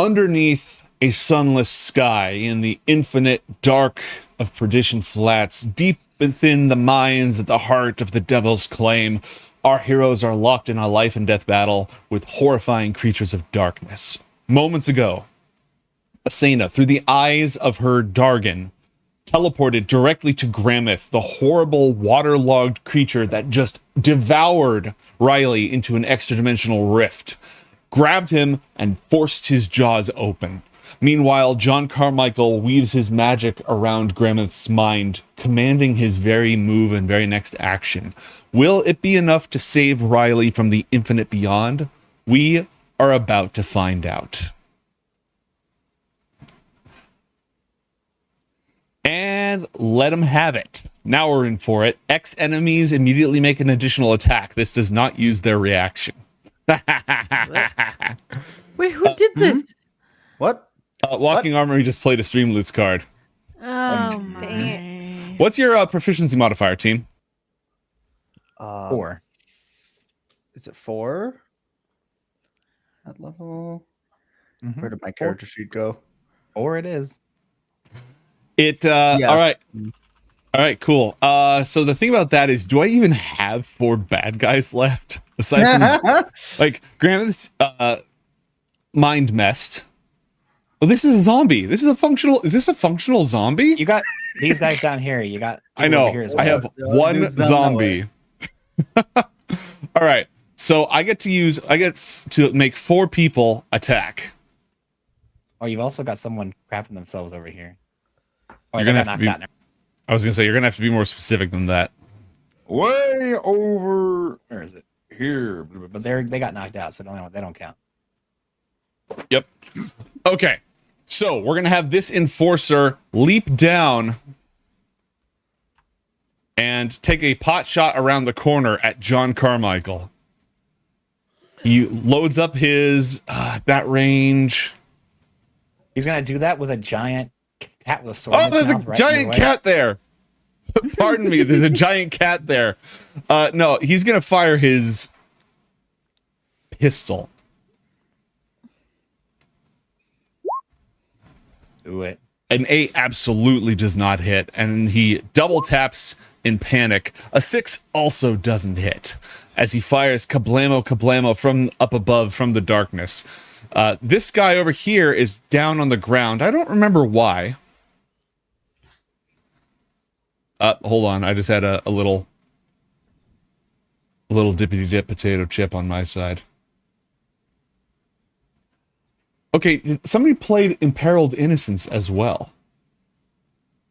Underneath a sunless sky in the infinite dark of Perdition Flats, deep within the mines at the heart of the Devil's Claim, our heroes are locked in a life and death battle with horrifying creatures of darkness. Moments ago, Asena, through the eyes of her Dargan, teleported directly to Gramith, the horrible waterlogged creature that just devoured Riley into an extra-dimensional rift, grabbed him and forced his jaws open. Meanwhile, John Carmichael weaves his magic around Gramith's mind, commanding his very move and very next action. Will it be enough to save Riley from the infinite beyond? We are about to find out. And let him have it. Now we're in for it. X enemies immediately make an additional attack. This does not use their reaction. Wait, who did this? What? Walking Armory just played a stream loose card. Oh my. What's your proficiency modifier, team? 4. Is it 4? At level? Where did my character sheet go? 4 it is. Yeah. All right, cool. So the thing about that is, do I even have 4 bad guys left? Aside from, like, Gramith's mind messed. Well, this is a zombie. Is this a functional zombie? You got these guys down here. You got. I know. Here as I have one zombie. All right. So I get to make 4 people attack. Oh, you've also got someone crapping themselves over here. Oh, You're gonna have to be. I was gonna say you're gonna have to be more specific than that. Way over. Where is it? Here, but they got knocked out, so they don't count. Yep. Okay. So we're gonna have this enforcer leap down and take a pot shot around the corner at John Carmichael. He loads up his that range. He's gonna do that with a giant cat with a sword. Oh, there's a giant cat there. Pardon me, there's a giant cat there. No, he's gonna fire his pistol. Do it. An 8 absolutely does not hit, and he double taps in panic. A 6 also doesn't hit, as he fires kablamo kablamo from up above from the darkness. This guy over here is down on the ground. I don't remember why. Hold on, I just had a little dippity dip potato chip on my side. Okay, somebody played Imperiled Innocence as well.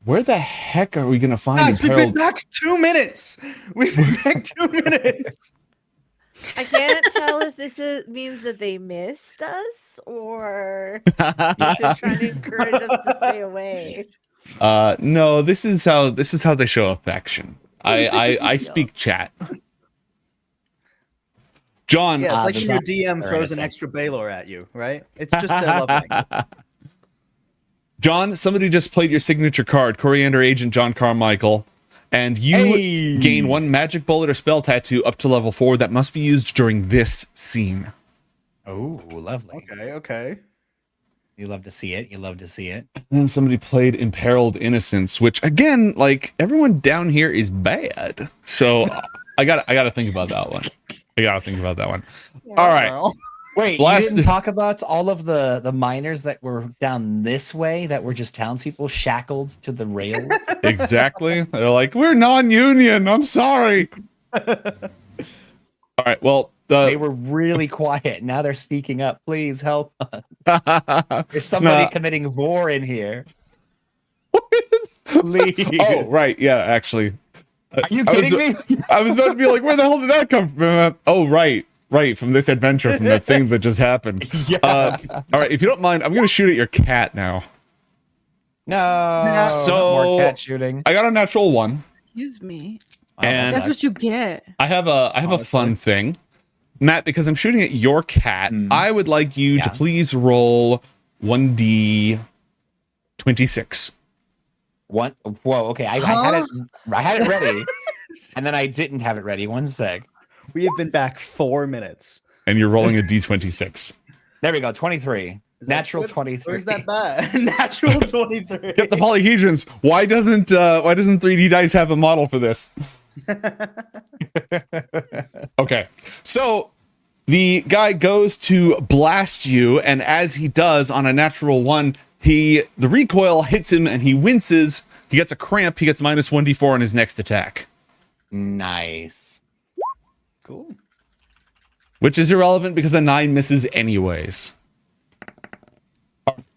Where the heck are we gonna find Imperiled? We've been back 2 minutes. We've been back 2 minutes. I can't tell if this means that they missed us or if they're trying to encourage us to stay away. No, this is how they show affection. I speak chat. John, Yeah, it's like when your DM throws an extra Baylor at you, right? It's just their love language. John, somebody just played your signature card, Coriander Agent John Carmichael, and you gain 1 magic bullet or spell tattoo up to level 4 that must be used during this scene. Oh, lovely. Okay. You love to see it. And somebody played Imperiled Innocence, which again, like, everyone down here is bad. So I gotta think about that one. Yeah, all right. Wait, you didn't talk about all of the miners that were down this way that were just townspeople shackled to the rails? Exactly. They're like, we're non-union. I'm sorry. All right. Well, they were really quiet. Now they're speaking up. Please help us. There's somebody committing war in here. Please. Oh, right. Yeah, actually. Are you kidding me? I was about to be like, where the hell did that come from? Oh, right, from this adventure, from that thing that just happened. Yeah. All right, if you don't mind, I'm going to shoot at your cat now. No. So more cat shooting. I got a natural 1. Excuse me. And that's what you get. I have a fun thing, Matt, because I'm shooting at your cat. I would like you to please roll 1d26. What? Whoa. Okay, I had it ready, and then I didn't have it ready. 1 sec. We have been back 4 minutes, and you're rolling a d26. There we go. 23. Natural 23. Where's that bad? Natural 23. Get the polyhedrons. Why doesn't 3D Dice have a model for this? Okay, so the guy goes to blast you, and as he does on a natural 1, the recoil hits him and he winces. He gets a cramp. He gets minus 1d4 on his next attack. Nice. Cool. Which is irrelevant because a 9 misses anyways.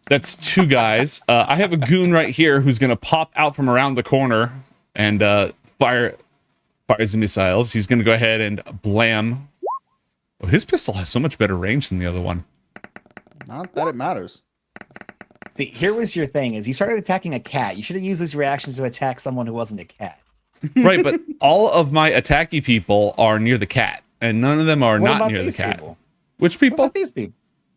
That's 2 guys. I have a goon right here who's going to pop out from around the corner and fires the missiles. He's going to go ahead and blam. Oh, his pistol has so much better range than the other one. Not that it matters. See, here was your thing: is you started attacking a cat. You should have used these reactions to attack someone who wasn't a cat. Right, but all of my attacky people are near the cat, and none of them are What not about near the these cat. people? Which What people? about these people?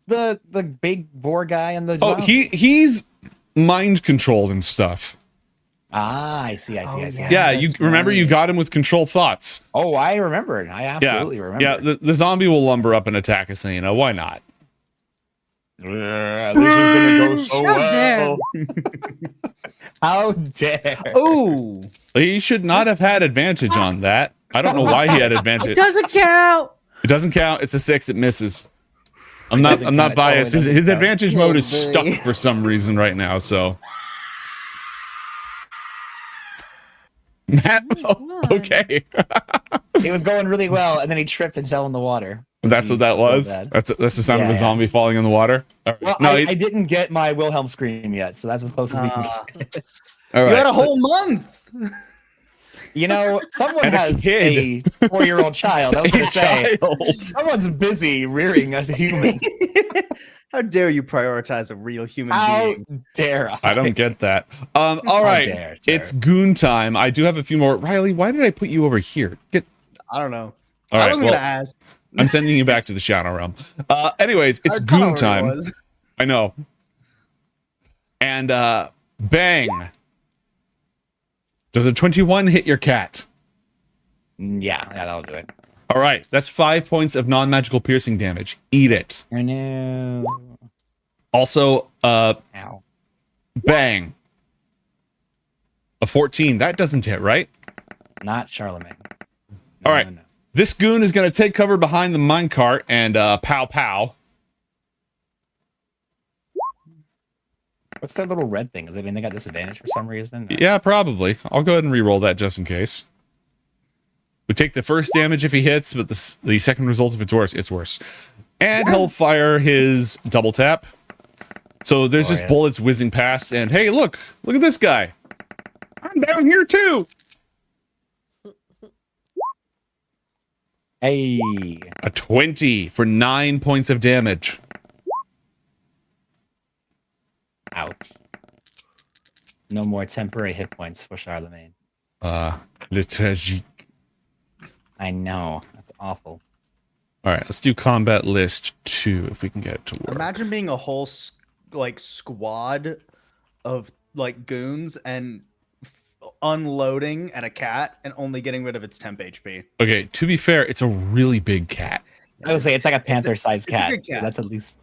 The big boar guy and the Oh, he's mind controlled and stuff. Ah, I see. Yeah, you remember you got him with controlled thoughts. Oh, I remembered. I absolutely remember. Yeah, the zombie will lumber up and attack Asena. Why not? This is gonna go so How dare. How dare! Oh, He should not have had advantage on that. I don't know why he had advantage. Doesn't count. It doesn't count. It's a 6. It misses. I'm doesn't not count. biased. Oh, it His doesn't count. advantage mode is Oh, stuck boy. for some reason right now. So, Matt. Okay, It was going really well, and then he tripped and fell in the water. that's what that was. So bad. That's the sound of Yeah, a yeah. zombie falling in the water. All right. Well, No, I didn't get my Wilhelm scream yet, so that's as close as we can get. all you right. had a whole month. You know, someone And a has kid. a 4-year-old child. I was going A to say, child. someone's busy rearing a human. How dare you prioritize a real human How being? dare I? I don't get that. All How right, dare, sir. it's goon time. I do have a few more. Riley, why did I put you over here? I don't know. All I right, wasn't well, gonna ask. I'm sending you back to the Shadow Realm. Anyways, it's I goon thought it time. was. I know. And bang. Does a 21 hit your cat? Yeah, that'll do it. All right, that's 5 points of non-magical piercing damage. Eat it. I know. Also, Ow. bang. A 14. That doesn't hit, right? Not Charlemagne. All right. No. This goon is going to take cover behind the minecart and pow pow. What's their little red thing? Does it mean they got disadvantage for some reason? Or- Yeah, probably. I'll go ahead and re-roll that just in case. We take the first damage if he hits, but the second result if it's worse, it's worse. And he'll fire his double tap. So there's just Glorious. bullets whizzing past, and hey, look at this guy. I'm down here too. Hey. A 20 for 9 points of damage. Ouch. No more temporary hit points for Charlemagne. Le tragique. I know. That's awful. All right, let's do combat list 2 if we can get it to work. Imagine being a whole squad of like goons and unloading at a cat and only getting rid of its temp HP. Okay, to be fair, it's a really big cat. I would say it's like a panther-sized it's a cat. big cat. So that's at least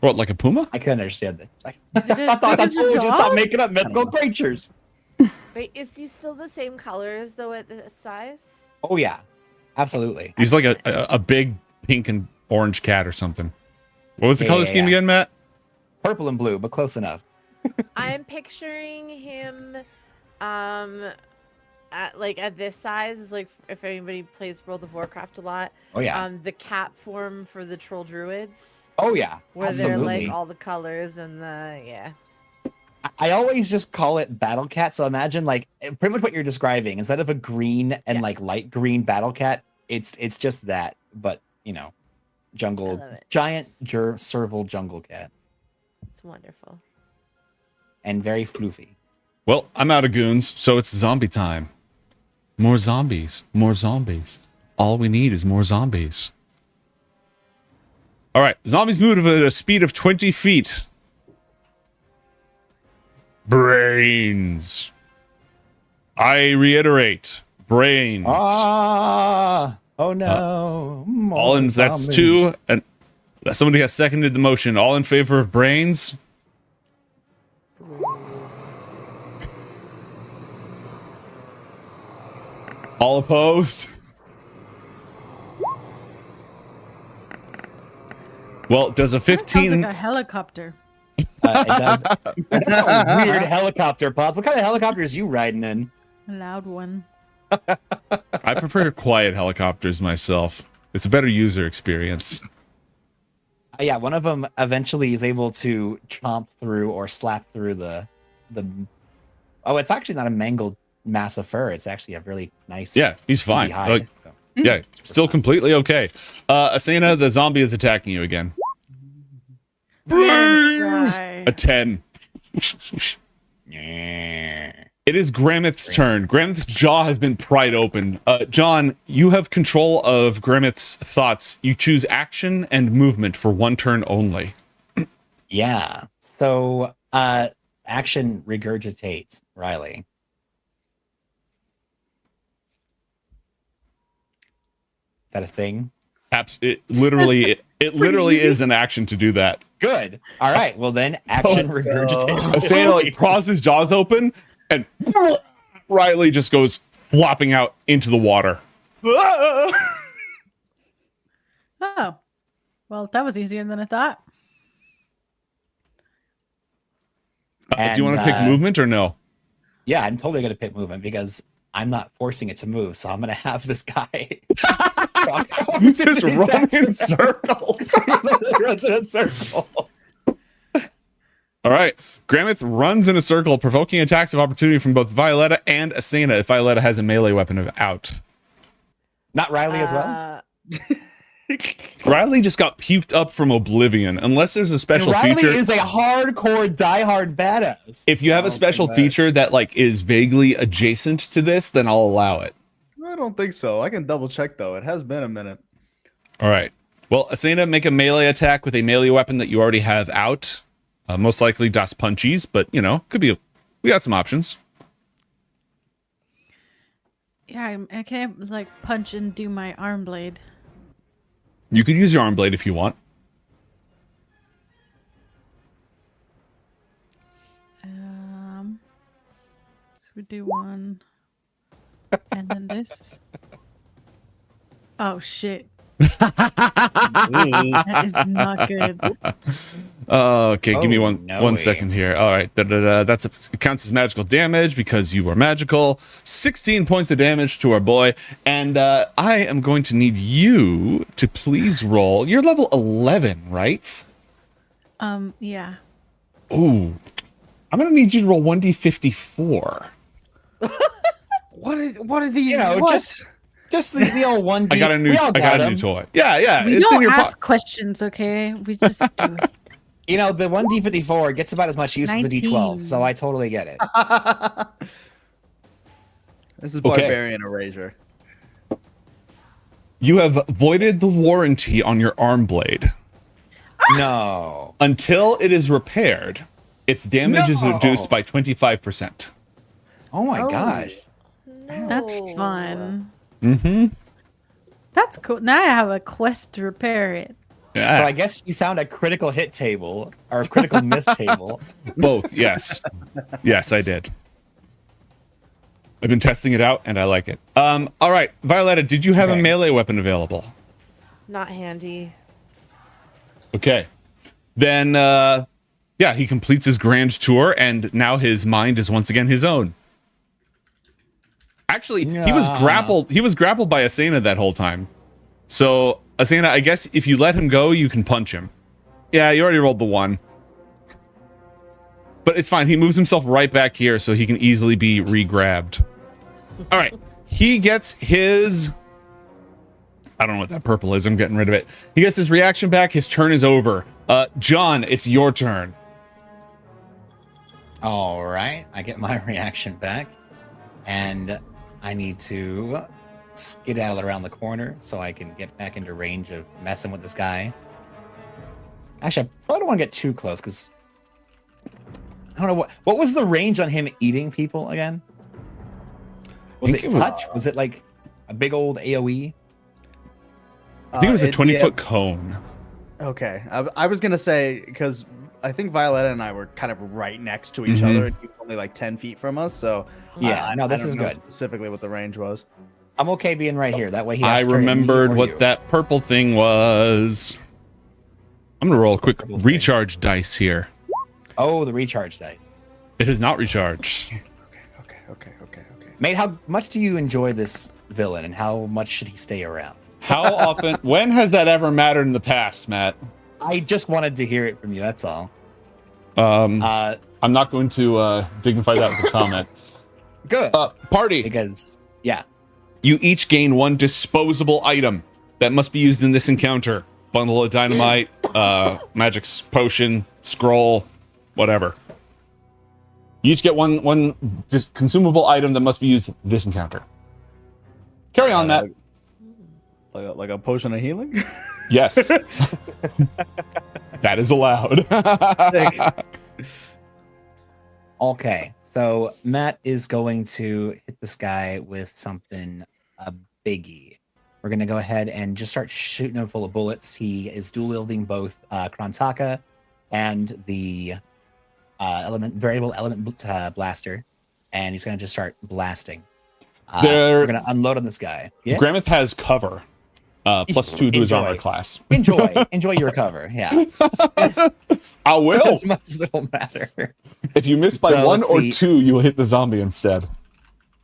What, like a puma? I can understand that. Like, Is it as I thought big I as a told you to dog? stop making up mythical creatures. Wait, is he still the same colors though at the size? Oh yeah, absolutely. He's like a big pink and orange cat or something. What was the color scheme Yeah. again, Matt? Purple and blue, but close enough. I'm picturing him at this size is like if anybody plays World of Warcraft a lot. Oh yeah. The cat form for the troll druids. Oh yeah. Where Absolutely. they're like all the colors and the I always just call it battle cat. So imagine like pretty much what you're describing. Instead of a green and Yeah. like light green battle cat, it's just that, but you know, I jungle love it. giant serval jungle cat It's wonderful. and very floofy. Well, I'm out of goons, so it's zombie time. More zombies. More zombies. All we need is more zombies. All right, zombies move at a speed of 20 feet. Brains. I reiterate, brains. Ah! Oh no! More All in, that's zombies. 2, and Somebody has seconded the motion. All in favor of brains? All opposed? Well, does a That sounds 15... like a helicopter. It does. That's a weird helicopter, Pods. What kind of helicopters you riding in? A loud one. I prefer quiet helicopters myself. It's a better user experience. Yeah, one of them eventually is able to chomp through or slap through the. Oh, it's actually not a mangled mass of fur. It's actually a really nice. Yeah, he's fine. hide, Like, so. yeah, still completely okay. Asena, the zombie is attacking you again. Brains! Right. A 10. It is Gramith's turn. Gramith's jaw has been pried open. John, you have control of Gramith's thoughts. You choose action and movement for one turn only. Yeah. So, action regurgitate, Riley. Is that a thing? It literally is an action to do that. Good. All right. Well, then action regurgitate. Asena like pries his jaws open, and Riley just goes flopping out into the water. Oh. Well, that was easier than I thought. Do you want to pick movement or no? Yeah, I'm totally going to pick movement because I'm not forcing it to move. So I'm going to have this guy Just run in circles. runs in a circle. All right. Gramith runs in a circle, provoking attacks of opportunity from both Violetta and Asena if Violetta has a melee weapon out. Not Riley as well. Riley just got puked up from oblivion. Unless there's a special Riley feature. is a hardcore, diehard badass. If you have a special feature that like is vaguely adjacent to this, then I'll allow it. I don't think so. I can double check though. It has been a minute. All right. Well, Asena, make a melee attack with a melee weapon that you already have out. Most likely Das Punchies, but you know, could be. We got some options. Yeah, I can't like punch and do my arm blade. You could use your arm blade if you want. So we do one, and then this. Oh shit! That is not good. Okay, give me Oh, one no way. second here. All right, it counts as magical damage because you are magical. 16 points of damage to our boy, and I am going to need you to please roll. You're level 11, right? Yeah. Ooh, I'm gonna need you to roll 1d54. What are these? You know, just the old one. I got a new toy. Yeah, We it's don't in your ask questions, okay? We just do it. You know, the 1d54 gets about as much use as the 19. d12, so I totally get it. This is Okay. barbarian erasure. You have voided the warranty on your arm blade. No. Until it is repaired, its damage is No. reduced by 25%. Oh my gosh. No. That's fun. Mm-hmm. That's cool. Now I have a quest to repair it. Yeah. So I guess you found a critical hit table or a critical miss table. Both, yes. Yes, I did. I've been testing it out and I like it. All right, Violetta, did you have a Okay. melee weapon available? Not handy. Okay. Then yeah, he completes his grand tour and now his mind is once again his own. Actually, he was grappled by Asena that whole time. So, Asena, I guess if you let him go, you can punch him. Yeah, you already rolled the 1. But it's fine. He moves himself right back here so he can easily be re-grabbed. All right. He gets his... I don't know what that purple is. I'm getting rid of it. He gets his reaction back. His turn is over. John, it's your turn. All right. I get my reaction back. And I need to skedaddle around the corner so I can get back into range of messing with this guy. Actually, I probably don't want to get too close because I don't know what was the range on him eating people again? Was it touch? Was it like a big old AoE? I think it was a It- 20-foot cone. Okay, I was gonna say because I think Violetta and I were kind of right next to each Mhm. other, and he was only like 10 feet from us. So Yeah, no, this don't is know good. Specifically, what the range was. I'm okay being right here. That way he I has to turn at me remembered or what you. that purple thing was. I'm gonna What's roll a the quick purple thing? recharge dice here. Oh, the recharge dice. It is not recharged. Okay. Mate, how much do you enjoy this villain, and how much should he stay around? How often? When has that ever mattered in the past, Matt? I just wanted to hear it from you. That's all. I'm not going to dignify that with a comment. Good. Party. Because yeah, You each gain one disposable item that must be used in this encounter. Bundle of dynamite, magic potion, scroll, whatever. You each get one just consumable item that must be used in this encounter. Carry on, Matt. Like a potion of healing. Yes. That is allowed. okay. So Matt is going to hit this guy with something a biggie. We're gonna go ahead and just start shooting him full of bullets. He is dual wielding both Krantaka and the variable element blaster, and he's gonna just start blasting. We're gonna unload on this guy. Yes? Gramith has cover. +2 to his Enjoy. armor class. Enjoy your cover. Yeah, I will. as much as it'll matter. If you miss by So, one let's or see. two, you will hit the zombie instead.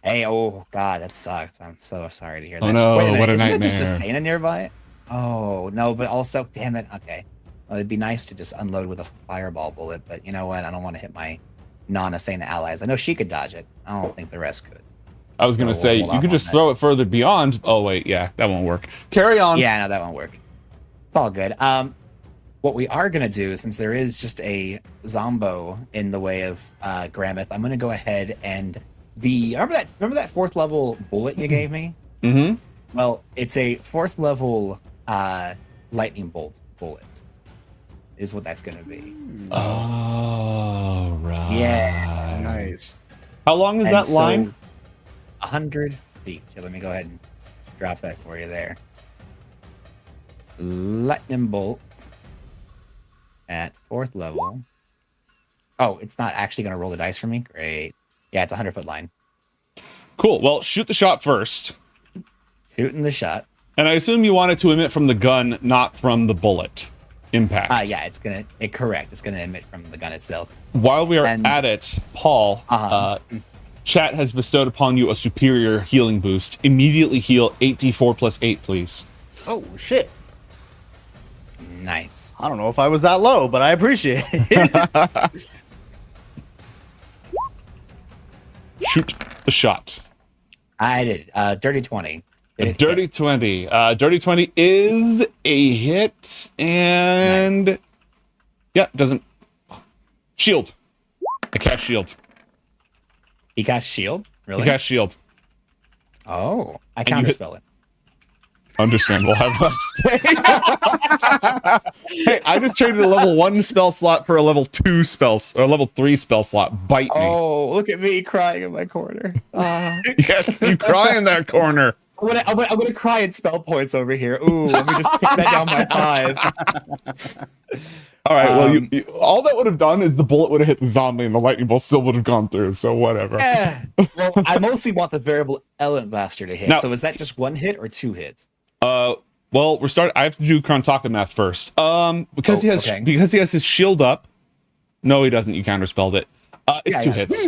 Hey, oh god, that sucks. I'm so sorry to hear that. Oh no, Wait a minute, what a isn't nightmare. there just Asena nearby? Oh no, but also, damn it. Okay, well, it'd be nice to just unload with a fireball bullet, but you know what? I don't want to hit my non-Asena allies. I know she could dodge it. I don't think the rest could. I was going to So say, we'll hold you off could on just that. throw it further beyond. Oh, wait, yeah, that won't work. Carry on. Yeah, no, that won't work. It's all good. What we are gonna do, since there is just a zombo in the way of Gramith, I'm gonna go ahead and remember that 4th level bullet you gave me? Mm-hmm. Well, it's a 4th level lightning bolt bullet. Is what that's gonna be. So, Oh, right. Yeah. Nice. How long is and that so, line? 100 feet. So let me go ahead and drop that for you there. Lightning bolt at 4th level. Oh, it's not actually going to roll the dice for me? Great. Yeah, it's a 100-foot line. Cool. Well, shoot the shot first. Shooting the shot. And I assume you want it to emit from the gun, not from the bullet impact. Yeah, it's going to... Correct. It's going to emit from the gun itself. While we are And- at it, Paul, chat has bestowed upon you a superior healing boost. Immediately heal 8d4 plus 8, please. Oh shit. Nice. I don't know if I was that low, but I appreciate it. Shoot the shot. I did. Dirty 20. Did A it dirty hit? 20. Dirty 20 is a hit, and yeah, doesn't shield. I cast shield. He cast shield? Really? I cast shield. Oh, I you hit- counterspell it. Understandable. Have I say? Hey, I just traded a level 1 spell slot for a level 2 spell or level 3 spell slot. Bite me. Oh, look at me crying in my corner. Yes, you cry in that corner. I'm gonna cry at spell points over here. Ooh, let me just take that down by 5. All right. Well, you all that would have done is the bullet would have hit the zombie, and the lightning bolt still would have gone through. So whatever. Well, I mostly want the variable element blaster to hit. Now- So is that just 1 hit or 2 hits? Well, I have to do Krantaka math first. Because he has okay. his shield up. No, he doesn't. You counterspelled it. It's Yeah, 2 yeah. hits.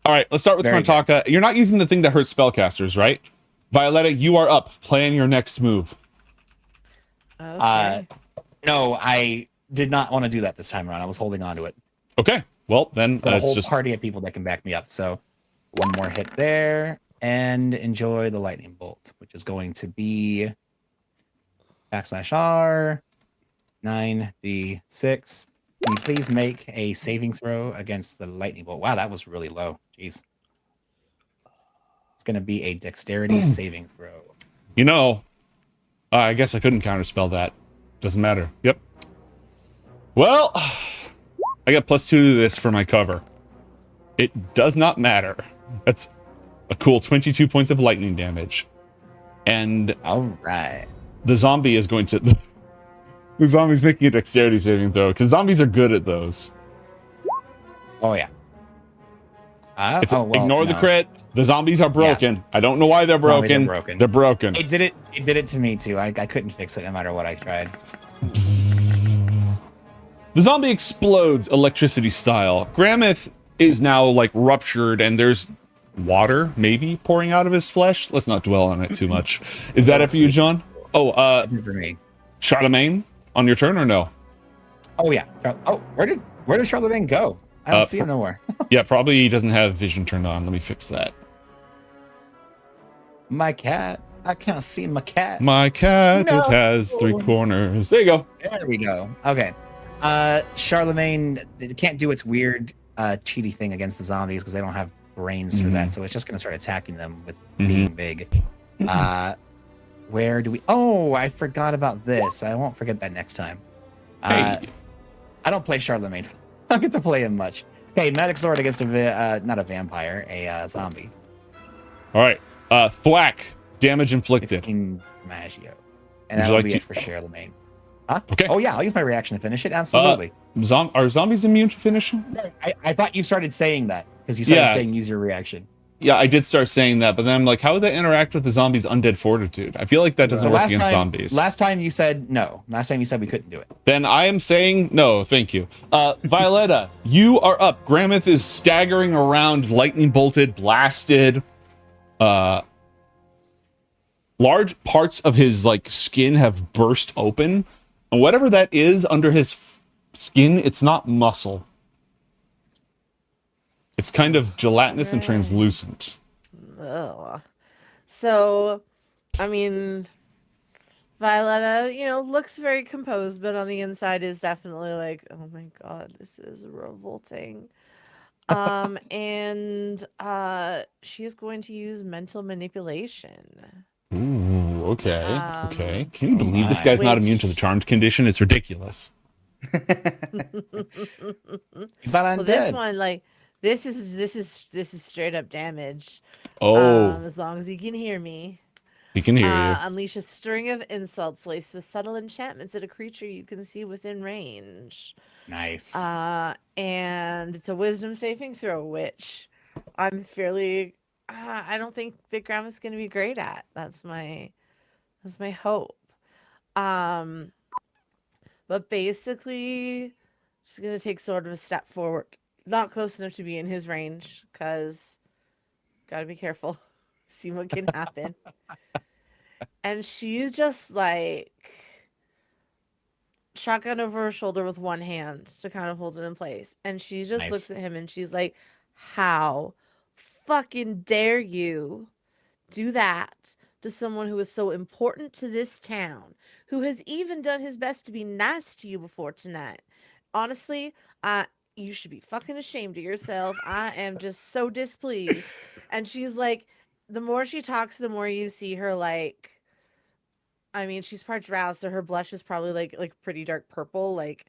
All right. Let's start with Very Krantaka. You're not using the thing that hurts spellcasters, right? Violetta, you are up. Plan your next move. Okay. No, I did not want to do that this time around. I was holding on to it. Okay. Well, then Got a that's whole just party of people that can back me up. So 1 more hit there, and enjoy the lightning bolt, which is going to be /R 9d6. Can you please make a saving throw against the lightning bolt? Wow, that was really low. Jeez. It's going to be a dexterity saving throw. I guess I couldn't counterspell that. Doesn't matter. Yep. Well, I got +2 to this for my cover. It does not matter. That's a cool 22 points of lightning damage. And All right. the zombie is going to... The zombie's making a dexterity saving throw, because zombies are good at those. Oh yeah. Ignore the no. crit. The zombies are broken. I don't know why they're Zombies are broken. broken. They're broken. It did it to me too. I couldn't fix it no matter what I tried. The zombie explodes electricity style. Gramith is now like ruptured and there's water maybe pouring out of his flesh. Let's not dwell on it too much. Is that it for you, John? Oh, For me. Charlemagne on your turn or no? Oh yeah. Oh, where did Charlemagne go? I don't see him nowhere. Yeah, probably he doesn't have vision turned on. Let me fix that. My cat. I can't see my cat. My cat, No. it has 3 corners. There you go. There we go. Okay. Charlemagne it can't do its weird cheaty thing against the zombies because they don't have brains for that. So it's just gonna start attacking them with being big. Where do we I forgot about this. I won't forget that next time. Hey. I don't play Charlemagne. I don't get to play him much. Okay, Medic Sword against not a vampire, a zombie. All right. Thwack. Damage inflicted. 15 Maggio. Would And that'll you like be to- it for Charlemagne. Huh? Okay. Oh yeah, I'll use my reaction to finish it. Absolutely. Are zombies immune to finishing? I thought you started saying that because you started Yeah. saying use your reaction. Yeah, I did start saying that, but then I'm like, how would that interact with the zombies' undead fortitude? I feel like that doesn't work against zombies. Last time you said no. Last time you said we couldn't do it. Then I am saying no, thank you. Violetta, you are up. Gramith is staggering around, lightning bolted, blasted. Large parts of his like skin have burst open, and whatever that is under his skin, it's not muscle. It's kind of gelatinous and translucent. Ugh. So, I mean, Violetta, looks very composed, but on the inside is definitely like, oh my god, this is revolting. And she's going to use mental manipulation. Ooh, okay. Okay. Can you believe this guy's not immune to the charmed condition? It's ridiculous. He's not undead. Well, this one, like, this is straight up damage. Oh, As long as he can hear me. he can hear you. Unleash a string of insults laced with subtle enchantments at a creature you can see within range. Nice. And it's a wisdom saving throw, which I'm fairly. I don't think Big Grandma's going to be great at. That's my hope. But basically, she's going to take sort of a step forward, not close enough to be in his range, because gotta be careful. See what can happen. And she's just like shotgun over her shoulder with one hand to kind of hold it in place. And she just Nice. looks at him and she's like, how fucking dare you do that to someone who is so important to this town, who has even done his best to be nice to you before tonight. Honestly, you should be fucking ashamed of yourself. I am just so displeased. And she's like, the more she talks, the more you see her like, I mean, she's part drow, so her blush is probably like pretty dark purple, like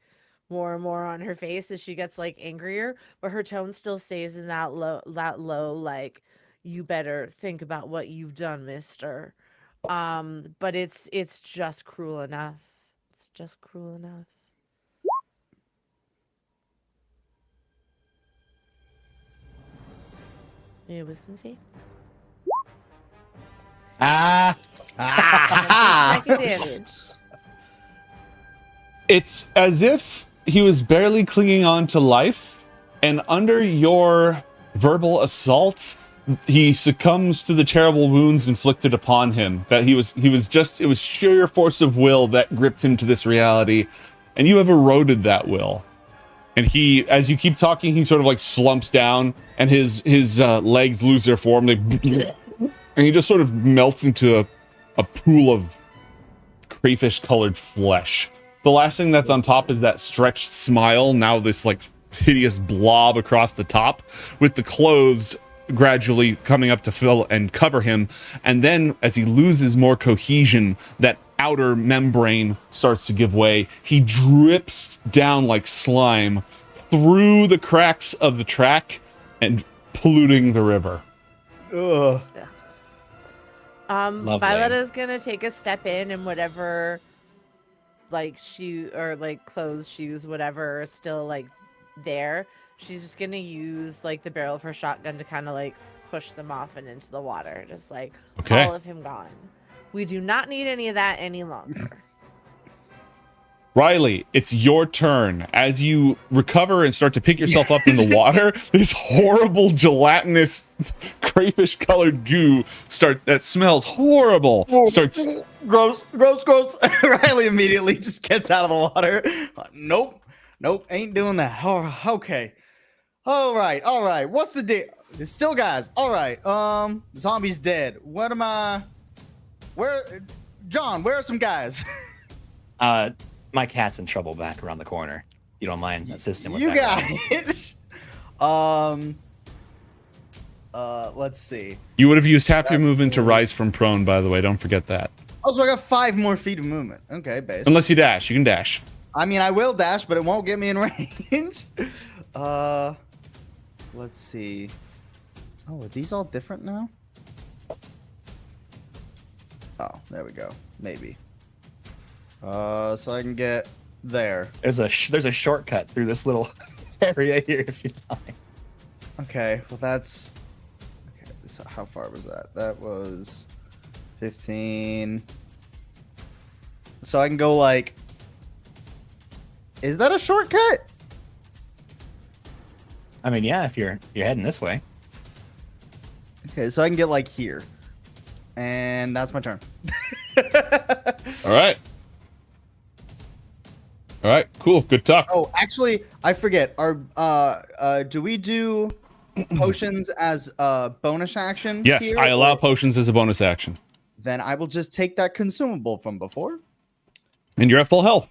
more and more on her face as she gets like angrier, but her tone still stays in that low, like, you better think about what you've done, mister. But it's just cruel enough. It's just cruel enough. Yeah, wisdom save. Second damage. It's as if he was barely clinging on to life, and under your verbal assault, he succumbs to the terrible wounds inflicted upon him. That it was sheer force of will that gripped him to this reality, and you have eroded that will. And he, as you keep talking, he sort of like slumps down, and his legs lose their form, and he just sort of melts into a pool of crayfish-colored flesh. The last thing that's on top is that stretched smile, now this like hideous blob across the top, with the clothes gradually coming up to fill and cover him. And then as he loses more cohesion, that outer membrane starts to give way. He drips down like slime through the cracks of the track and polluting the river. Ugh. Lovely. Violetta's gonna take a step in and whatever like shoe or like clothes, shoes, whatever are still like there, she's just gonna use like the barrel of her shotgun to kind of like push them off and into the water, just like Okay. all of him gone. We do not need any of that any longer. Riley, it's your turn. As you recover and start to pick yourself up in the water, this horrible gelatinous crayfish-colored goo that smells horrible starts. Gross. Riley immediately just gets out of the water. Nope, ain't doing that. Oh, okay. All right. What's the deal? There's still guys. All right. Zombie's dead. What am I? Where, John? Where are some guys? My cat's in trouble back around the corner. You don't mind assisting with You that? got it. Let's see. You would have used half your movement to rise from prone, by the way. Don't forget that. Also, I got 5 more feet of movement. Okay, base. Unless you dash. You can dash. I mean, I will dash, but it won't get me in range. Let's see. Oh, are these all different now? Oh, there we go. Maybe. So I can get there. There's a shortcut through this little area here if you like. Okay, well that's... Okay, so how far was that? That was 15. So I can go like... Is that a shortcut? I mean, yeah, if you're heading this way. Okay, so I can get like here. And that's my turn. All right. All right. Cool. Good talk. Oh, actually, I forget. Do we do potions as a bonus action? Yes, here, I allow or- potions as a bonus action. Then I will just take that consumable from before. And you're at full health.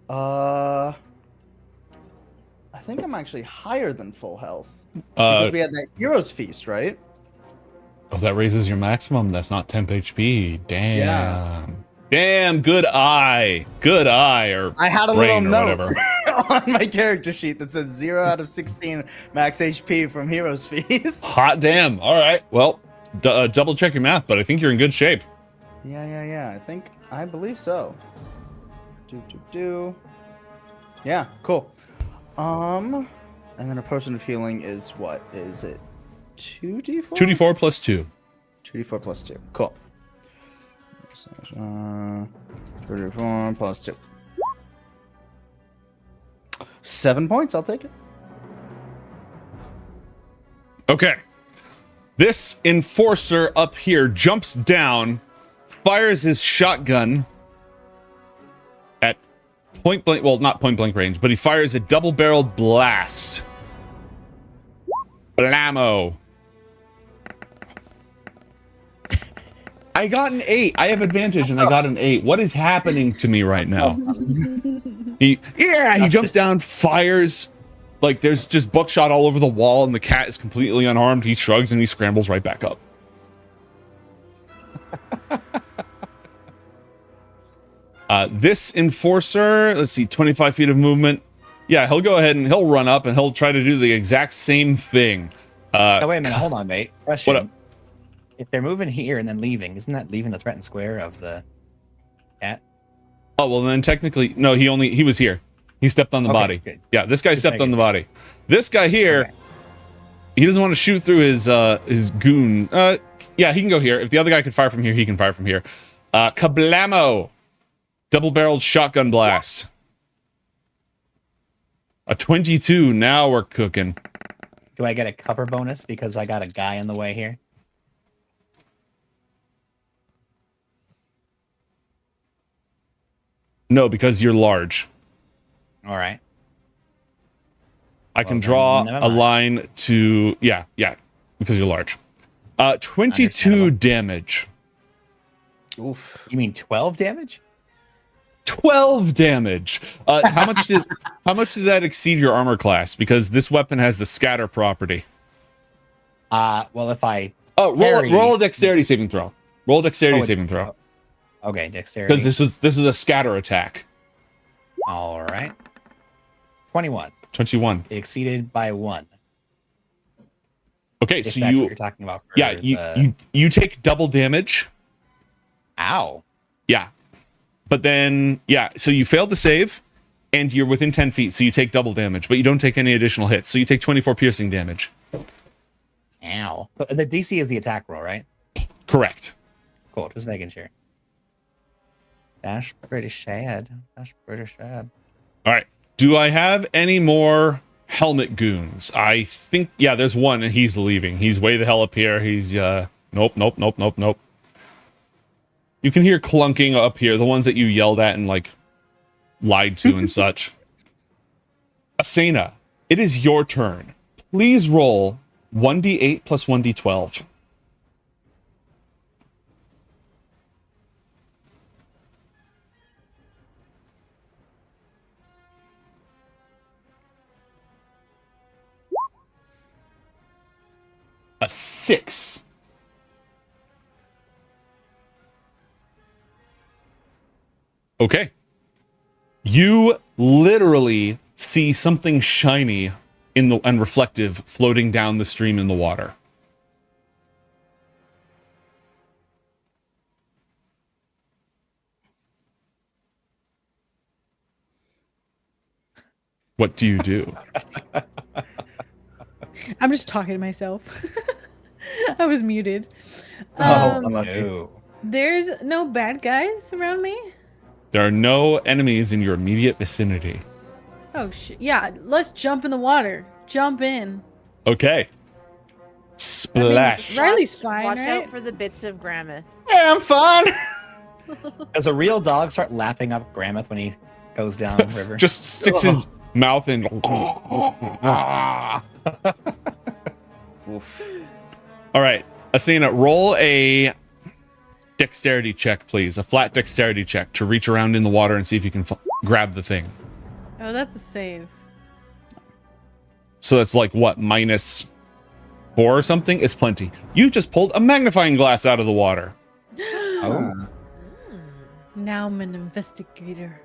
I think I'm actually higher than full health. Because we had that Hero's Feast, right? Oh, that raises your maximum. That's not temp HP. Damn. Yeah. Damn. Good eye. Good eye. Or I had a little brain or note whatever. on my character sheet that said 0 out of 16 max HP from Hero's Feast. Hot damn. All right. Well, double check your math, but I think you're in good shape. Yeah. I believe so. Yeah, cool. And then a potion of healing is what? Is it 2d4? 2d4 plus 2. 2d4 plus 2. Cool. 2d4 plus 2. 7 points, I'll take it. Okay. This enforcer up here jumps down, fires his shotgun at point blank, well, not point blank range, but he fires a double-barreled blast. Blammo. I got an 8. I have advantage and I got an 8. What is happening to me right now? He jumps down, fires. Like there's just buckshot all over the wall and the cat is completely unharmed. He shrugs and he scrambles right back up. This enforcer, let's see, 25 feet of movement. Yeah, he'll go ahead and he'll run up and he'll try to do the exact same thing. Oh, wait a minute. Hold on, mate. Question. What up? If they're moving here and then leaving, isn't that leaving the threatened square of the cat? Oh, well, then technically, no, he was here. He stepped on the Okay, body. good. Yeah, this guy Just stepped on making- the body. This guy here, Okay. he doesn't want to shoot through his goon. Yeah, he can go here. If the other guy can fire from here, he can fire from here. Kablamo. Double-barreled shotgun blast. A 22. Now we're cooking. Do I get a cover bonus because I got a guy in the way here? No, because you're large. All right. I can Well, draw then never a mind. line to... Yeah, because you're large. 22 Understandable. damage. Oof. You mean 12 damage? 12 damage. How much did that exceed your armor class? Because this weapon has the scatter property. Well, if I... Oh, Parry. roll a dexterity saving throw. Roll a dexterity Oh, saving throw. Okay, dexterity. Because this is a scatter attack. All right. 21. 21. It exceeded by 1. Okay, If so that's what you you're talking about. For yeah, you take double damage. Ow. Yeah. But then, yeah, so you failed the save, and you're within 10 feet, so you take double damage, but you don't take any additional hits. So you take 24 piercing damage. Ow. So the DC is the attack roll, right? Correct. Cool. Just making sure. That's pretty sad. That's pretty sad. All right. Do I have any more helmet goons? I think, yeah, there's one, and he's leaving. He's way the hell up here. He's, nope. You can hear clunking up here, the ones that you yelled at and, like, lied to and such. Asena, it is your turn. Please roll 1d8 plus 1d12. A 6. Okay. You literally see something shiny and reflective floating down the stream in the water. What do you do? I'm just talking to myself. I was muted. No. There's no bad guys around me. There are no enemies in your immediate vicinity. Oh shit! Yeah, let's jump in the water. Jump in. Okay. Splash. Riley's fine, Watch right? out for the bits of Gramith. Yeah, I'm fine. Does a real dog start lapping up Gramith when he goes down the river? Just sticks his mouth in. Oof. All right. Asena, roll a dexterity check, please. A flat dexterity check to reach around in the water and see if you can grab the thing. Oh, that's a save. So that's like what, -4 or something? It's plenty. You just pulled a magnifying glass out of the water. Oh. Now I'm an investigator.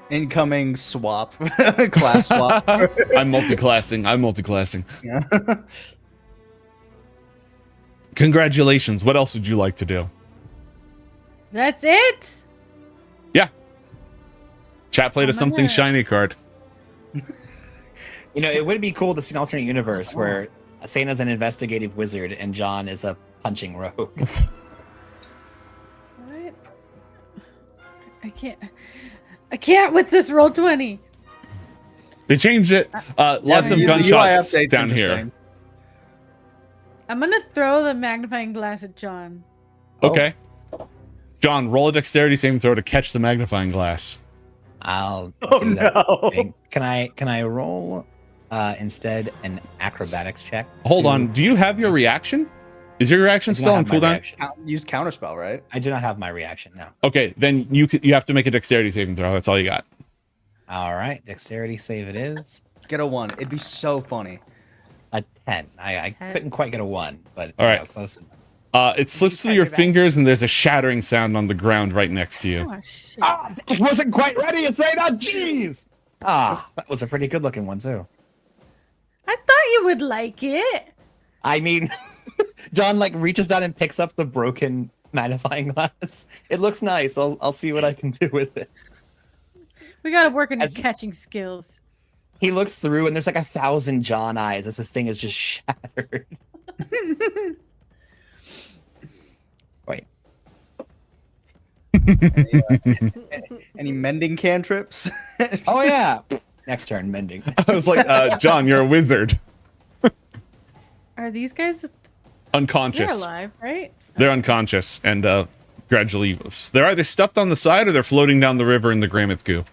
Incoming swap. Class swap. I'm multiclassing. Yeah. Congratulations. What else would you like to do? That's it. Yeah. Chat played a I'm something gonna- shiny card. You know, it would be cool to see an alternate universe where Asena's an investigative wizard and John is a punching rogue. What? I can't with this roll 20. They changed it. Lots of the UI gunshots update's down here. interesting. I'm gonna throw the magnifying glass at John. Okay. John, roll a dexterity saving throw to catch the magnifying glass. I'll Oh, do that. no. thing. Can I roll instead an acrobatics check? Hold to- on. Do you have your reaction? Is your reaction I do still not on have my cooldown? reaction. Use counterspell, right? I do not have my reaction, no. Okay, then you have to make a dexterity saving throw. That's all you got. All right, dexterity save it is. Get a 1. It'd be so funny. A 10. I 10. couldn't quite get a 1, but All right. close enough. It slips through your type it out? fingers, and there's a shattering sound on the ground right next to you. Oh shit! Ah, I wasn't quite ready to say that. Jeez. Ah, that was a pretty good looking one too. I thought you would like it. I mean, John like reaches down and picks up the broken magnifying glass. It looks nice. I'll see what I can do with it. We gotta work on your As- catching skills. He looks through and there's like 1,000 John eyes as this thing is just shattered. Wait. Any mending cantrips? Oh yeah. Next turn, mending. I was like, John, you're a wizard. Are these guys? They're Unconscious. alive, right? They're unconscious and gradually they're either stuffed on the side or they're floating down the river in the Gramith goo.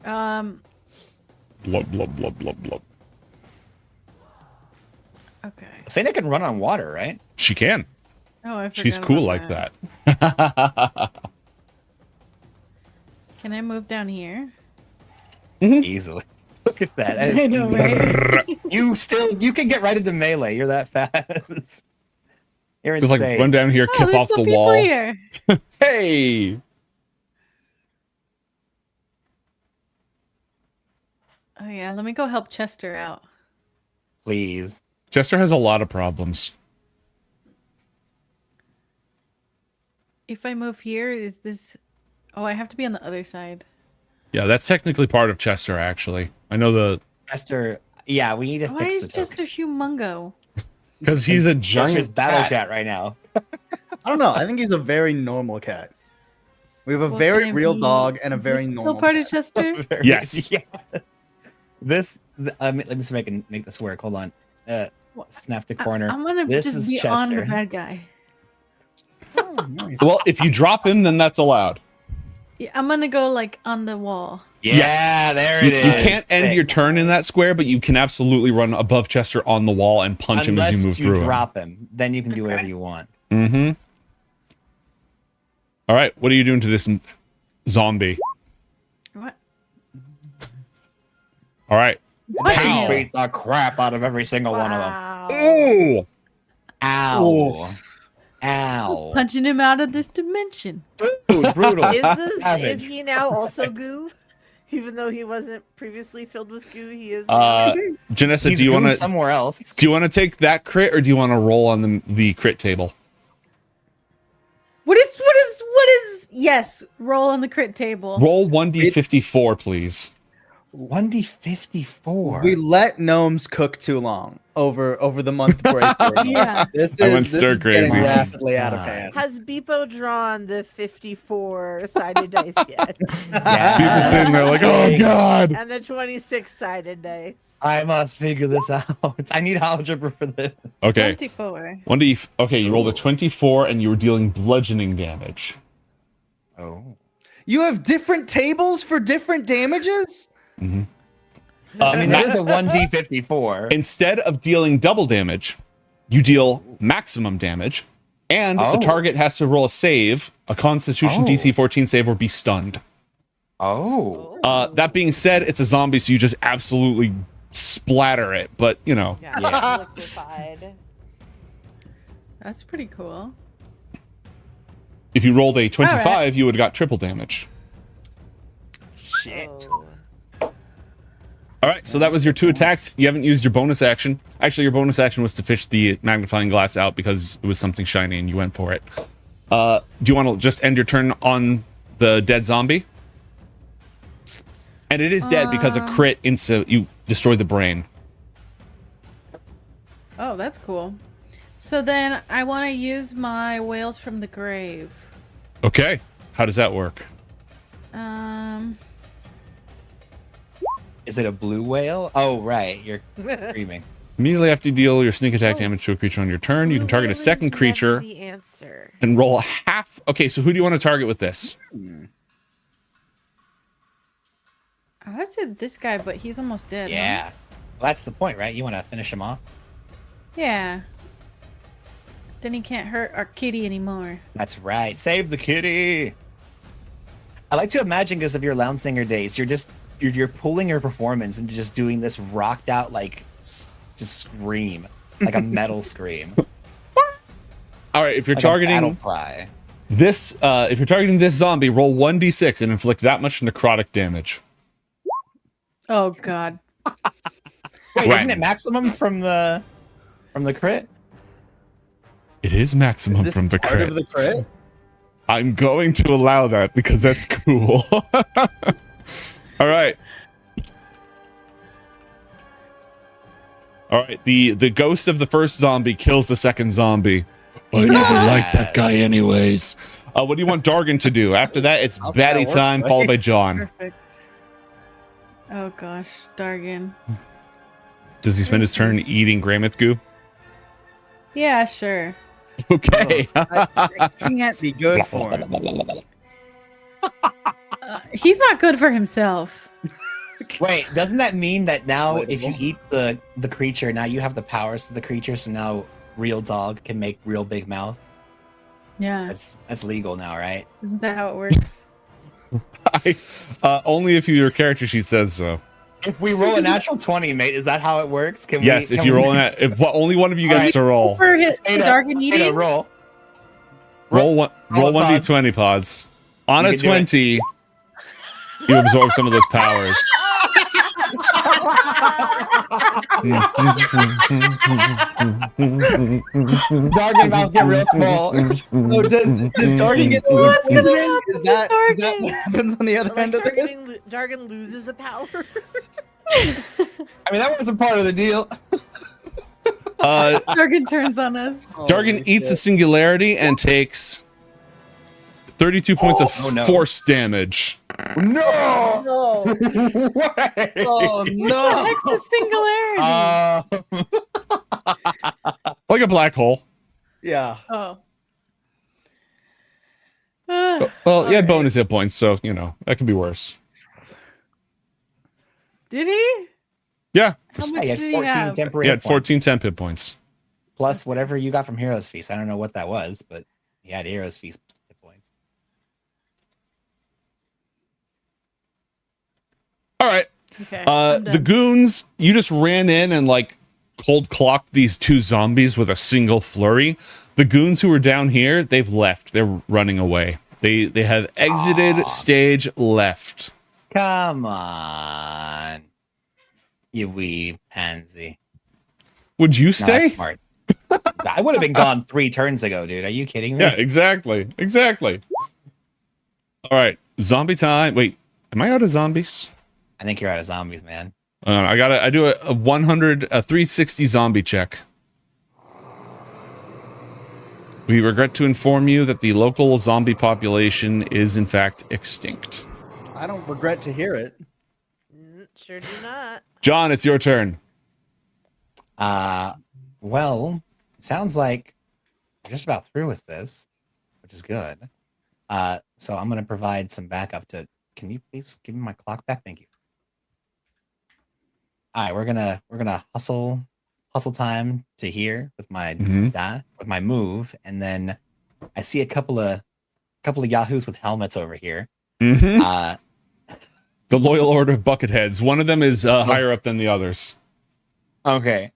Um. Blub blub blub blub blub. Okay. Asena can run on water, right? She can. Oh, I forgot She's cool about like that. that. Can I move down here? Easily. Look at that. That is I know, easy. right? You can get right into melee. You're that fast. You're Just insane. like run down here, Oh, kip there's off some the people wall. here. Hey. Oh yeah, let me go help Chester out. Please. Chester has a lot of problems. if I move here, is this? Oh, I have to be on the other side. Yeah, that's technically part of Chester, actually. I know the Chester, yeah, we need to Why fix is the token. Chester humongo? because he's a Chester's giant battle cat. cat right now. I don't know. I think he's a very normal cat. We have a Well, very can real we- dog and a is very this normal still part cat. of Chester? Yes. Yeah. Let me just make this work. Hold on. Snap the corner. I'm gonna This just is be on the Chester. bad guy. Oh, nice. Well, if you drop him, then that's allowed. Yeah, I'm gonna go like on the wall. Yeah, Yes. there You, it is. you can't end Sick. your turn in that square, but you can absolutely run above Chester on the wall and punch him as you move through drop him. Then you can do whatever you want. him. Mm-hmm. All right, what are you doing to this zombie? What? All right. What? Pow. Beat the crap out of every single one of them. Wow. Oh! Ow. Ow. Punching him out of this dimension. Brutal. Is Savage. he now also goo? Even though he wasn't previously filled with goo, he is. now. Janessa, He's do you want going to somewhere else? take that crit, or do you want to roll on the crit table? What is? Yes, roll on the crit table. Roll 1d54, please. 1d54. We let gnomes cook too long over the month break. Yeah. I went stir crazy. getting rapidly out of God. hand. Has Beepo drawn the 54 sided dice yet? People sitting there like, oh god. And the 26 sided dice. I must figure this out. I need algebra for this. Okay. 24. Okay, you rolled a 24 and you were dealing bludgeoning damage. Oh. You have different tables for different damages? I mean, that is a 1d54. Instead of dealing double damage, you deal maximum damage, and the Oh. target has to roll a save, a Constitution Oh. DC 14 save, or be stunned. Oh. That being said, it's a zombie, so you just absolutely splatter it. But you know, Yeah, Yeah. liquefied. That's pretty cool. if you rolled a 25, Alright. you would have got triple damage. Shit. Oh. All right, so that was your 2 attacks. You haven't used your bonus action. Actually, your bonus action was to fish the magnifying glass out because it was something shiny and you went for it. Do you want to just end your turn on the dead zombie? And it is dead because a crit you destroyed the brain. Oh, that's cool. So then I want to use my whales from the grave. Okay, how does that work? Is it a blue whale? Oh, right. You're screaming. Immediately after you deal your sneak attack damage to a creature on your turn, you can target a second creature The answer. and roll half. Okay, so who do you want to target with this? I said this guy, but he's almost dead. huh? Yeah. Well, that's the point, right? You want to finish him off? Yeah. Then he can't hurt our kitty anymore. That's right. Save the kitty. I like to imagine because of your lounge singer days, you're pulling your performance into just doing this rocked out like just scream, like a metal scream. All right, if you're Like a battle targeting cry. this, if you're targeting this zombie, roll 1d6 and inflict that much necrotic damage. Oh God. Wait, Right. isn't it maximum from the crit? It is maximum This from the part crit. of the crit? I'm going to allow that because that's cool. All right. All right. The ghost of the first zombie kills the second zombie. I never liked that guy anyways. What do you want Dargan to do? After that, it's How's Batty that work, time, right? followed by John. Perfect. Oh gosh, Dargan. Does he spend his turn eating Gramith goo? Yeah, sure. Okay. That can't be good for him. He's not good for himself. Wait, doesn't that mean that now if you Relatable. eat the creature, now you have the powers of the creature, so now real dog can make real big mouth? Yeah. That's legal now, right? Isn't that how it works? Only if your character sheet says so. If we roll a natural 20, mate, is that how it works? Can Yes, if you're rolling that, if only one of you gets to roll. For his Dargan eating? roll. Roll one roll a pod. 1d20 pods. On You a can do it. 20, you absorb some of those powers. Dargan mouth get real small. Oh, does Dargan get What's gonna poisoning? happen Is that Dargan? what happens on the other Like end of this? Dargan loses a power. I mean, that wasn't part of the deal. Dargan turns on us. Dargan Holy eats a shit. singularity and takes 32 points of Oh, no. force damage. No! No. What? Oh no! Heck's the singularity. Like a black hole. Yeah. Oh. Well, he had bonus hit points, so, you know, that could be worse. Did he? Yeah. How much He had did 14 he have? temporary He had hit points, 14 temp hit points. plus whatever you got from Heroes Feast. I don't know what that was, but he had Heroes Feast hit points. All right. Okay. I'm The done. goons, you just ran in and like cold clocked these two zombies with a single flurry. The goons who were down here, they've left. They're running away. They have exited stage left. Come on. You wee pansy. Would you No, stay? that's smart. I would have been gone 3 turns ago, dude. Are you kidding me? Yeah, exactly. Exactly. All right. Zombie time. Wait, am I out of zombies? I think you're out of zombies, man. I do a 360 zombie check. We regret to inform you that the local zombie population is in fact extinct. I don't regret to hear it. Sure do not. John, it's your turn. Well, it sounds like we're just about through with this, which is good. So I'm gonna provide some backup to. Can you please give me my clock back? Thank you. All right, we're gonna hustle time to here with my with my move, and then I see a couple of yahoos with helmets over here. The Loyal Order of Bucketheads. One of them is higher up than the others. Okay.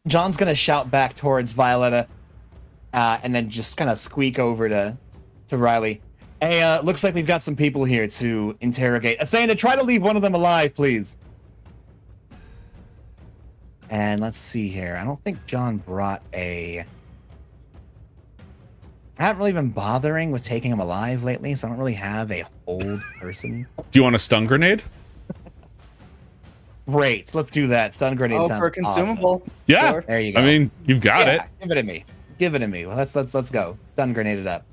John's gonna shout back towards Violetta, and then just kind of squeak over to Riley. Hey, looks like we've got some people here to interrogate. Asena, try to leave one of them alive, please. And let's see here. I don't think John brought a. I haven't really been bothering with taking him alive lately, so I don't really have a hold person. Do you want a stun grenade? Great, let's do that. Stun grenade sounds for a consumable. awesome. Yeah. Sure. There you go. I mean, you've got it. Give it to me. Give it to me. Well, let's go. Stun grenade it up.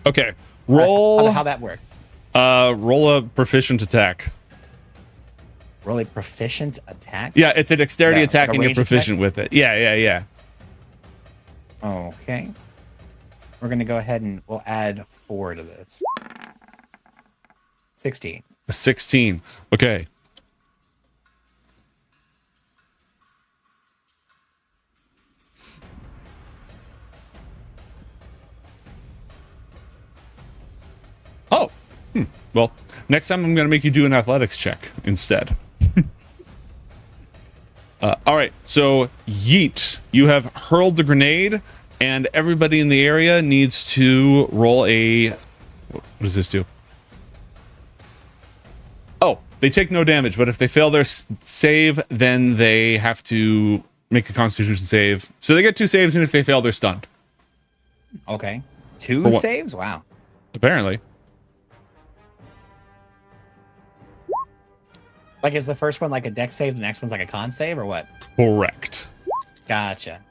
Okay. Roll. How that work? Roll a proficient attack. Roll a proficient attack. Yeah, it's a dexterity Yeah, attack like a and you're range proficient with it. Yeah. Okay. We're gonna go ahead and we'll add 4 to this. 16. A 16. Okay. Oh. Well, next time I'm going to make you do an athletics check instead. All right. So, yeet. You have hurled the grenade, and everybody in the area needs to roll a. What does this do? Oh, they take no damage, but if they fail their save, then they have to make a Constitution save. So they get 2 saves, and if they fail, they're stunned. Okay. 2 For what? saves? Wow. Apparently. Like, is the first one like a dex save, the next one's like a con save, or what? Correct. Gotcha.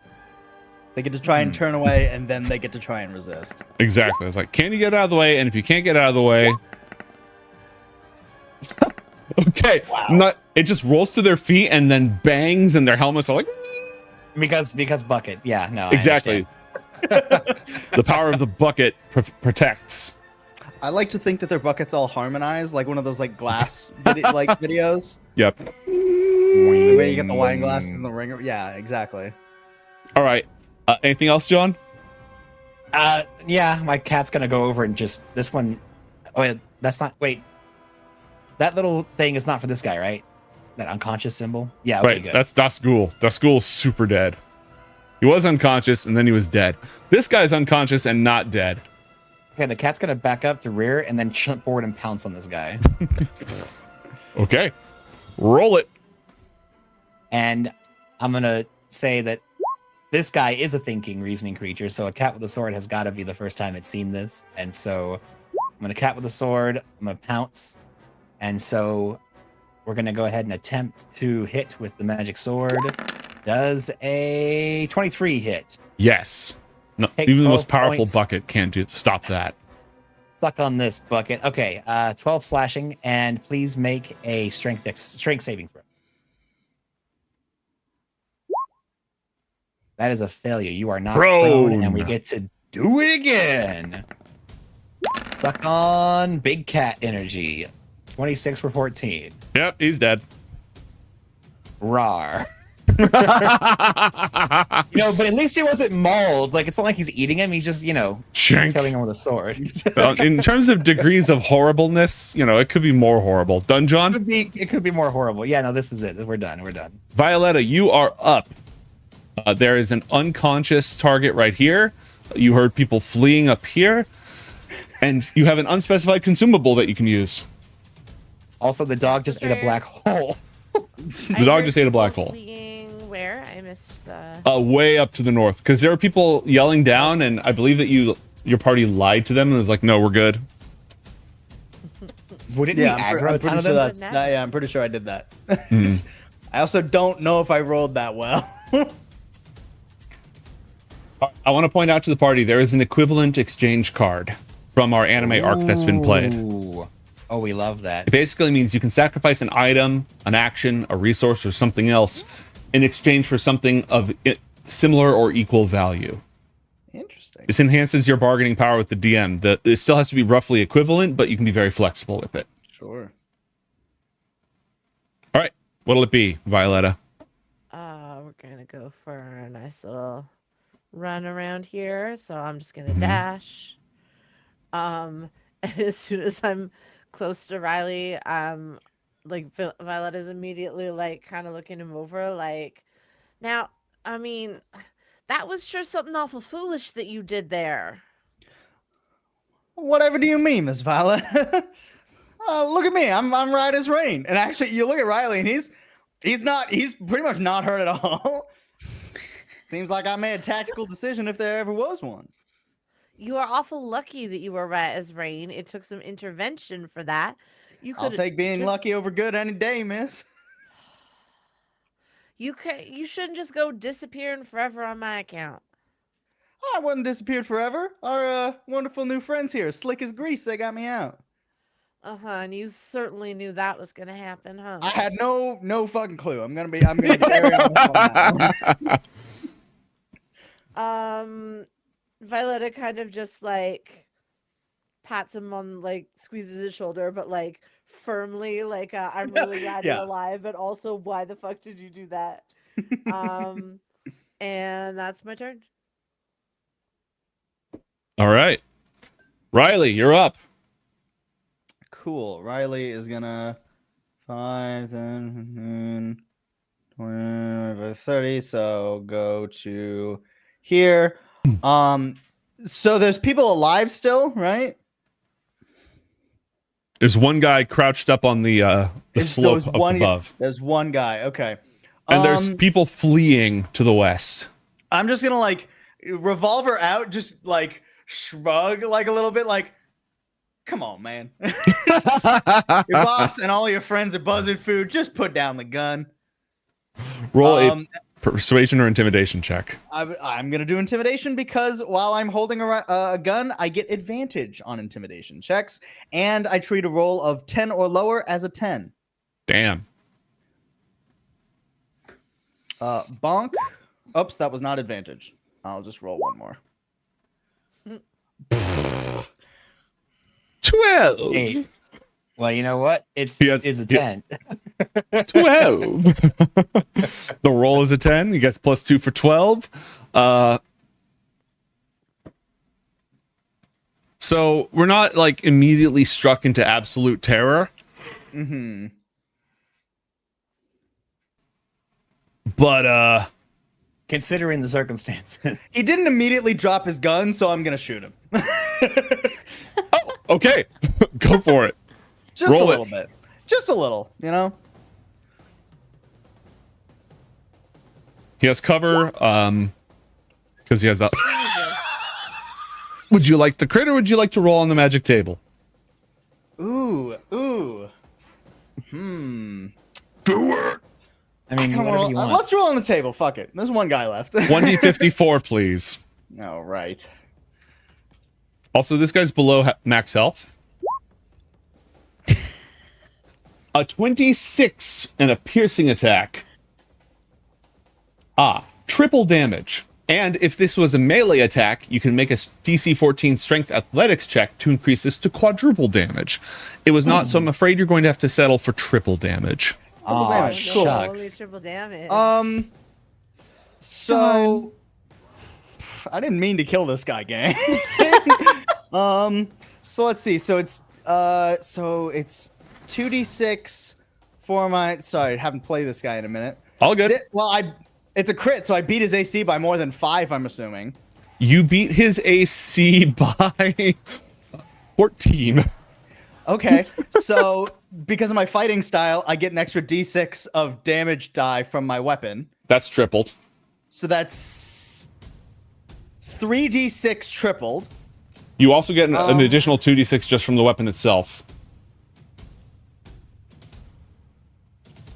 They get to try and turn away, and then they get to try and resist. Exactly. It's like, can you get out of the way? And if you can't get out of the way, okay. Not. It just rolls to their feet and then bangs, and their helmets are like. Because bucket. Yeah, no. I Exactly. The power of the bucket protects. I like to think that their buckets all harmonize, like one of those like glass like videos. Yep. The way you get the wine glasses and the ringer. Yeah, exactly. All right. Anything else, John? Yeah, my cat's gonna go over and just this one. Oh, wait, that's not. Wait, that little thing is not for this guy, right? That unconscious symbol. Yeah. Okay, Right. good. That's Dasgul. Dasgul's super dead. He was unconscious and then he was dead. This guy's unconscious and not dead. Okay, the cat's gonna back up to rear and then jump forward and pounce on this guy. Okay. Roll it. And I'm going to say that this guy is a thinking, reasoning creature, so a cat with a sword has got to be the first time it's seen this. And so I'm going to cat with a sword, I'm going to pounce. And so we're going to go ahead and attempt to hit with the magic sword. Does a 23 hit? Yes. No, Take even the most 12 powerful points. bucket can't stop that. Suck on this bucket. Okay, 12 slashing, and please make a strength saving throw. That is a failure. You are not prone, and we get to do it again. Suck on big cat energy. 26 for 14. Yep, he's dead. Rawr. But at least he wasn't mauled. Like, it's not like he's eating him. He's just, Shank. killing him with a sword. In terms of degrees of horribleness, it could be more horrible. Dunjon? It could be more horrible. Yeah, no, this is it. We're done. Violetta, you are up. There is an unconscious target right here. You heard people fleeing up here. And you have an unspecified consumable that you can use. Also, the dog just ate a black hole. The dog just ate a black hole. Where? I missed the... Way up to the north. Because there are people yelling down, and I believe that your party lied to them and was like, no, we're good. Wouldn't we aggro a ton of them? Yeah, I'm pretty sure I did that. I also don't know if I rolled that well. I want to point out to the party, there is an equivalent exchange card from our anime arc that's been played. Oh, we love that. It basically means you can sacrifice an item, an action, a resource, or something else in exchange for something of similar or equal value. Interesting. This enhances your bargaining power with the DM. It still has to be roughly equivalent, but you can be very flexible with it. Sure. All right. What'll it be, Violetta? We're gonna go for a nice little run around here. So I'm just gonna dash. As soon as I'm close to Riley, Violetta's immediately kind of looking him over now, I mean, that was sure something awful foolish that you did there. Whatever do you mean, Miss Violet? Look at me, I'm right as rain. And actually, you look at Riley, and he's pretty much not hurt at all. Seems like I made a tactical decision if there ever was one. You are awful lucky that you were right as rain. It took some intervention for that. I'll take being lucky over good any day, miss. You shouldn't just go disappearing forever on my account. I wasn't disappeared forever. Our wonderful new friends here, slick as grease, they got me out. And you certainly knew that was gonna happen, huh? I had no fucking clue. I'm gonna carry on. Violetta kind of just pats him on squeezes his shoulder, but firmly, I'm really glad you're alive, but also why the fuck did you do that? And that's my turn. All right. Riley, you're up. Cool. Riley is gonna 5, 10, 20, 30. So go to here. So there's people alive still, right? There's one guy crouched up on the slope up above. There's one guy. Okay. And there's people fleeing to the west. I'm just gonna revolver out, just shrug a little bit, come on, man. Your boss and all your friends are buzzard food. Just put down the gun. Roll a persuasion or intimidation check. I'm gonna do intimidation because while I'm holding a gun, I get advantage on intimidation checks, and I treat a roll of 10 or lower as a 10. Damn. Bonk. Oops, that was not advantage. I'll just roll one more. 12. Hey. Well, you know what? It's a 10. 12. The roll is a 10. He gets +2 for 12. So we're not immediately struck into absolute terror. Mm-hmm. But considering the circumstances, he didn't immediately drop his gun, so I'm gonna shoot him. Oh, okay. Go for it. Just a little bit. Just a little, He has cover, because he has that. Would you like the crit, or would you like to roll on the magic table? Ooh. Do it. I mean, whatever you want. Let's roll on the table. Fuck it. There's one guy left. 1d54, please. All right. Also, this guy's below max health. A 26 and a piercing attack. Triple damage. And if this was a melee attack, you can make a DC 14 strength athletics check to increase this to quadruple damage. It was not, so I'm afraid you're going to have to settle for triple damage. Oh, damage. Cool. Only shucks. triple damage. So I didn't mean to kill this guy, gang. So let's see. So it's 2d6 for my. Sorry, I haven't played this guy in a minute. All good. It's a crit, so I beat his AC by more than 5. I'm assuming. You beat his AC by 14. Okay, so because of my fighting style, I get an extra d6 of damage die from my weapon. That's tripled. So that's 3d6 tripled. You also get an additional 2d6 just from the weapon itself.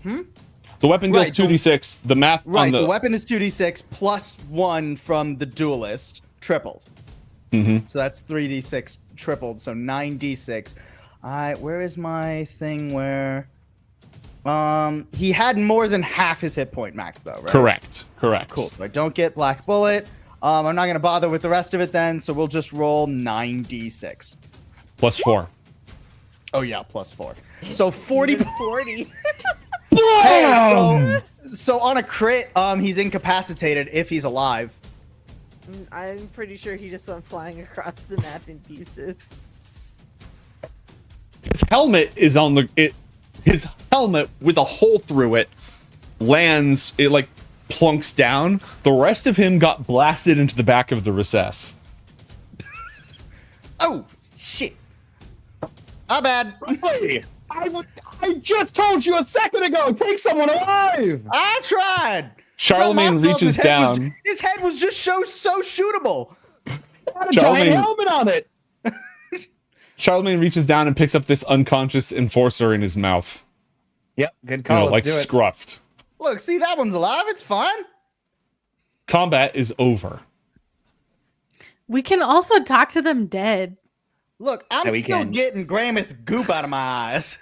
The weapon does Right, 2d6. The math Right, on the weapon is 2d6 plus 1 from the duelist, tripled. So that's 3d6 tripled, so 9d6. Where is my thing where... he had more than half his hit point max, though, right? Correct. Cool, so I don't get Black Bullet. I'm not going to bother with the rest of it then, so we'll just roll 9d6. Plus 4. Oh, yeah, plus 4. So 40... Even 40. Hey, so on a crit, he's incapacitated if he's alive. I'm pretty sure he just went flying across the map in pieces. His helmet is on the... His helmet with a hole through it lands... It, like, plunks down. The rest of him got blasted into the back of the recess. Oh, shit. My bad. Hey, I just told you a second ago, take someone alive! I tried. Charlemagne It's not my fault. reaches down. His head was just so shootable. Had a giant helmet on it. Charlemagne reaches down and picks up this unconscious enforcer in his mouth. Yep, good You call. know, Let's like do it. scruffed. Look, see, that one's alive. It's fine. Combat is over. We can also talk to them dead. Look, I'm Yeah, we still can. getting Gramith's goop out of my eyes.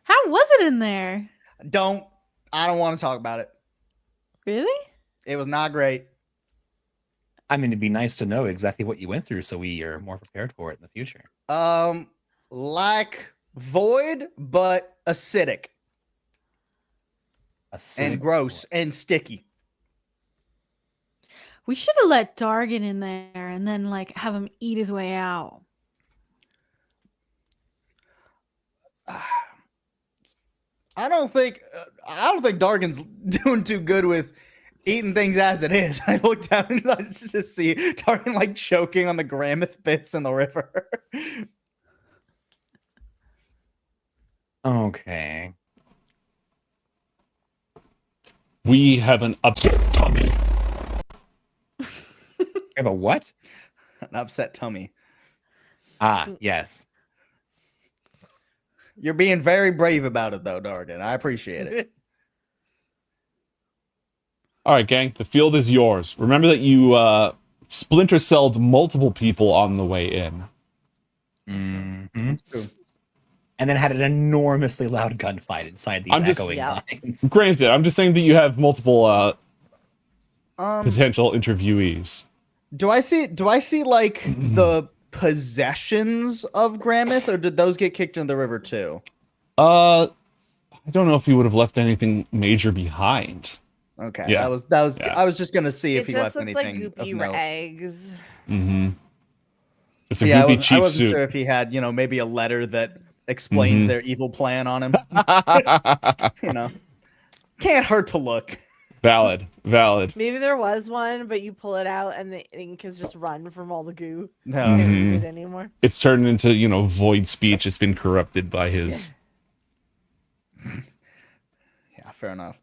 How was it in there? I don't want to talk about it. Really? It was not great. I mean, it'd be nice to know exactly what you went through so we are more prepared for it in the future. Like void, but acidic and gross and sticky. We should have let Dargan in there and then like have him eat his way out. I don't think Dargan's doing too good with eating things as it is. I look down and I just see Dargan like choking on the Gramith bits in the river. Okay. We have an upset tummy. We have a what? An upset tummy. Ah, yes. You're being very brave about it, though, Dargan. I appreciate it. All right, gang, the field is yours. Remember that you splinter celled multiple people on the way in. Mhm. True. And then had an enormously loud gunfight inside these I'm just- echoing Yeah. lines. Granted, I'm just saying that you have multiple Um, potential interviewees. do I see like the possessions of Gramith, or did those get kicked into the river too? I don't know if he would have left anything major behind. Okay, Yeah. that was. Yeah. I was just gonna see It if he just left looks like anything of goopy note. eggs. Mm-hmm. It's a Yeah, I goopy wasn't cheap suit. sure if he had, maybe a letter that explained their evil plan on him. Can't hurt to look. Valid. Maybe there was one, but you pull it out and the ink has just run from all the goo. No. Can't Mhm. read it anymore. It's turned into, void speech. It's been corrupted by his... Yeah, fair enough.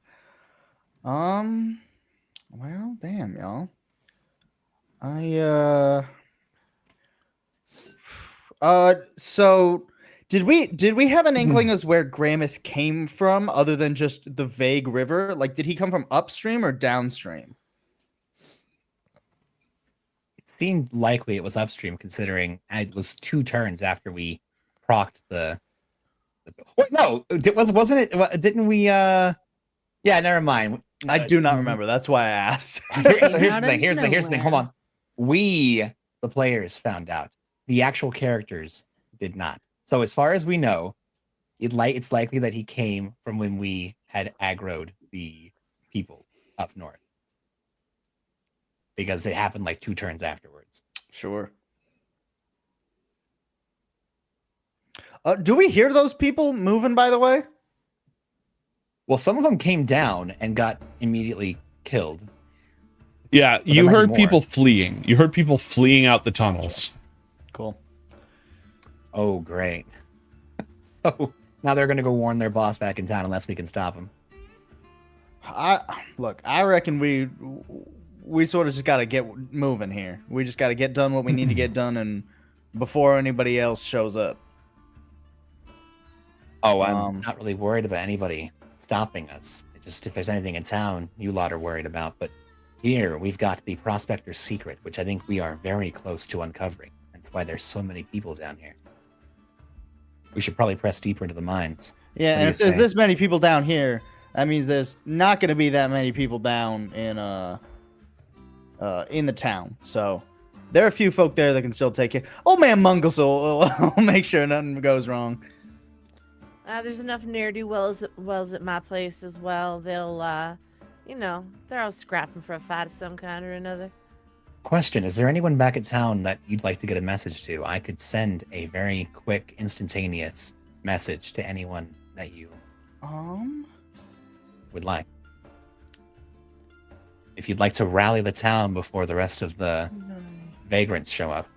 Well, damn, y'all. So did we have an inkling as where Gramith came from, other than just the vague river? Like, did he come from upstream or downstream? It seemed likely it was upstream, considering it was 2 turns after we procced the. Wait, no, wasn't it? Didn't we? Yeah, never mind. I do not remember. That's why I asked. So here's Out the thing. of Here's the thing. Hold nowhere. on. We, the players, found out. The actual characters did not. So as far as we know, it's likely that he came from when we had aggroed the people up north, because it happened like 2 turns afterwards. Sure. Do we hear those people moving, by the way? Well, some of them came down and got immediately killed. Yeah, there you might be heard more. people fleeing. You heard people fleeing out the tunnels. Cool. Oh, great. So now they're going to go warn their boss back in town unless we can stop them. I reckon we sort of just got to get moving here. We just got to get done what we need to get done, and before anybody else shows up. Oh, I'm not really worried about anybody stopping us. It's just if there's anything in town you lot are worried about. But here we've got the Prospector's secret, which I think we are very close to uncovering. That's why there's so many people down here. We should probably press deeper into the mines. Yeah, What do and you if there's say? this many people down here, that means there's not going to be that many people down in the town. So there are a few folk there that can still take it. Old man Mungus will make sure nothing goes wrong. There's enough ne'er-do-wells at my place as well. They'll, they're all scrapping for a fight of some kind or another. Question, is there anyone back at town that you'd like to get a message to? I could send a very quick, instantaneous message to anyone that you would like. If you'd like to rally the town before the rest of the vagrants show up.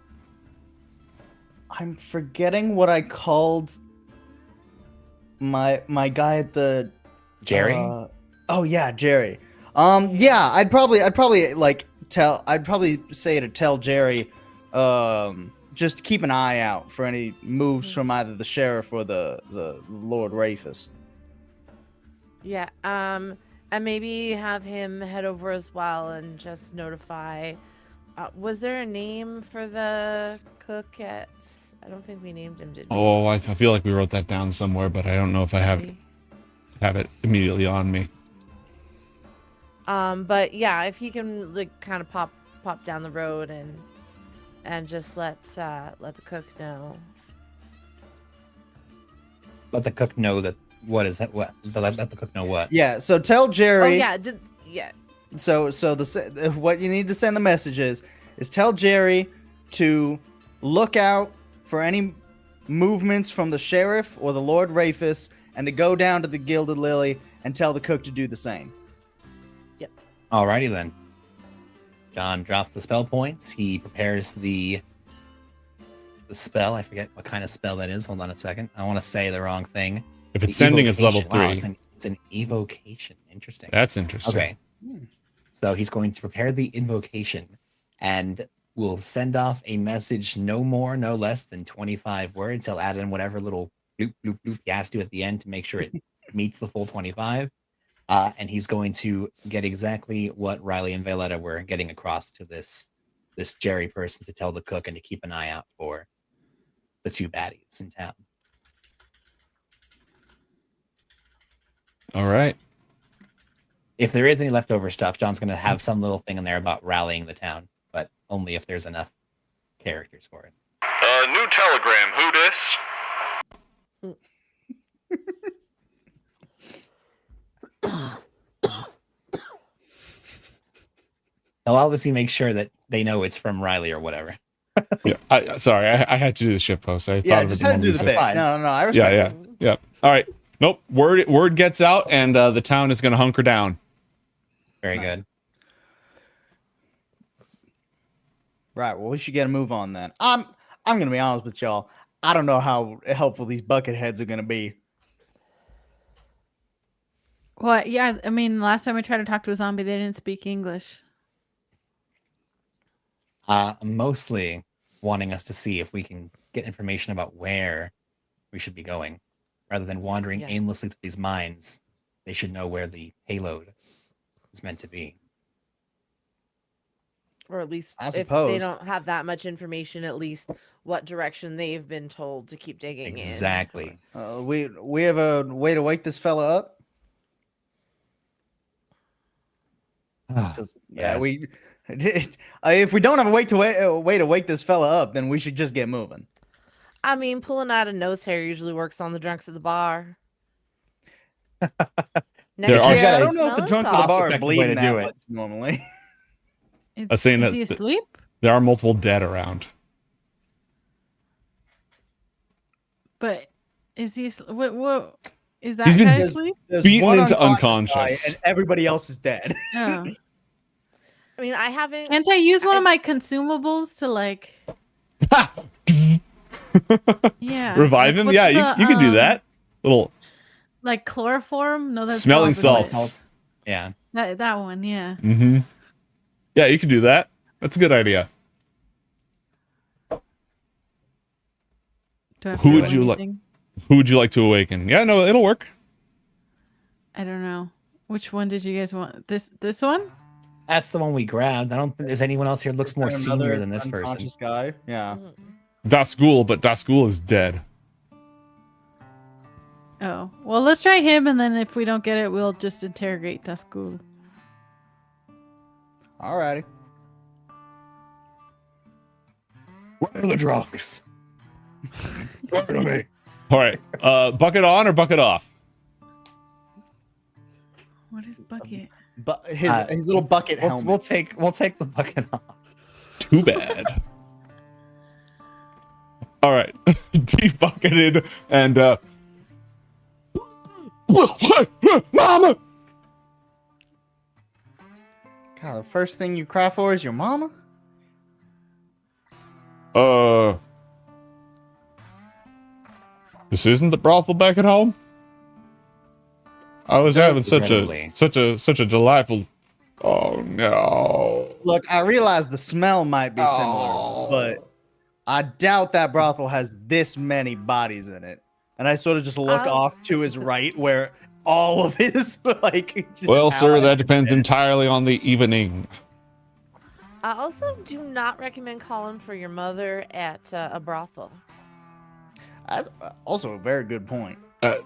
I'm forgetting what I called my guy at the Jerry? oh yeah, Jerry. Yeah, I'd probably say to tell Jerry just keep an eye out for any moves from either the sheriff or the Lord Rafus. Yeah, and maybe have him head over as well and just notify. Was there a name for the cook at? I don't think we named him, did we? Oh, I feel like we wrote that down somewhere, but I don't know if I have it immediately on me. But yeah, if he can like kind of pop down the road and just let the cook know. Let the cook know that what is that? What? Let the cook know what? Yeah, so tell Jerry. Oh yeah, So what you need to send the message is tell Jerry to look out for any movements from the sheriff or the Lord Rafus, and to go down to the Gilded Lily and tell the cook to do the same. Alrighty then. John drops the spell points. He prepares the spell. I forget what kind of spell that is. Hold on a second. I want to say the wrong thing. If it's sending, it's level Evocation. 3. Wow, it's an evocation. Interesting. That's interesting. Okay. So he's going to prepare the invocation and will send off a message no more, no less than 25 words. He'll add in whatever little bloop, bloop, bloop he has to at the end to make sure it meets the full 25. And he's going to get exactly what Riley and Violetta were getting across to this Jerry person, to tell the cook and to keep an eye out for the 2 baddies in town. All right. If there is any leftover stuff, John's going to have some little thing in there about rallying the town, but only if there's enough characters for it. New telegram, who dis? He'll obviously make sure that they know it's from Riley or whatever. Yeah. I had to do the ship post. I Yeah, thought of just it had to the do moment the you thing. said- No, I respect Yeah, it. yeah. All right. Nope. Word gets out, and the town is going to hunker down. Very good. Right. Well, we should get a move on then. I'm gonna be honest with y'all. I don't know how helpful these bucket heads are gonna be. Well, yeah. I mean, last time I tried to talk to a zombie, they didn't speak English. Mostly wanting us to see if we can get information about where we should be going, rather than wandering Yeah. aimlessly through these mines. They should know where the payload is meant to be. Or at least I if they suppose. don't have that much information, at least what direction they've been told to keep digging in. Exactly. We have a way to wake this fella up. 'Cause, yeah, we. If we don't have a way to wake this fella up, then we should just get moving. I mean, pulling out a nose hair usually works on the drunks at the bar. There are- Yeah, I time, don't know if the smell drunks at the sauce. bar are Cost-effective way bleeding to do that it. much normally. Asena, Is he asleep? there are multiple dead around. But is he? What is that He's been- guy asleep? There's Beaten one into guy, unconscious. and everybody else is dead. Oh. I mean, I haven't. Can't I use one of my consumables to like? Yeah. Revive like, him? what's Yeah, the, you can do that. Little Like chloroform? No, that's Smelling opposite. salts. Yeah. That one, yeah. Mm-hmm. Yeah, you can do that. That's a good idea. Do I have Who to would do you like- anything? Who would you like to awaken? Yeah, no, it'll work. I don't know. Which one did you guys want? This one? That's the one we grabbed. I don't think there's anyone else here that looks more Another senior than this person. unconscious guy. Yeah. Mhm. Dasgul, but Dasgul is dead. Oh. Well, let's try him, and then if we don't get it, we'll just interrogate Taskul. Alrighty. Where are the drugs? Where are me? All right. Bucket on or bucket off? What is bucket? But his little bucket helmet. We'll take the bucket off. Too bad. All right. Debucketed and Mama! God, the first thing you cry for is your mama? This isn't the brothel back at home? I was having such a delightful. Oh no. Look, I realize the smell might be similar, Oh. but I doubt that brothel has this many bodies in it. And I sort of just look Oh. off to his right where all of his like just Well, sir, allies that are depends dead. entirely on the evening. I also do not recommend calling for your mother at a brothel. That's also a very good point.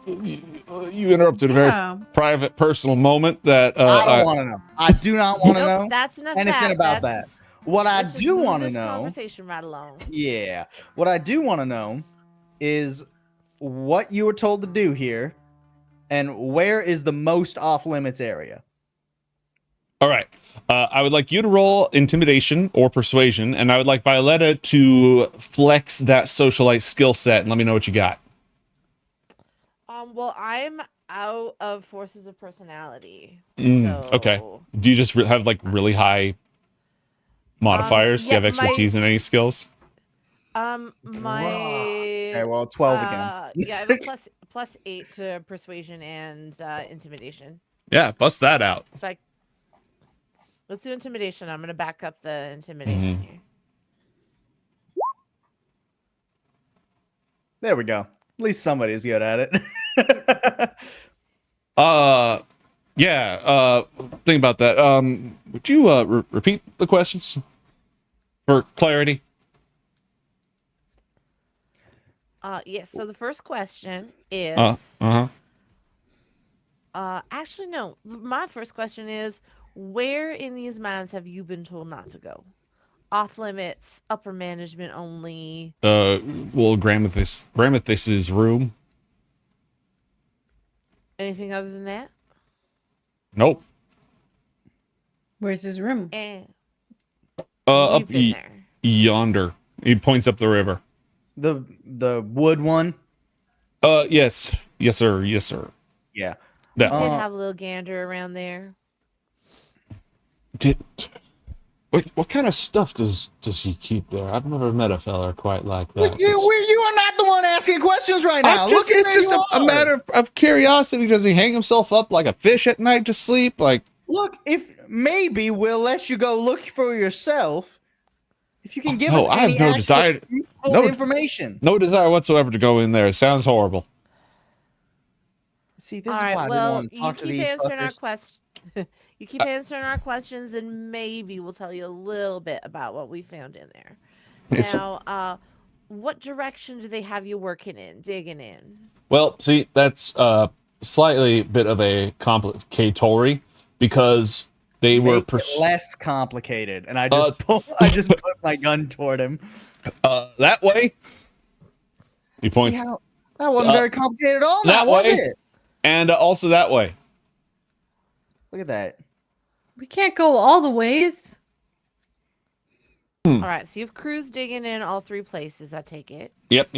You interrupted a very Yeah. private, personal moment that I don't want to know. I do not want to Nope, know that's enough. anything that. about That's- that. What I let's just do move want to this know, Conversation right along. yeah, what I do want to know is what you were told to do here, and where is the most off limits area. All right. I would like you to roll intimidation or persuasion, and I would like Violetta to flex that socialite skill set and let me know what you got. Well, I'm out of forces of personality. Okay. Do you just have like really high modifiers? Do you yeah, have expertise in any skills? My Okay, well, 12 again. Yeah, I have a plus 8 to persuasion and intimidation. Yeah, bust that out. So let's do intimidation. I'm gonna back up the intimidation here. There we go. At least somebody's good at it. Yeah. Think about that. Would you repeat the questions for clarity? Yes. So the first question is. Actually, no. My first question is, where in these mines have you been told not to go? Off limits, upper management only. Well, Gramith's room. Anything other than that? Nope. Where's his room? And Up you've been there. yonder. He points up the river. the wood one. Yes, sir. Yeah. That Did Uh, have a little gander around there. did. What kind of stuff does she keep there? I've never met a fella quite like Well, that. you are not the one asking questions right now. Look at It's where just you a are. matter of curiosity. Does he hang himself up like a fish at night to sleep? Like, Look, if maybe we'll let you go look for yourself. If you can give no, us I have any no actual desire- useful no- information. no desire whatsoever to go in there. It sounds horrible. See, this All is right, why I didn't well, want to you talk to keep these answering our fuckers. questions. You keep answering our questions, and maybe we'll tell you a little bit about what we found in there. It's- Now, what direction do they have you working in, digging in? Well, see, that's slightly bit of a complicatory because they were Make it less complicated, and I just Uh, put my gun toward him. that way. He points, See how, that wasn't very complicated at all. that Now, was way. it? and also that way. Look at that. We can't go all the ways. All right, so you've crews digging in all three places, I take it. Yep.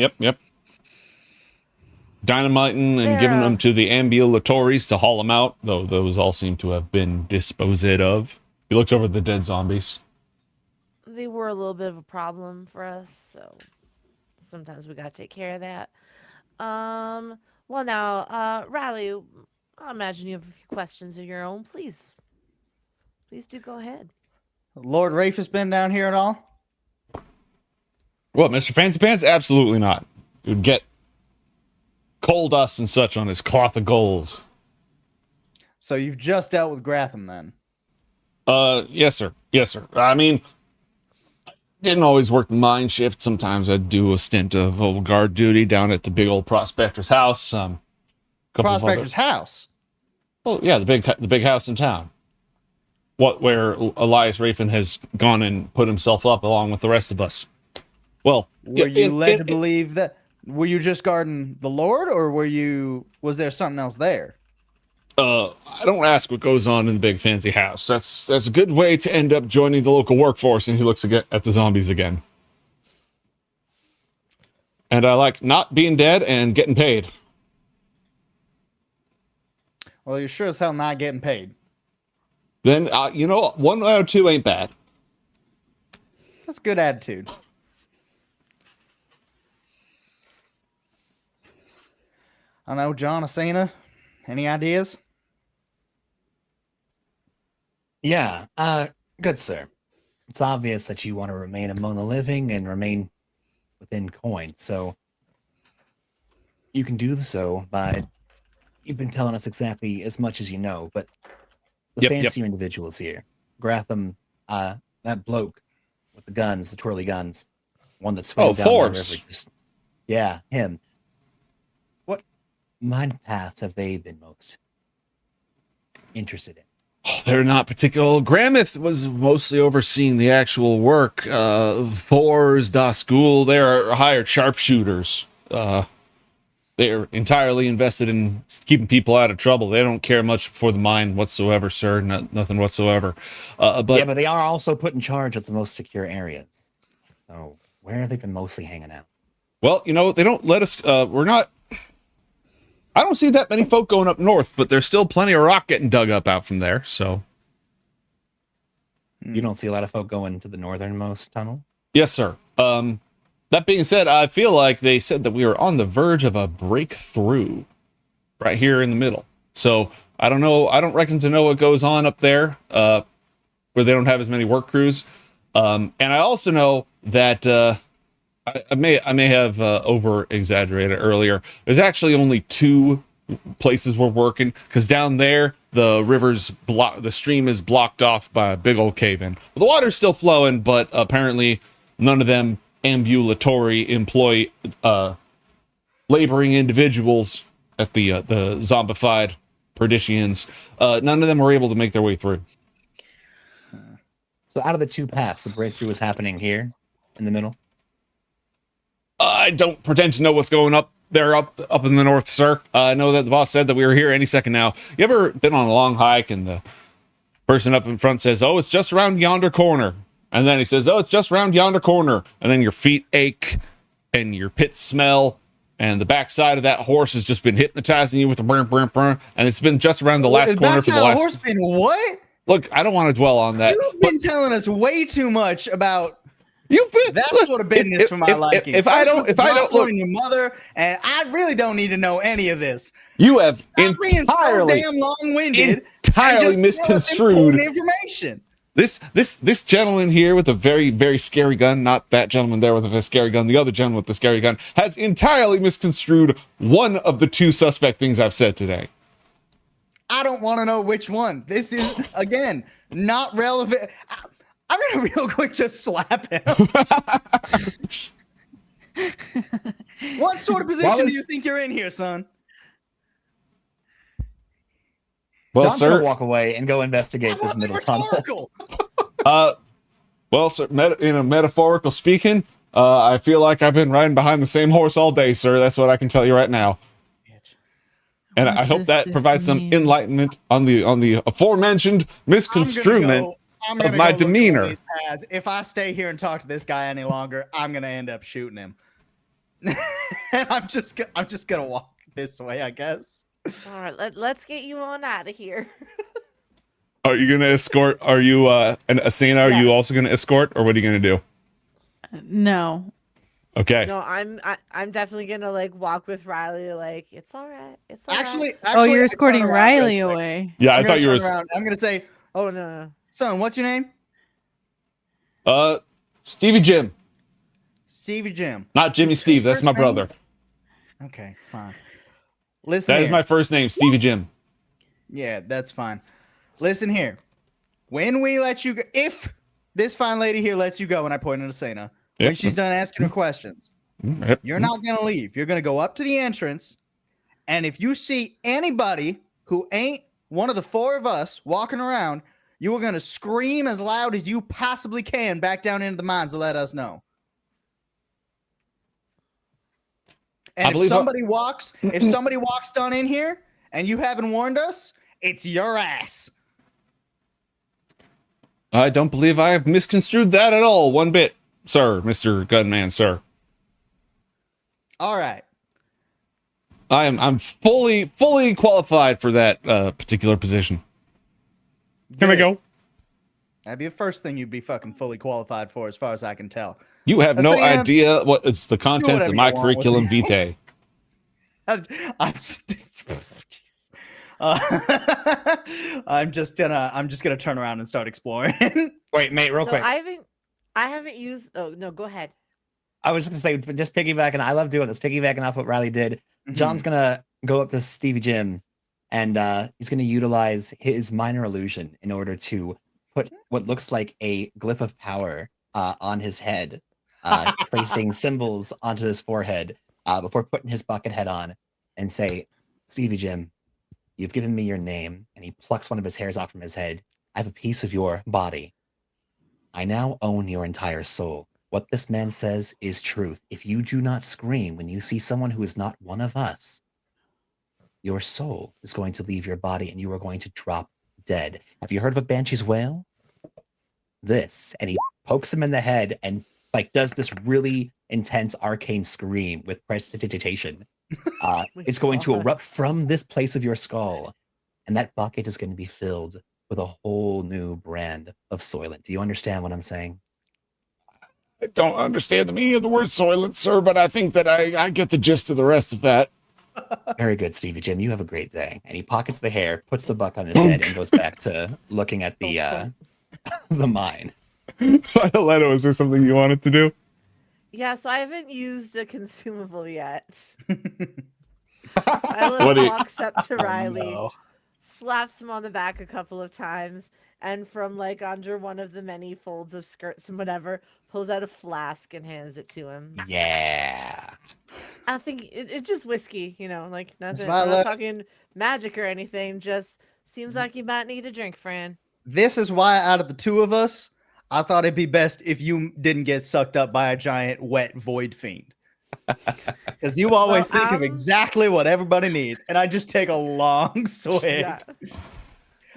Dynamiting and giving There, them to the ambulatories to haul them out, though those all seem to have been disposed of. He looks over at the dead zombies. they were a little bit of a problem for us, so sometimes we gotta take care of that. Well now, Riley, I imagine you have a few questions of your own. Please do go ahead. Lord Rafe has been down here at all? What, Mr. Fancy Pants? Absolutely not. He would get coal dust and such on his cloth of gold. So you've just dealt with Gratham then? Yes, sir. I mean, didn't always work the mine shift. Sometimes I'd do a stint of old guard duty down at the big old prospector's house. Couple of Prospector's house? Oh yeah, the big house in town. Where Elias Rafin has gone and put himself up along with the rest of us. Well, Were you led to believe that? Were you just guarding the Lord, or was there something else there? I don't ask what goes on in the big fancy house. That's a good way to end up joining the local workforce. And he looks again at the zombies again. And I like not being dead and getting paid. Well, you're sure as hell not getting paid. Then 1 out of 2 ain't bad. That's a good attitude. I don't know, John, Asena, any ideas? Yeah, good sir. It's obvious that you want to remain among the living and remain within coin, so you can do so by you've been telling us exactly as much as you know, but the fancier individuals here, Gratham, that bloke with the guns, the twirly guns, one that's swam down the Forbes. river, yeah, him. What mind paths have they been most interested in? They're not particular. Gramith was mostly overseeing the actual work. Fours, Da School, they're hired sharpshooters. They're entirely invested in keeping people out of trouble. They don't care much for the mine whatsoever, sir. Nothing whatsoever. But they are also put in charge of the most secure areas. So where have they been mostly hanging out? well, they don't let us. We're not. I don't see that many folk going up north, but there's still plenty of rock getting dug up out from there. So You don't see a lot of folk going to the northernmost tunnel? yes, sir. That being said, I feel like they said that we are on the verge of a breakthrough right here in the middle. So I don't know. I don't reckon to know what goes on up there, where they don't have as many work crews. And I also know that I may have over exaggerated earlier. There's actually only 2 places we're working because down there the stream is blocked off by a big old cave in. The water's still flowing, but apparently none of them ambulatory employee laboring individuals at the zombified Perditions, none of them were able to make their way through. So out of the 2 paths, the breakthrough is happening here in the middle? I don't pretend to know what's going up there up in the north, sir. I know that the boss said that we were here any second now. You ever been on a long hike and the person up in front says, "Oh, it's just around yonder corner," and then he says, "Oh, it's just around yonder corner," and then your feet ache and your pits smell and the backside of that horse has just been hypnotizing you with the brr, brr, brr, and it's been just around the last corner for the last. Horse been what? Look, I don't want to dwell on that. You've been telling us way too much about You've been that sort of business for my liking. If I don't look, your mother, and I really don't need to know any of this. you have Stop being so entirely, damn long-winded. entirely and just tell us misconstrued important information. this gentleman here with a very, very scary gun, not that gentleman there with a scary gun, the other gentleman with the scary gun, has entirely misconstrued one of the two suspect things I've said today. I don't want to know which one. This is, again, not relevant. I'm going to real quick just slap him. What sort of position do you think you're in here, son? Well, John's sir, gonna walk away and go investigate this middle tunnel. well, sir, in a metaphorical speaking, I feel like I've been riding behind the same horse all day, sir. That's what I can tell you right now. And I hope that provides some enlightenment on the aforementioned misconstruement of my demeanor. If I stay here and talk to this guy any longer, I'm gonna end up shooting him. And I'm just gonna walk this way, I guess. All right, let's get you on out of here. Are you gonna escort? Are you an Asena? Are you Yes. also gonna escort, or what are you gonna do? No. Okay. No, I'm definitely gonna like walk with Riley. Like it's all right. It's all right. Actually, Oh, you're I escorting turn around real Riley quick. away. Yeah, I I'm thought gonna you were. turn around. I'm gonna say, Oh no. son, what's your name? Stevie Jim, Stevie Jim. not Jimmy Steve. That's First my name? brother. Okay, fine. Listen, That is here. my first name, Stevie Jim. Yeah, that's fine. Listen here. When we let you go, if this fine lady here lets you go, and I point at Asena, when Yep. she's done asking her questions, Yep. you're not gonna leave. You're gonna go up to the entrance, and if you see anybody who ain't one of the four of us walking around, you are gonna scream as loud as you possibly can back down into the mines to let us know. I And if believe somebody walks down in here and you haven't warned us, it's your ass. I don't believe I have misconstrued that at all, one bit, sir, Mr. Gunman, sir. All right. I'm fully qualified for that particular position. Can I Good. go? That'd be the first thing you'd be fucking fully qualified for, as far as I can tell. You have no Asena, idea what it's the contents whatever of my you want with curriculum it. vitae. I'm just, jeez. I'm just gonna turn around and start exploring. Wait, mate, real So quick. I haven't used. Oh no, go ahead. I was just gonna say, just piggybacking. I love doing this, piggybacking off what Riley did. Mm-hmm. John's gonna go up to Stevie Jim, and he's gonna utilize his minor illusion in order to put what looks like a glyph of power on his head, tracing symbols onto his forehead before putting his bucket head on, and say, "Stevie Jim, you've given me your name." And he plucks one of his hairs off from his head. "I have a piece of your body. I now own your entire soul. What this man says is truth. If you do not scream when you see someone who is not one of us, your soul is going to leave your body and you are going to drop dead. Have you heard of a banshee's wail? This." And he pokes him in the head and like does this really intense arcane scream with prestidigitation. It's going to erupt from this place of your skull, and that bucket is going to be filled with a whole new brand of Soylent. Do you understand what I'm saying? I don't understand the meaning of the word soylent, sir, but I think that I get the gist of the rest of that. Very good, Stevie Jim. You have a great day. And he pockets the hair, puts the buck on his head, and goes back to looking at the mine. Violetta, was there something you wanted to do? Yeah, so I haven't used a consumable yet. Violet What do you- walks up to Riley, no. slaps him on the back a couple of times, and from like under one of the many folds of skirts and whatever, pulls out a flask and hands it to him. Yeah. I think it's just whiskey, you know, like nothing. I'm Violet. not talking magic or anything. Just seems like you might need a drink, Fran. This is why, out of the two of us, I thought it'd be best if you didn't get sucked up by a giant wet void fiend. Because you always Well, think of exactly what everybody needs, and I just take a long swig. Yeah.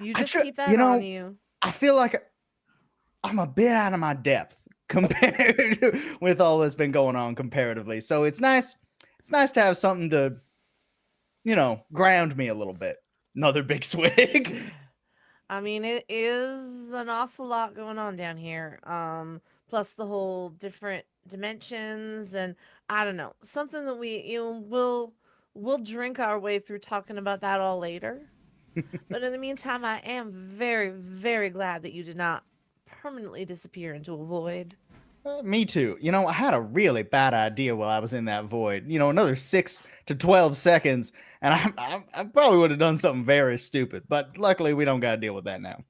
You I just try- keep that you know, on you. I feel like I'm a bit out of my depth compared with all that's been going on comparatively. So it's nice. It's nice to have something to, ground me a little bit. Another big swig. I mean, it is an awful lot going on down here. Plus the whole different dimensions, and I don't know, something that we'll drink our way through talking about that all later. But in the meantime, I am very, very glad that you did not permanently disappear into a void. Me too. I had a really bad idea while I was in that void. Another 6 to 12 seconds, and I probably would have done something very stupid. But luckily, we don't got to deal with that now.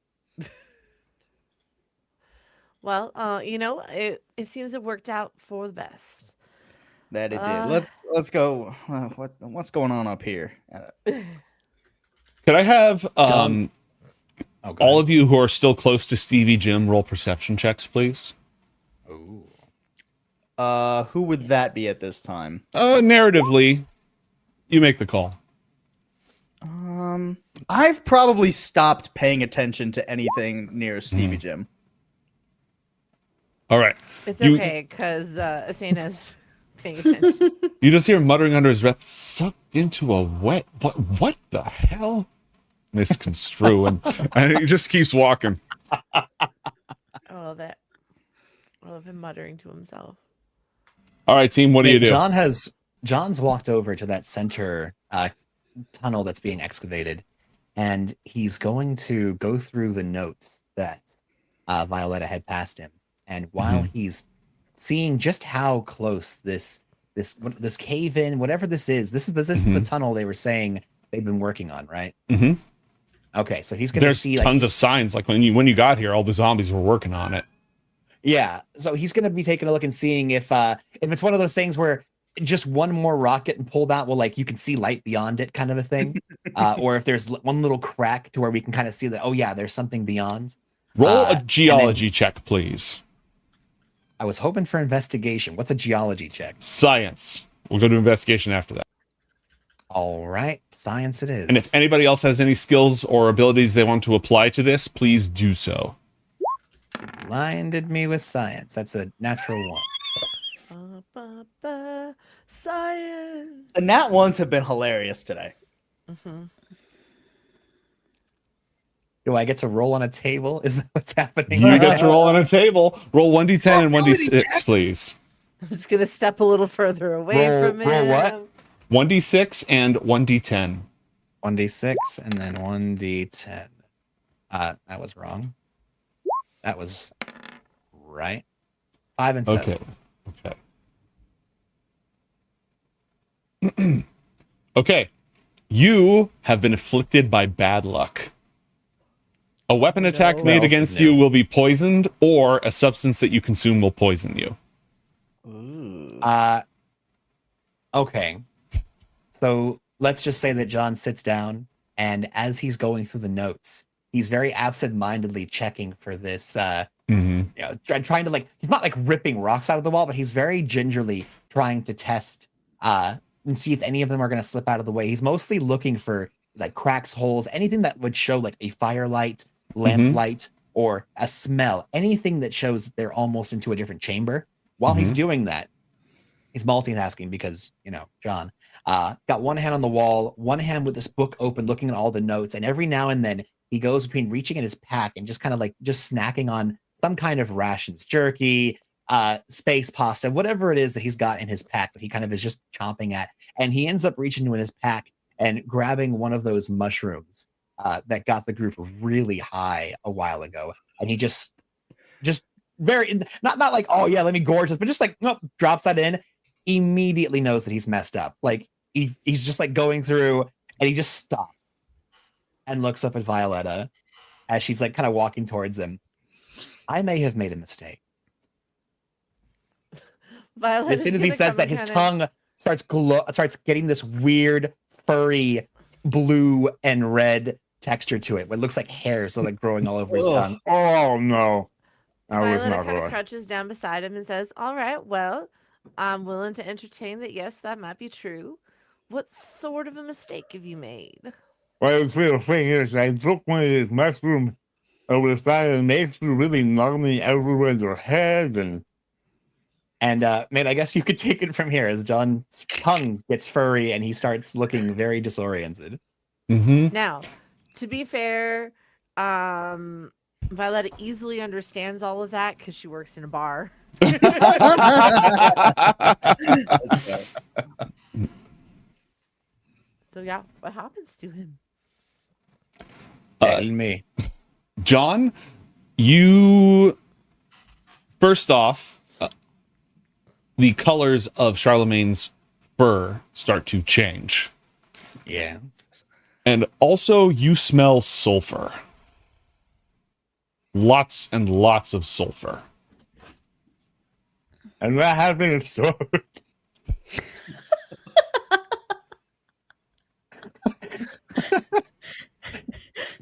Well, it seems it worked out for the best. That it did. Uh, Let's go. What's going on up here? Could I have John? Oh, go all ahead. of you who are still close to Stevie Jim roll perception checks, please? Ooh. Who would that be at this time? Narratively, you make the call. I've probably stopped paying attention to anything near Stevie Jim. All right. it's You- okay, because Asena's paying attention. You just hear him muttering under his breath, sucked into a wet... What the hell? Misconstrue. and he just keeps walking. I love it. I love him muttering to himself. All right, team, what do you do? John's walked over to that center tunnel that's being excavated, and he's going to go through the notes that Violetta had passed him. And while he's seeing just how close this cave in, whatever this is the tunnel they were saying they've been working on, right? Mhm. Okay, so he's going to There's see tons of signs. Like when you got here, all the zombies were working on it. Yeah, so he's going to be taking a look and seeing if it's one of those things where just one more rock getting pulled out, well, like you can see light beyond it, kind of a thing, or if there's one little crack to where we can kind of see that. Oh yeah, there's something beyond. Roll a geology check, please. I was hoping for investigation. What's a geology check? Science. We'll go to investigation after that. All right, science it is. And if anybody else has any skills or abilities they want to apply to this, please do so. Blinded me with science. That's a natural one. Science. The nat ones have been hilarious today. Do I get to roll on a table? Is that what's happening? You get to roll on a table. Roll 1d10 and 1d6, please. I'm just gonna step a little further away from him. Roll what? 1d6 and 1d10. 1d6 and then 1d10. That was wrong. That was right. 5 and 7. Okay. Okay. You have been afflicted by bad luck. A weapon attack What made else is against new? you will be poisoned, or a substance that you consume will poison you. Okay. So let's just say that John sits down, and as he's going through the notes, he's very absent-mindedly checking for this. Trying to he's not like ripping rocks out of the wall, but he's very gingerly trying to test and see if any of them are going to slip out of the way. He's mostly looking for like cracks, holes, anything that would show like a firelight, lamplight, or a smell, anything that shows that they're almost into a different chamber. While he's doing that, he's multitasking because, John got one hand on the wall, one hand with this book open, looking at all the notes. And every now and then he goes between reaching in his pack and just kind of like just snacking on some kind of rations, jerky, space pasta, whatever it is that he's got in his pack that he kind of is just chomping at. And he ends up reaching into his pack and grabbing one of those mushrooms that got the group really high a while ago. And he just very, not like, oh yeah, let me gorge this, but just like, nope, drops that in, immediately knows that he's messed up. Like he's just like going through and he just stops and looks up at Violetta as she's like kind of walking towards him. I may have made a mistake. Violet As soon as he says that, his tongue starts getting this weird, furry, blue and red texture to it. What looks like hair, so like growing all over his tongue. Oh no, that was Violet not kind of right. crouches down beside him and says, "All right, well, I'm willing to entertain that. Yes, that might be true. What sort of a mistake have you made?" Well, see, the thing is, I took one of these mushrooms over the side and it makes you really knock me everywhere in your head. And man, I guess you could take it from here as John's tongue gets furry and he starts looking very disoriented. Mm-hmm. Now, to be fair, Violetta easily understands all of that because she works in a bar. So yeah, what happens to him? Tell me. John, you first off, the colors of Charlemagne's fur start to change. Yeah. And also you smell sulfur. Lots and lots of sulfur. And that happened so.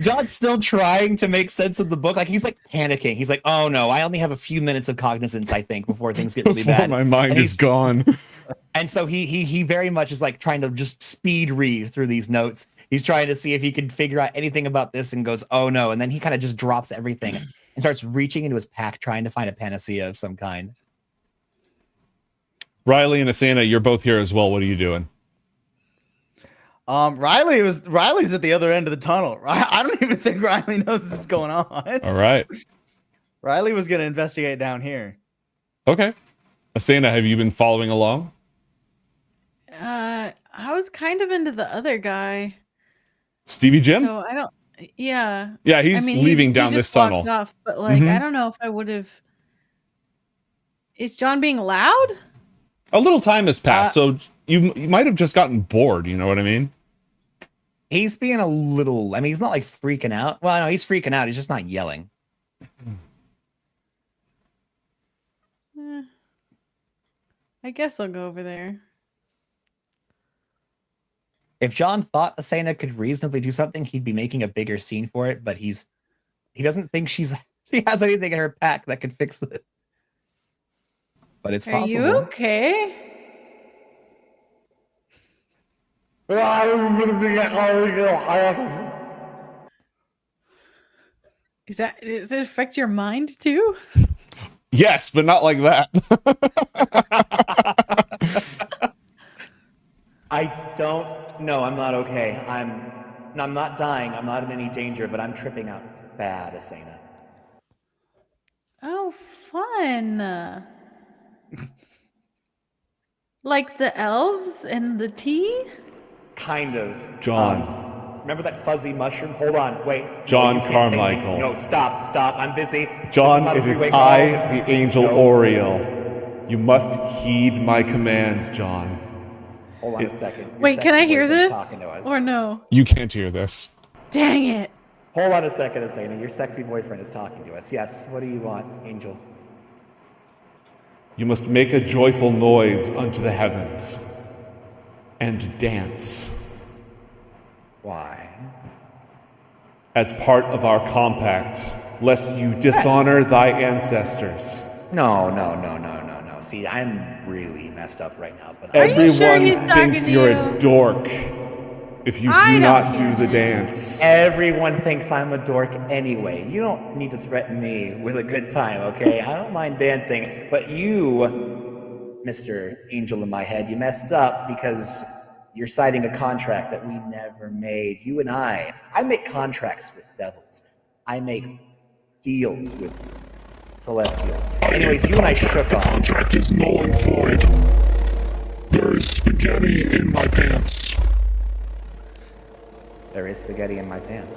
John's still trying to make sense of the book. Like he's like panicking. He's like, "Oh no, I only have a few minutes of cognizance, I think, before things get really Before bad." my mind And is gone. And so he very much is like trying to just speed read through these notes. He's trying to see if he can figure out anything about this and goes, "Oh no," and then he kind of just drops everything and starts reaching into his pack trying to find a panacea of some kind. Riley and Asena, you're both here as well. What are you doing? Riley's at the other end of the tunnel. I don't even think Riley knows this is going on. All right. Riley was gonna investigate down here. Okay. Asena, have you been following along? I was kind of into the other guy. Stevie Jim? So I don't. Yeah. Yeah, he's leaving down he this just walked tunnel. off, but like, Mhm. I don't know if I would have. Is John being loud? A little time has passed, so you might have just gotten bored. You know what I mean? He's being a little. I mean, he's not like freaking out. Well, no, he's freaking out. He's just not yelling. I guess I'll go over there. If John thought Asena could reasonably do something, he'd be making a bigger scene for it. But he doesn't think she has anything in her pack that could fix this. But it's Are possible. you okay? Does it affect your mind too? Yes, but not like that. I don't. No, I'm not okay. I'm not dying. I'm not in any danger, but I'm tripping out bad, Asena. Oh, fun. Like the elves and the tea? Kind of. John. Remember that fuzzy mushroom? Hold on, wait. John No, you can't say anything. Carmichael. No, stop. I'm busy. John, This it not a is three-way I, call. the angel No. Oriel. You must heed my commands, John. Hold on a second. Your Wait, can sexy I hear boyfriend's this? talking to us. Or no? You can't hear this. Dang it. Hold on a second, Asena. Your sexy boyfriend is talking to us. Yes. What do you want, Angel? You must make a joyful noise unto the heavens and dance Why? as part of our compact, lest you dishonor thy ancestors. No. See, I'm really messed up right now, but Are you sure Everyone he's talking thinks to you're you? a dork if you I do don't not hear do the him. dance. everyone thinks I'm a dork anyway. You don't need to threaten me with a good time, okay? I don't mind dancing, but you, Mr. Angel in my head, you messed up because you're citing a contract that we never made. You and I make contracts with devils. I make deals with celestials. Anyways, you and I shook off. Contract is null and void. There is spaghetti in my pants. There is spaghetti in my pants.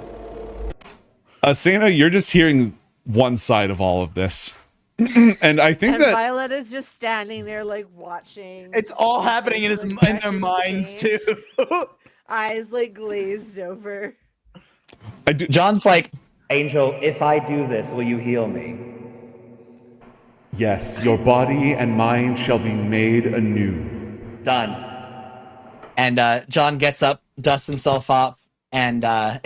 Asena, you're just hearing one side of all of this. And I think And that Violetta's just standing there, like watching. It's all happening in their Expressions minds change. too. Eyes like glazed over. I do. John's like, Angel, if I do this, will you heal me? Yes, your body and mind shall be made anew. Done. And John gets up, dusts himself off, and and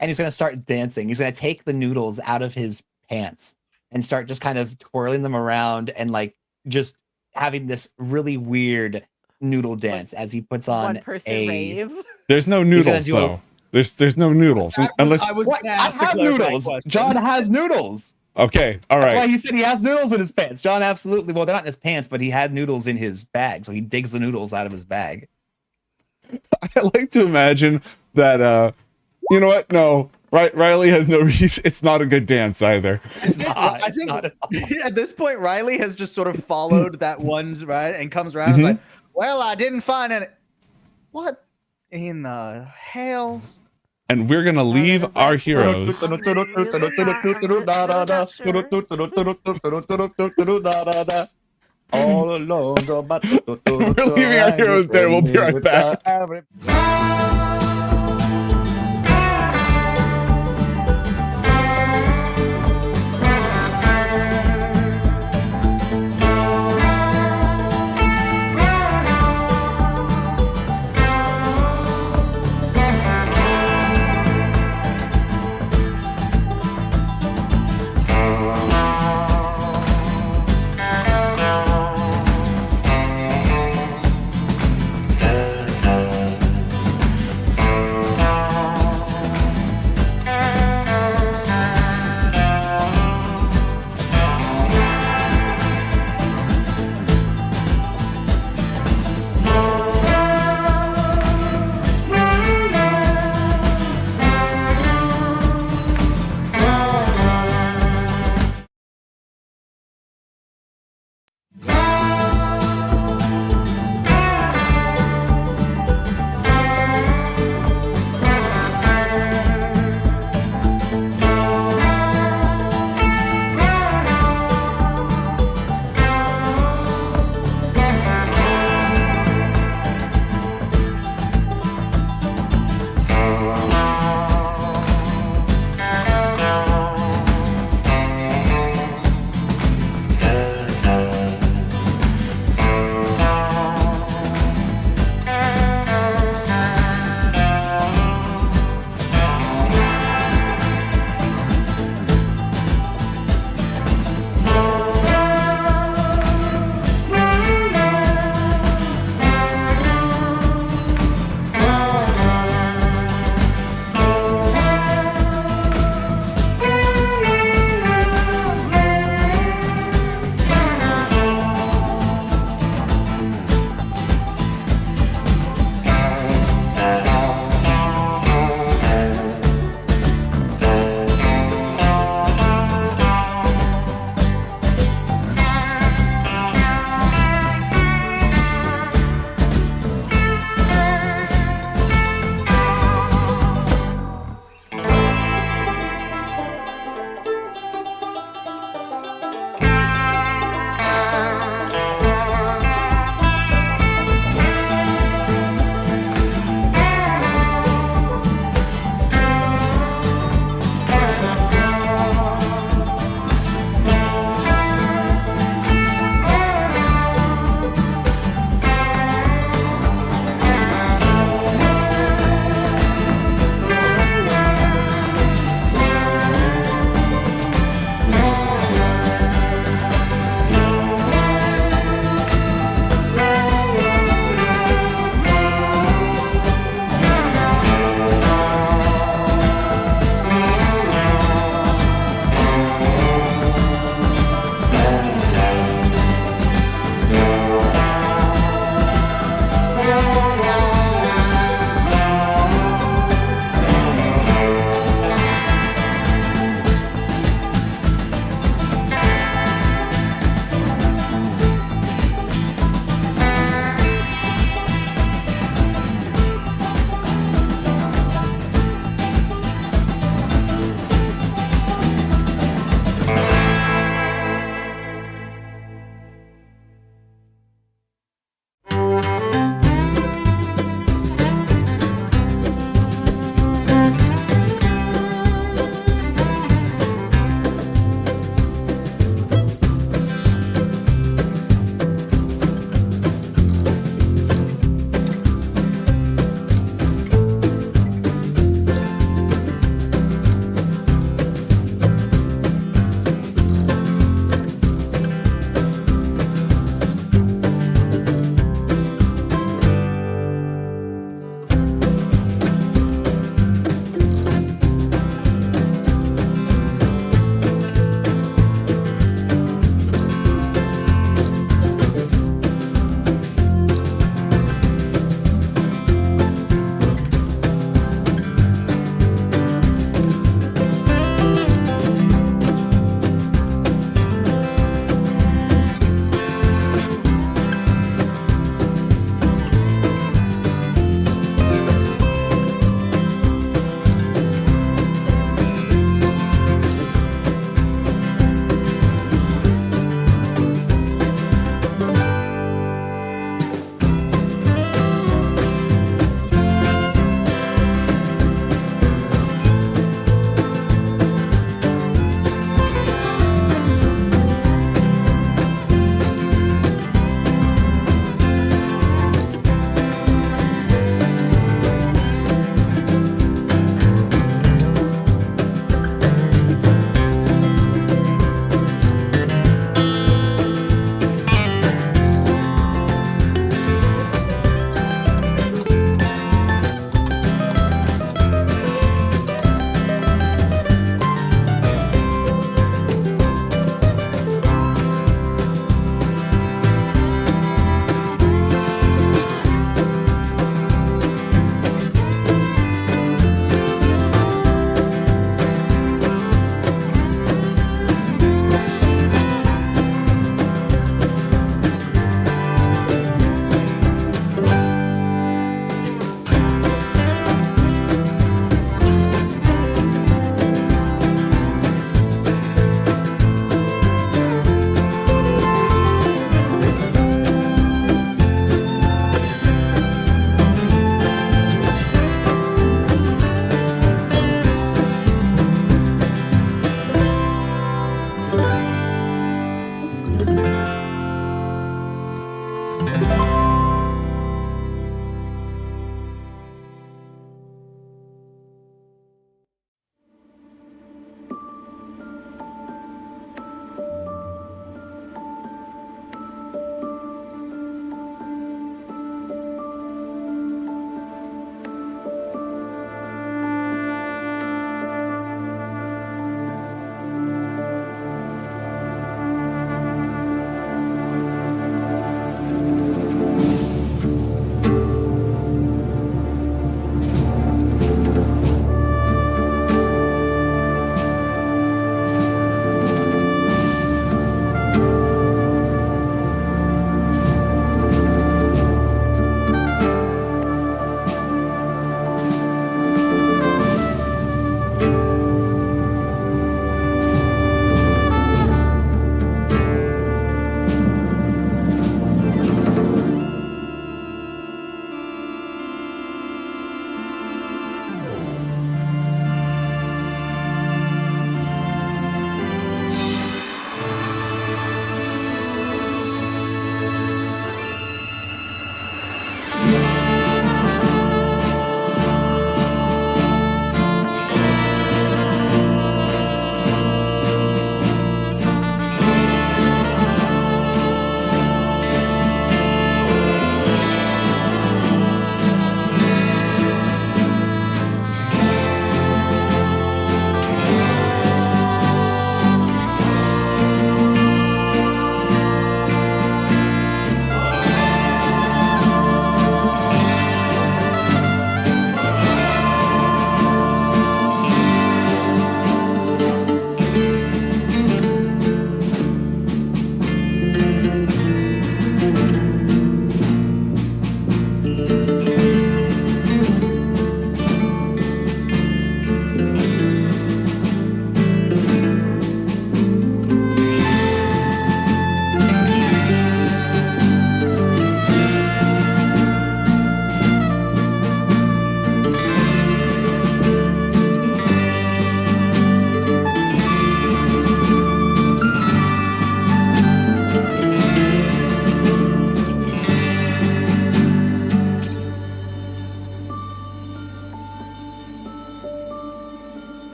he's gonna start dancing. He's gonna take the noodles out of his pants and start just kind of twirling them around and like just having this really weird noodle dance as he puts on One person a. rave. There's no He's gonna noodles do a- though. There's no noodles unless. I was What? gonna I ask the have clarifying noodles. question. John has noodles. Okay, all That's why right. he said he has noodles in his pants. John absolutely. Well, they're not in his pants, but he had noodles in his bag, so he digs the noodles out of his bag. I like to imagine that. You know what? No, Right, Riley has no reason. It's not a good dance either. It's I it's think not at all. at this point, Riley has just sort of followed that one, right, and comes around and is like, well, I didn't find any. What in the hell? And we're gonna leave our heroes. All alone. We're leaving our heroes there. We'll be right back.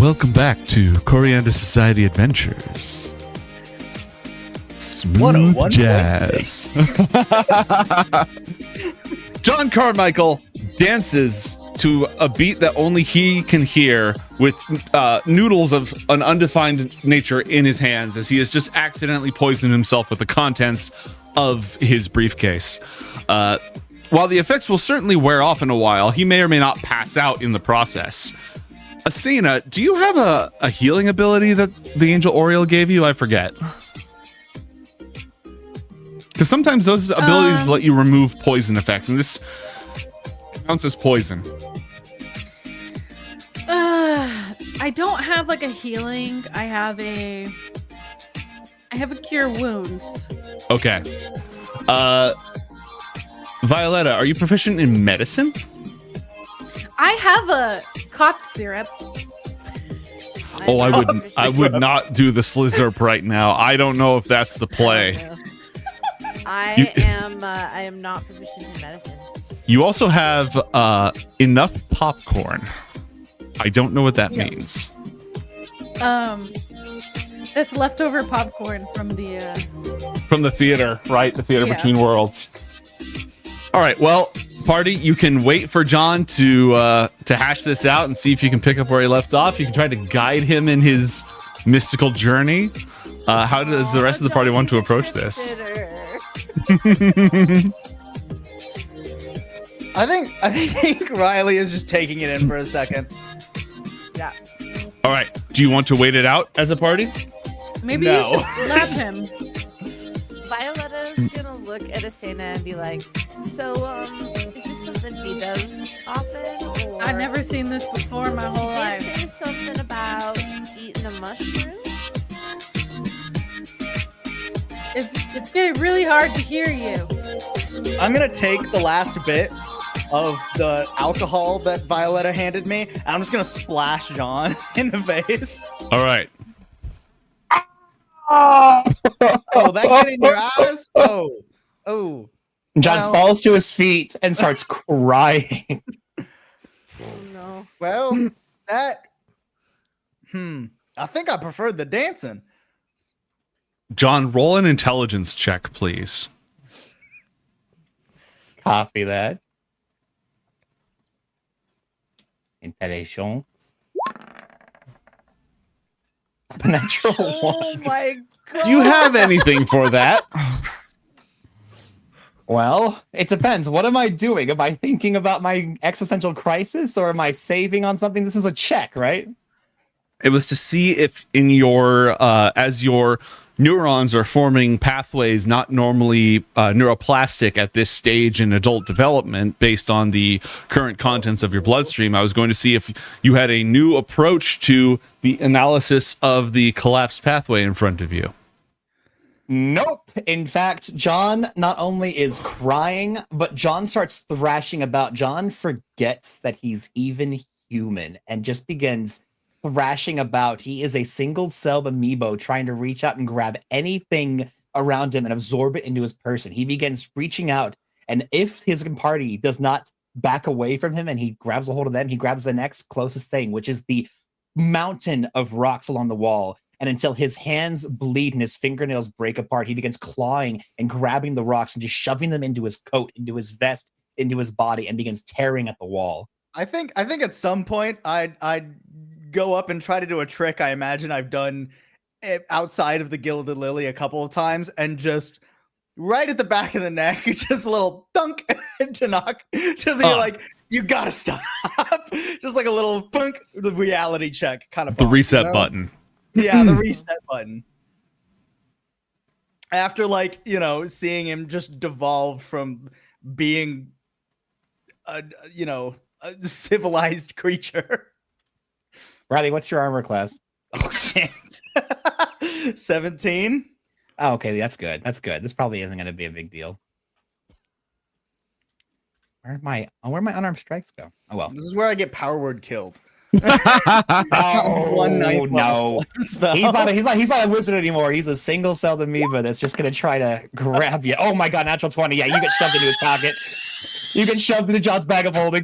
welcome back to Coriander Society Adventures. What a Smooth one-voice jazz. John Carmichael dances to a beat that only he can hear with noodles of an undefined nature in his hands as he has just accidentally poisoned himself with the contents of his briefcase. While the effects will certainly wear off in a while, he may or may not pass out in the process. Asena, do you have a healing ability that the Angel Oriole gave you? I forget. Because sometimes those abilities let you remove poison effects, and this counts as poison. I don't have like a healing. I have a cure wounds. Okay. Violetta, are you proficient in medicine? I have a cough syrup. Oh, I would not do the Slizzurp right now. I don't know if that's the play. I am not proficient in medicine. You also have enough popcorn. I don't know what that means. It's leftover popcorn from the theater, right? The theater Yeah. between worlds. All right, well, party, you can wait for John to hash this out and see if you can pick up where he left off. You can try to guide him in his mystical journey. How does the rest of the party want to approach this? I think Riley is just taking it in for a second. Yeah. All right, do you want to wait it out as a party? Maybe No. you should slap him. Violetta's gonna look at Asena and be like, so, is this something he does often? Or I've never seen this before in my whole did life. he say something about eating a mushroom? It's getting really hard to hear you. I'm gonna take the last bit of the alcohol that Violetta handed me, and I'm just gonna splash John in the face. All right. Oh, that get in your eyes? Oh. John Well- falls to his feet and starts crying. Oh no. Well, that. I think I preferred the dancing. John, roll an intelligence check, please. Copy that. Intelligence. Natural Oh one. my god. Do you have anything for that? Well, it depends. What am I doing? Am I thinking about my existential crisis or am I saving on something? This is a check, right? It was to see if in your as your neurons are forming pathways not normally neuroplastic at this stage in adult development based on the current contents of your bloodstream. I was going to see if you had a new approach to the analysis of the collapsed pathway in front of you. Nope. In fact, John not only is crying, but John starts thrashing about. John forgets that he's even human and just begins thrashing about. He is a single-celled amiibo trying to reach out and grab anything around him and absorb it into his person. He begins reaching out, and if his party does not back away from him and he grabs a hold of them, he grabs the next closest thing, which is the mountain of rocks along the wall. And until his hands bleed and his fingernails break apart, he begins clawing and grabbing the rocks and just shoving them into his coat, into his vest, into his body, and begins tearing at the wall. I think at some point I'd go up and try to do a trick I imagine I've done outside of the Gilded Lily a couple of times, and just right at the back of the neck, just a little dunk to knock to be like, you gotta stop. Just like a little punk, the reality check kind of The bump, reset you know? button. Yeah, the reset button. After, like, seeing him just devolve from being a civilized creature. Riley, what's your armor class? Oh shit. 17. Oh, okay, that's good. That's good. This probably isn't going to be a big deal. Where my unarmed strikes go? Oh well. This is where I get power word killed. Oh, One ninth no. spell. He's not a wizard anymore. He's a single-celled amoeba that's just gonna try to grab you. Oh my god, natural 20. Yeah, you get shoved into his pocket. You get shoved into John's bag of holding.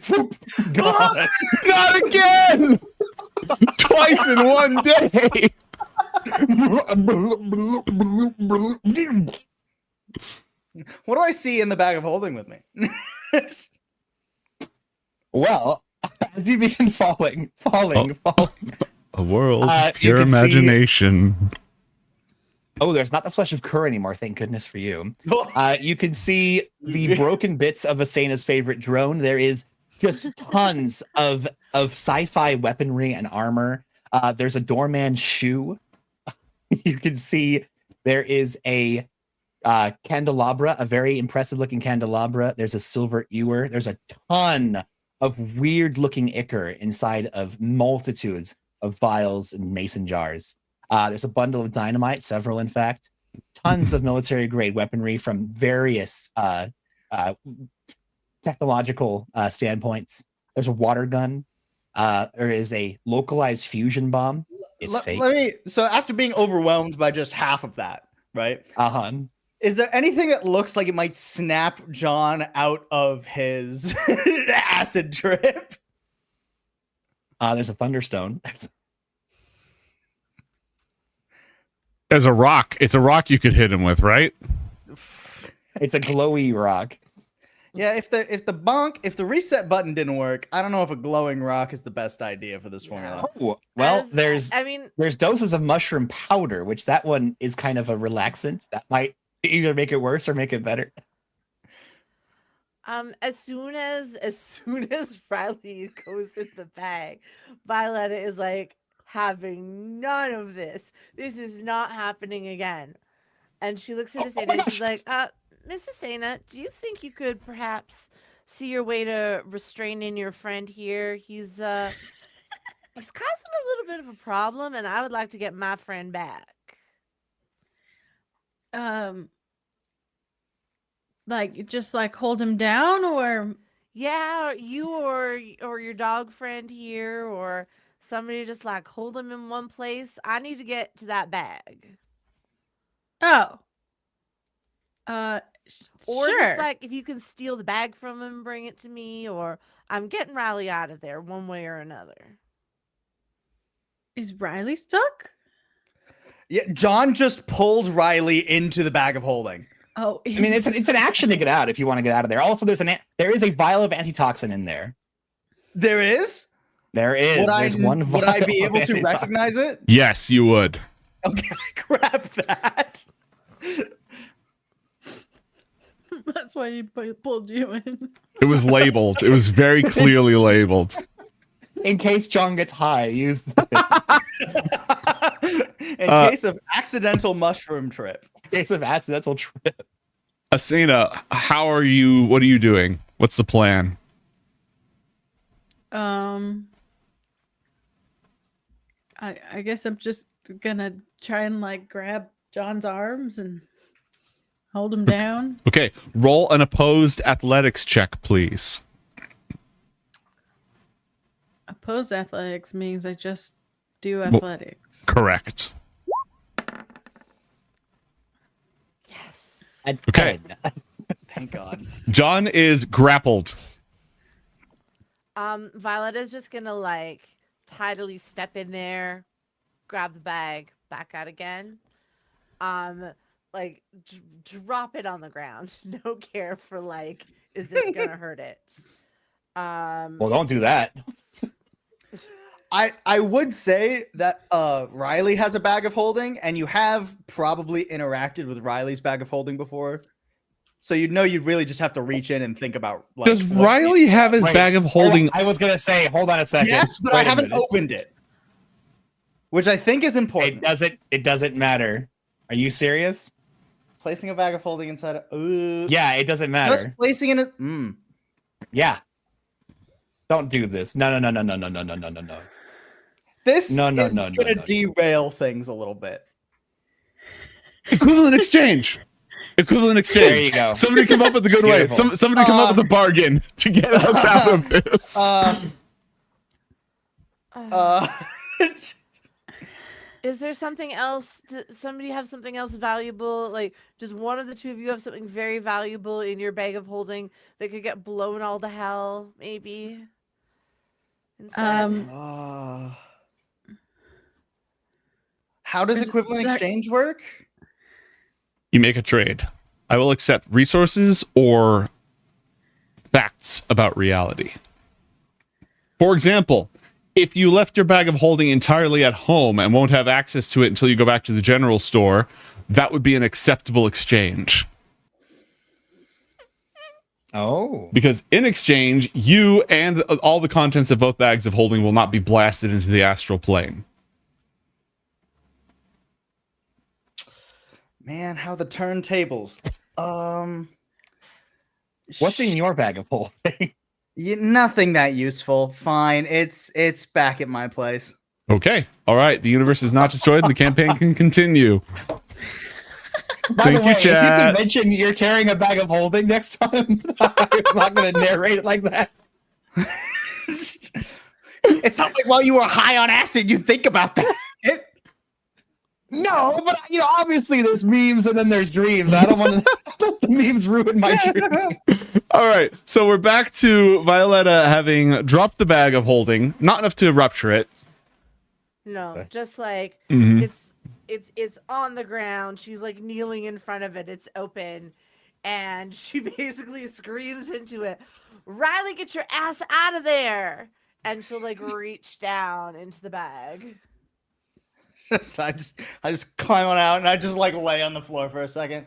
God. Not again! Twice in one day. What do I see in the bag of holding with me? Well, as you begin falling. A world Uh, of you pure can see- imagination. Oh, there's not the flesh of Kur anymore. Thank goodness for you. You can see the broken bits of Asena's favorite drone. There is just tons of sci-fi weaponry and armor. There's a doorman's shoe. You can see there is a candelabra, a very impressive looking candelabra. There's a silver ewer. There's a ton of weird looking ichor inside of multitudes of vials and mason jars. There's a bundle of dynamite, several in fact, tons of military grade weaponry from various technological standpoints. There's a water gun. There is a localized fusion bomb. It's fake. So after being overwhelmed by just half of that, right? Is there anything that looks like it might snap John out of his acid trip? There's a thunderstone. There's a rock. It's a rock you could hit him with, right? It's a glowy rock. Yeah, if the reset button didn't work, I don't know if a glowing rock is the best idea for this formula. Oh, well, there's mean, doses of mushroom powder, which that one is kind of a relaxant. That might either make it worse or make it better. as soon as Riley goes in the bag, Violetta is like, having none of this. This is not happening again. And she looks at Asena and she's like, Miss Asena, do you think you could perhaps see your way to restraining your friend here? He's causing a little bit of a problem, and I would like to get my friend back. Like just like hold him down, or Yeah, you or your dog friend here, or somebody just like hold him in one place. I need to get to that bag. or Or sure. just like if you can steal the bag from him, bring it to me, or I'm getting Riley out of there one way or another. Is Riley stuck? Yeah, John just pulled Riley into the bag of holding. Oh, I mean, it's an action to get out if you want to get out of there. Also, there is a vial of antitoxin in there. There is? There is. There's one. Would I be vial able of to antitoxin. recognize it? Yes, you would. Okay, grab that. that's why he pulled you in. It was labeled. It was very clearly labeled. In case John gets high, use that. In case of accidental mushroom trip. In case of accidental trip. Asena, how are you? What are you doing? What's the plan? I guess I'm just gonna try and like grab John's arms and hold him down. Okay, roll an opposed athletics check, please. Opposed athletics means I just do athletics. Correct. Yes. Okay. Thank God. John is grappled. Violetta's just gonna like tidily step in there, grab the bag, back out again. Like drop it on the ground. No care for like, is this gonna hurt it? Well, don't do that. I would say that Riley has a bag of holding, and you have probably interacted with Riley's bag of holding before. So you'd know you'd really just have to reach in and think about like, Does what Riley have his Wait, bag of holding? I was gonna say, hold on a second. Yes, but Wait I a haven't minute. opened it. Which I think is important. It doesn't matter. Are you serious? Placing a bag of holding inside of Yeah, it doesn't matter. just placing in it. Yeah. Don't do this. No. This No, is no, gonna no. derail things a little bit. Equivalent exchange. Equivalent exchange. There you go. Somebody come up with a good way. Beautiful. Somebody come up with a bargain to get us out of this. Is there something else? Does somebody have something else valuable? Like, does one of the two of you have something very valuable in your bag of holding that could get blown all to hell? Maybe. Instead. How does equivalent exchange work? You make a trade. I will accept resources or facts about reality. For example, if you left your bag of holding entirely at home and won't have access to it until you go back to the general store, that would be an acceptable exchange. Oh. Because in exchange, you and all the contents of both bags of holding will not be blasted into the astral plane. Man, how the turntables. What's in your bag of holding? Nothing that useful. Fine. It's back at my place. Okay. All right. The universe is not destroyed and the campaign can continue. By Thank the you, way, if you chat. can mention you're carrying a bag of holding next time, I'm not going to narrate it like that. It's not like while you were high on acid, you think about that. No, but obviously there's memes and then there's dreams. I don't want to let the memes ruin my dream. All right. So we're back to Violetta having dropped the bag of holding, not enough to rupture it. No, just like Mhm. it's on the ground. She's like kneeling in front of it. It's open, and she basically screams into it, "Riley, get your ass out of there!" And she'll like reach down into the bag. So I just climb on out and I just like lay on the floor for a second.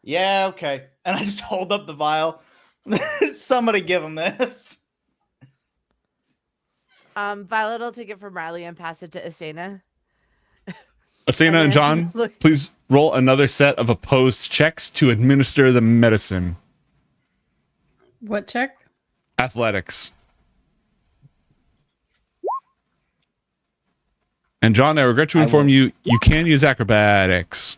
Yeah, okay. And I just hold up the vial. Somebody give him this. Violet will take it from Riley and pass it to Asena. Asena And and then John, look- please roll another set of opposed checks to administer the medicine. What check? Athletics. And John, I regret to inform you, you can use acrobatics.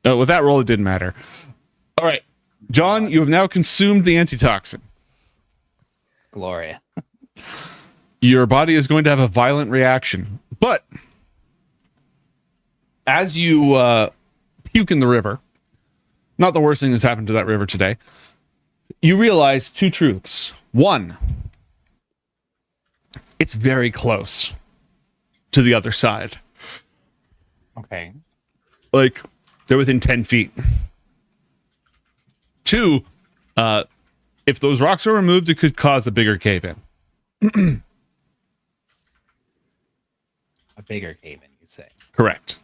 With that roll, it didn't matter. All right. John, you have now consumed the antitoxin. Gloria. Your body is going to have a violent reaction. But as you puke in the river, not the worst thing that's happened to that river today, you realize two truths. One, it's very close to the other side. Okay. Like, they're within 10 feet. Two, if those rocks are removed, it could cause a bigger cave-in. A bigger cave-in, you say. Correct.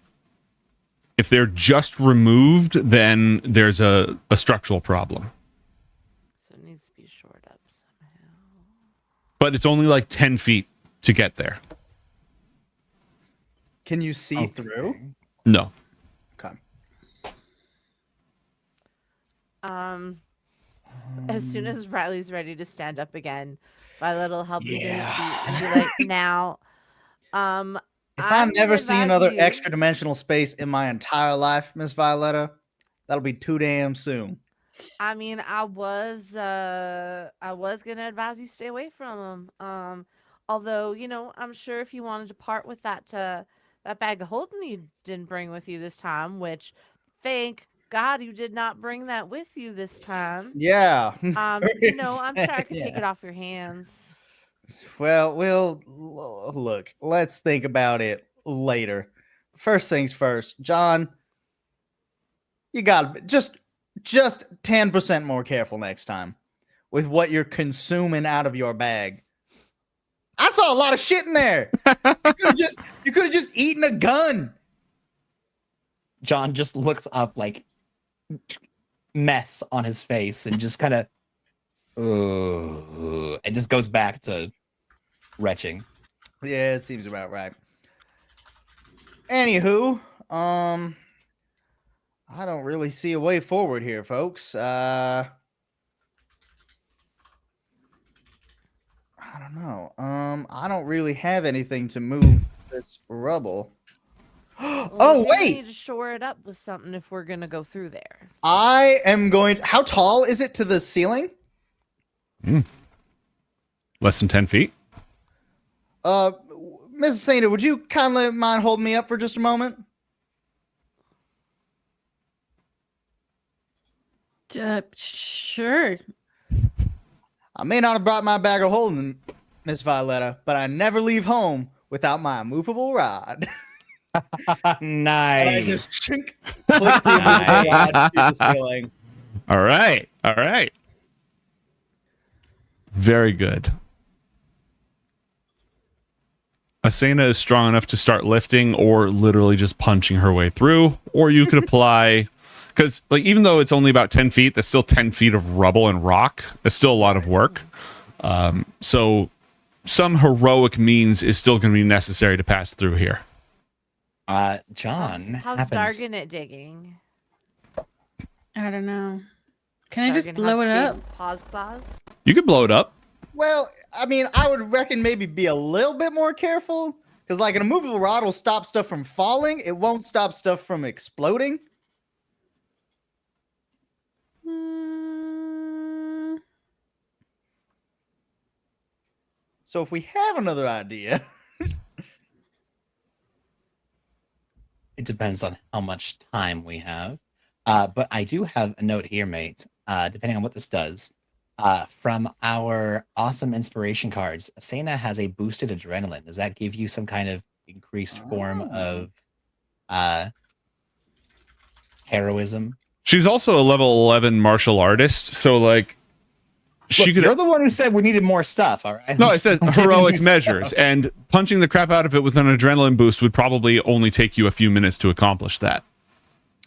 If they're just removed, then there's a structural problem. So it needs to be shored up somehow. But it's only like 10 feet to get there. Can you see through? No. Okay. As soon as Riley's ready to stand up again, Violet will help him to his feet and be like, "Now, If I I'm never gonna see advise another you- extra dimensional space in my entire life, Miss Violetta, that'll be too damn soon. I mean, I was gonna advise you stay away from him. Although I'm sure if you wanted to part with that bag of holding you didn't bring with you this time, which thank God you did not bring that with you this time. Yeah. I'm sure I could take it off your hands. Well, look, let's think about it later. First things first, John, you got to just 10% more careful next time with what you're consuming out of your bag. I saw a lot of shit in there. You could have just eaten a gun. John just looks up like mess on his face and just kind of and just goes back to retching. Yeah, it seems about right. Anywho, I don't really see a way forward here, folks. I don't know. I don't really have anything to move this rubble. Well, Oh, maybe we wait! need to shore it up with something if we're gonna go through there. I am going to... How tall is it to the ceiling? Less than 10 feet. Mrs. Sainer, would you kindly mind holding me up for just a moment? Sure. I may not have brought my bag of holding, Miss Violetta, but I never leave home without my movable rod. And I Nice. just chink, click the movable rod to the ceiling. All right. All right. Very good. Asena is strong enough to start lifting or literally just punching her way through, or you could apply, because like even though it's only about 10 feet, that's still 10 feet of rubble and rock. That's still a lot of work. So some heroic means is still going to be necessary to pass through here. John, How's happens. Dargan at digging? I don't know. Can I just Dargan blow have it up? big Pause claws? You could blow it up. Well, I mean, I would reckon maybe be a little bit more careful because, like, an immovable rod will stop stuff from falling. It won't stop stuff from exploding. Mm, So if we have another idea, It depends on how much time we have. But I do have a note here, mate. Depending on what this does. From our awesome inspiration cards, Asena has a boosted adrenaline. Does that give you some kind of increased form of heroism? She's also a level 11 martial artist, so like she Look, could. you're the one who said we needed more stuff, all right? No, I said I'm giving heroic you measures, stuff. and punching the crap out of it with an adrenaline boost would probably only take you a few minutes to accomplish that.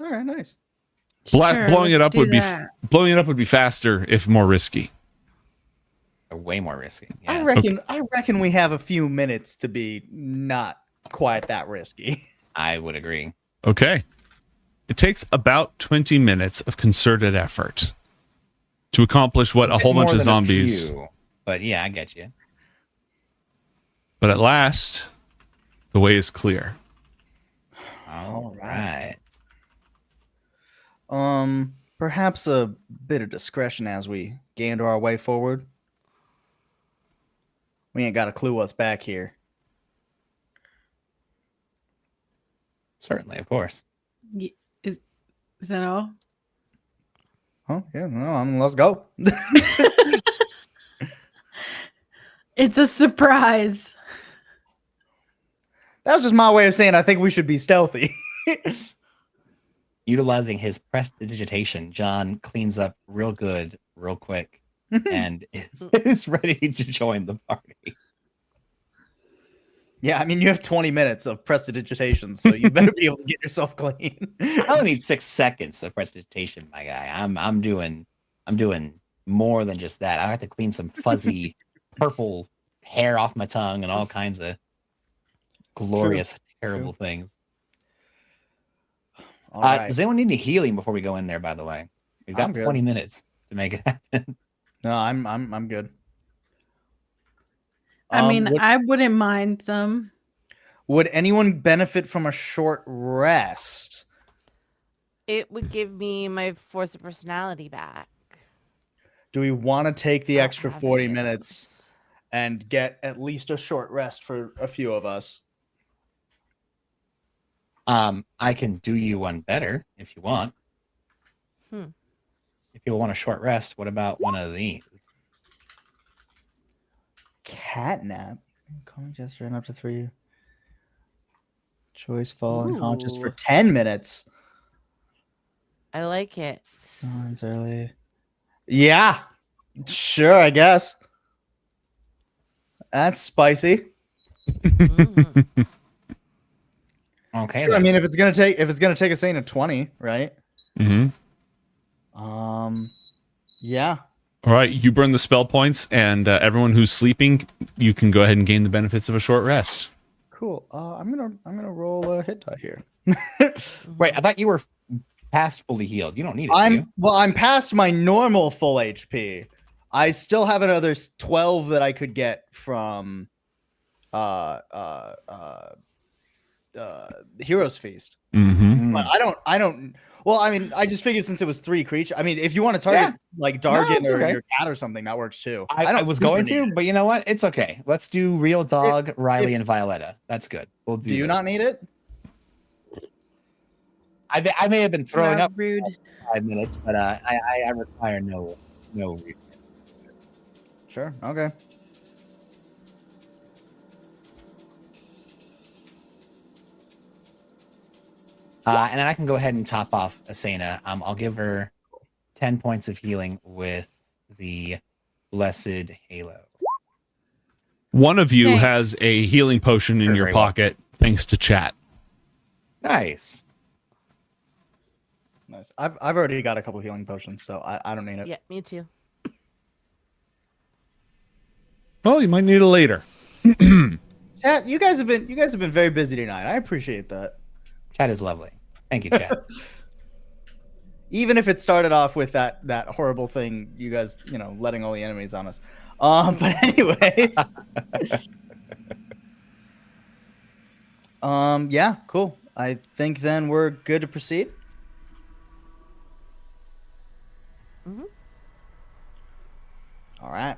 all right, nice. sure, Blowing it let's up do would be that. blowing it up would be faster if more risky. Way more risky. I Yeah, reckon we have a few minutes to be not quite that risky. I would agree. Okay. It takes about 20 minutes of concerted effort to accomplish what a whole bunch More of than zombies. few, but yeah, I get you. But at last, the way is clear. All right. Perhaps a bit of discretion as we gander our way forward. We ain't got a clue what's back here. Certainly, of course. Is that all? Oh, yeah, no, let's go. It's a surprise. That's just my way of saying I think we should be stealthy. Utilizing his prestidigitation, John cleans up real good, real quick, and is ready to join the party. Yeah, I mean, you have 20 minutes of prestidigitation, so you better be able to get yourself clean. I only need 6 seconds of prestidigitation, my guy. I'm doing more than just that. I have to clean some fuzzy purple hair off my tongue and all kinds of glorious, terrible things. All right. Does anyone need any healing before we go in there? By the way, we've got I'm good. 20 minutes to make it happen. No, I'm good. I mean, would, I wouldn't mind some. would anyone benefit from a short rest? It would give me my force of personality back. Do we want to take the I don't extra have 40 any of minutes those. and get at least a short rest for a few of us? I can do you one better if you want. Hmm. If you want a short rest, what about one of these? Catnap. Calm gesture and up to 3. Choice fall unconscious for Ooh. 10 minutes. I like it. Sounds early. Yeah. Sure, I guess. That's spicy. Mm. Okay, Sure, I then. mean, if it's gonna take Asena 20, right? Mm-hmm. Yeah. All right, you burn the spell points, and everyone who's sleeping, you can go ahead and gain the benefits of a short rest. Cool. I'm gonna roll a hit die here. Wait, I thought you were past fully healed. You don't need it. do you? I'm past my normal full HP. I still have another 12 that I could get from Hero's Feast. Mm-hmm. But I don't. Well, I mean, I just figured since it was 3 creatures. I mean, if you want to target like Dargan it's or okay. your cat or something, that works too. I don't was super going need to, it. but you know what? It's okay. Let's do Real Dog, Riley, and Violetta. That's good. We'll do. Do you that. not need it? I may have been throwing Wow, up rude. 5 minutes, but I require no reason. Sure. Okay. And then I can go ahead and top off Asena. I'll give her 10 points of healing with the Blessed Halo. One of you Thanks. has a healing potion in You're your very welcome. pocket, thanks to chat. Nice. Nice. I've already got a couple healing potions, so I don't need it. Yeah, me too. Well, you might need it later. Chat, you guys have been very busy tonight. I appreciate that. Chat is lovely. Thank you, chat. Even if it started off with that horrible thing, you guys, letting all the enemies on us. But anyways. Yeah, cool. I think then we're good to proceed. Mhm. All right.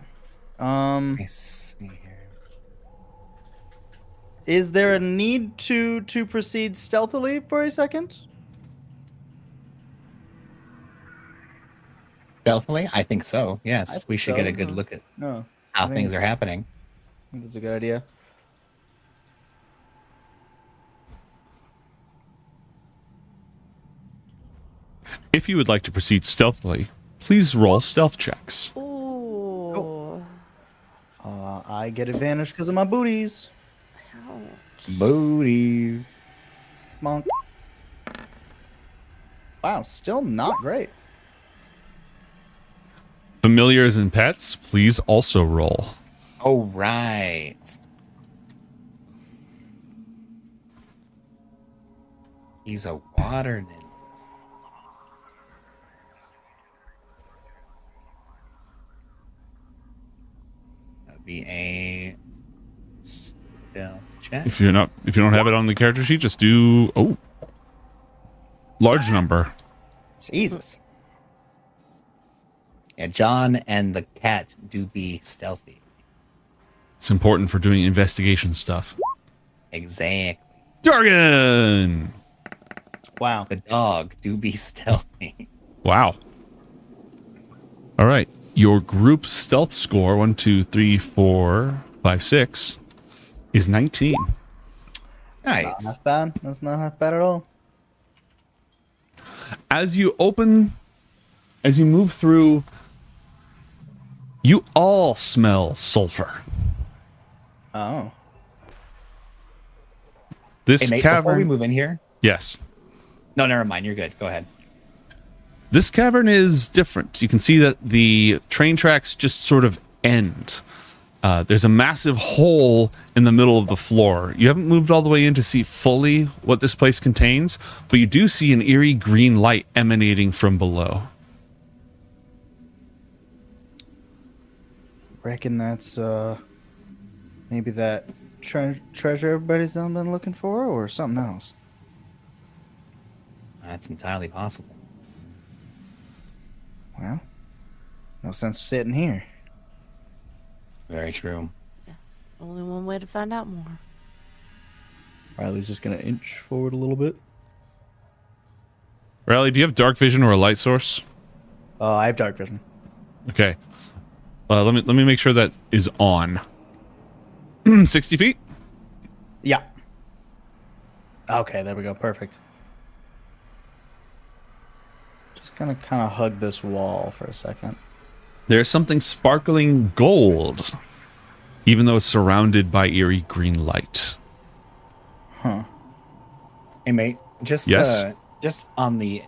Let's see here. Is there a need to proceed stealthily for a second? Stealthily? I think so. Yes, I we think should get so. a good look at No. how I think- things are happening. I think that's a good idea. If you would like to proceed stealthily, please roll stealth checks. Ooh. I get advantage because of my booties. Ouch. Booties. Monk. Wow, still not great. Familiars and pets, please also roll. Oh, right. He's a water nymph. That'd be a stealth check. If you don't have it on the character sheet, just do large number. Jesus. Yeah, John and the cat do be stealthy. It's important for doing investigation stuff. Exactly. Jargon. Wow. The dog do be stealthy. Wow. All right. Your group stealth score 1, 2, 3, 4, 5, 6 is 19. Nice. Not half bad. That's not half bad at all. As you move through, you all smell sulfur. Oh. This Hey, mate, before we cavern. move in here. Yes. No, never mind. You're good. Go ahead. This cavern is different. You can see that the train tracks just sort of end. There's a massive hole in the middle of the floor. You haven't moved all the way in to see fully what this place contains, but you do see an eerie green light emanating from below. Reckon that's maybe that treasure everybody's been looking for, or something else. That's entirely possible. Well, no sense sitting here. Very true. Only one way to find out more. Riley's just gonna inch forward a little bit. Riley, do you have dark vision or a light source? I have dark vision. Okay. Let me make sure that is on. 60 feet? Yeah. Okay, there we go. Perfect. Just gonna kind of hug this wall for a second. There's something sparkling gold, even though it's surrounded by eerie green light. Huh. Hey, mate. Just Yes? just on the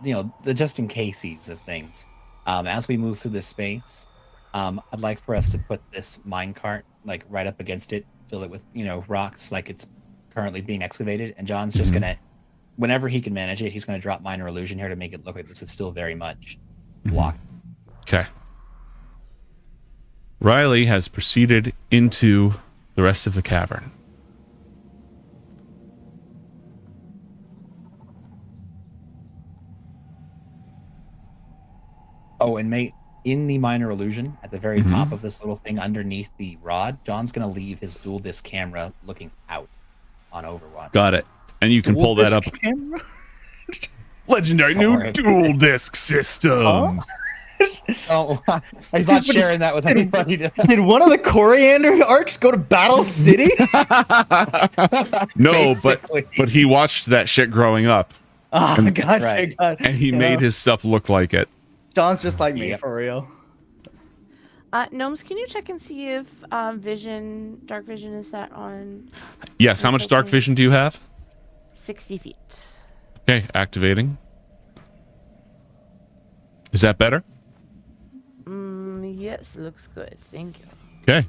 the just in cases of things. As we move through this space, I'd like for us to put this minecart like right up against it, fill it with rocks like it's currently being excavated, and John's just gonna, whenever he can manage it, he's gonna drop minor illusion here to make it look like this is still very much blocked. Okay. Riley has proceeded into the rest of the cavern. Oh, and mate, in the minor illusion, at the very top of this little thing underneath the rod, John's gonna leave his dual disc camera looking out on Overwatch. Got it. And you can pull that up. Camera? Legendary Don't new worry. dual disc system. Oh, I'm not sharing that with anybody. Did one of the coriander arcs go to Battle City? No, Basically. but he watched that shit growing up, Oh, gotcha. right. and he made his stuff look like it. John's just like me, Yep. for real. Gnomes, can you check and see if dark vision is set on Yes. How much dark vision do you have? 60 feet? Okay, activating. Is that better? Yes, looks good. Thank you. Okay.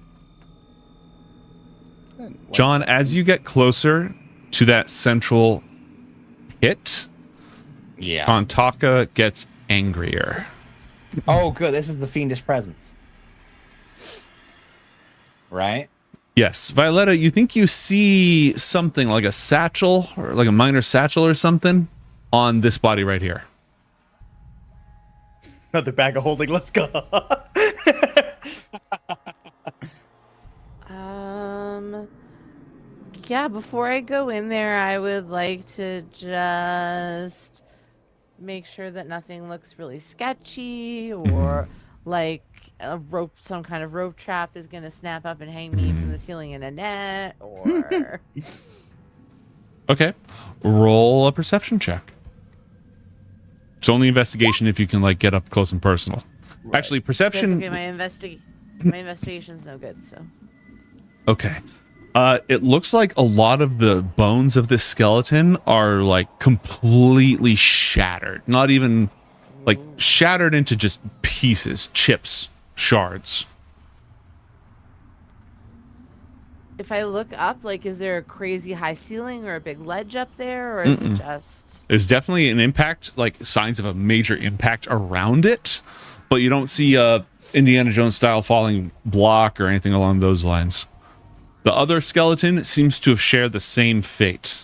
John, as you get closer to that central pit, Yeah. Kontaka gets angrier. Oh, good. This is the fiendish presence. Right? Yes, Violetta, you think you see something like a satchel or like a minor satchel or something on this body right here. Another bag of holding. Let's go. Yeah, before I go in there, I would like to just make sure that nothing looks really sketchy or like a rope, some kind of rope trap is going to snap up and hang me from the ceiling in a net or... Okay. Roll a perception check. It's only investigation if you can like get up close and personal. Actually, perception. Okay, my investigation's no good, so... Okay. It looks like a lot of the bones of this skeleton are like completely shattered. Not even like shattered into just pieces, chips, shards. If I look up, like, is there a crazy high ceiling or a big ledge up there, or is it just... There's definitely an impact, like signs of a major impact around it, but you don't see a Indiana Jones style falling block or anything along those lines. The other skeleton seems to have shared the same fate.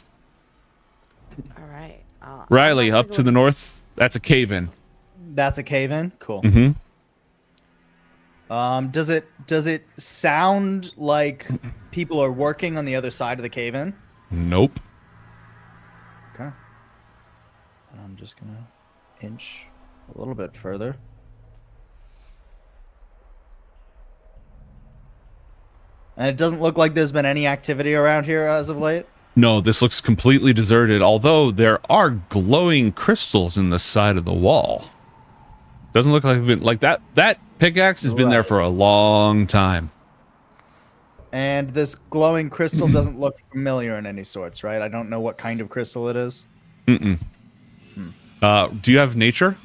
All right. Riley, up to the north, that's a cave-in. That's a cave in. Cool. Mm-hmm. Does it sound like people are working on the other side of the cave in? Nope. Okay. And I'm just gonna inch a little bit further. And it doesn't look like there's been any activity around here as of late. No, this looks completely deserted, although there are glowing crystals in the side of the wall. Doesn't look like that pickaxe has been there for a long time. And this glowing crystal doesn't look familiar in any sorts, right? I don't know what kind of crystal it is. Do you have nature?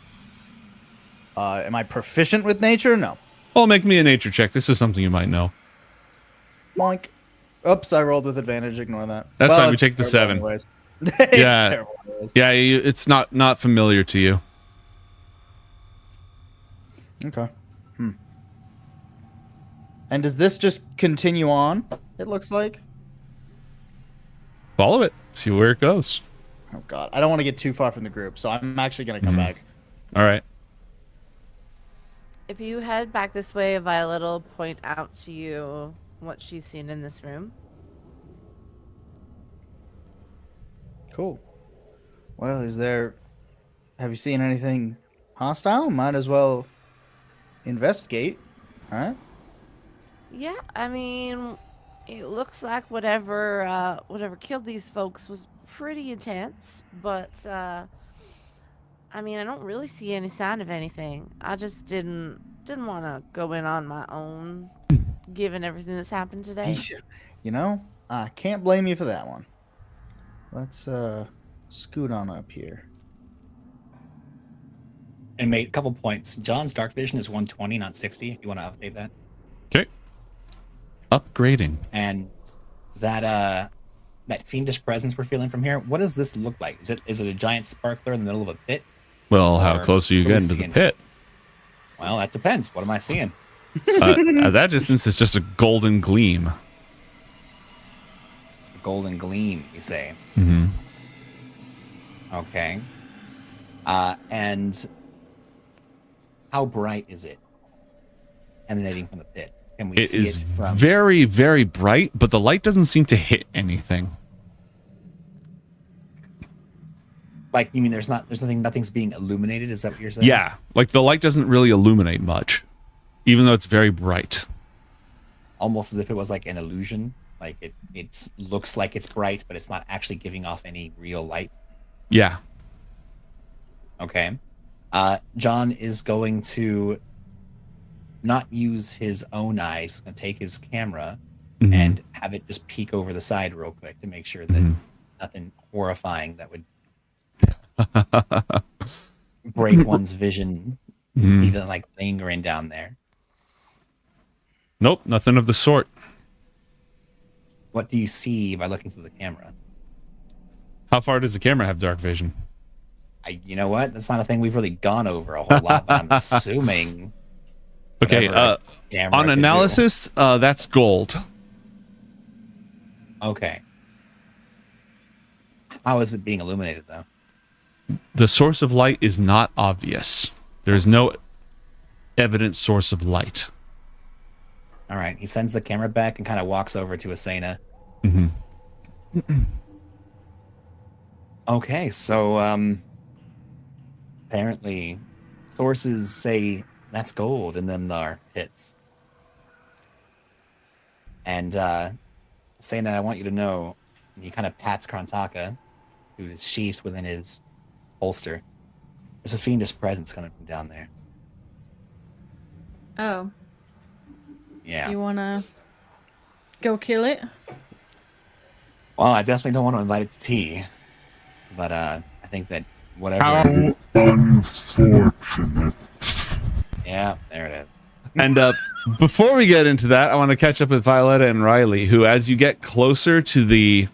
Am I proficient with nature? No. Well, make me a nature check. This is something you might know. Moink. Oops, I rolled with advantage. Ignore that. That's fine, we it's take the terrible 7. anyways. It's Yeah. terrible anyways. Yeah, it's not familiar to you. Okay. And does this just continue on? It looks like. Follow it. See where it goes. Oh god, I don't want to get too far from the group, so I'm actually gonna come back. All right. If you head back this way, Violetta will point out to you what she's seen in this room. Cool. Well, have you seen anything hostile? Might as well investigate, huh? Yeah, I mean, it looks like whatever killed these folks was pretty intense, but I mean, I don't really see any sign of anything. I just didn't want to go in on my own, given everything that's happened today. You know, I can't blame you for that one. Let's scoot on up here. And mate, a couple points. John's dark vision is 120, not 60. If you want to update that. Okay. Upgrading. And that fiendish presence we're feeling from here, what does this look like? Is it a giant sparkler in the middle of a pit? Well, how Or close are you what are we getting to the seeing? pit? Well, that depends. What am I seeing? At that distance, it's just a golden gleam. A golden gleam, you say? Mm-hmm. Okay. And how bright is it emanating from the pit? Can we It see is it from? very, very bright, but the light doesn't seem to hit anything. Like, you mean there's nothing's being illuminated? Is that what you're saying? Yeah, like the light doesn't really illuminate much, even though it's very bright. Almost as if it was like an illusion. Like it looks like it's bright, but it's not actually giving off any real light. Yeah. Okay. John is going to not use his own eyes and take his camera Mhm. and have it just peek over the side real quick to make sure that nothing horrifying that would break one's vision even like lingering down there. Nope, nothing of the sort. What do you see by looking through the camera? How far does the camera have dark vision? You know what? That's not a thing we've really gone over a whole lot, but I'm assuming. Okay, whatever a camera on could do. analysis, that's gold. Okay. How is it being illuminated, though? The source of light is not obvious. There's no evident source of light. All right. He sends the camera back and kind of walks over to Asena. Okay, so apparently sources say that's gold in them there pits. And Asena, I want you to know, and he kind of pats Krantaka, who is sheathed within his holster. There's a fiendish presence coming from down there. Oh, Yeah. you wanna go kill it? Well, I definitely don't want to invite it to tea. But I think that whatever. How unfortunate. Yeah, there it is. And before we get into that, I want to catch up with Violetta and Riley, who, as you get closer to the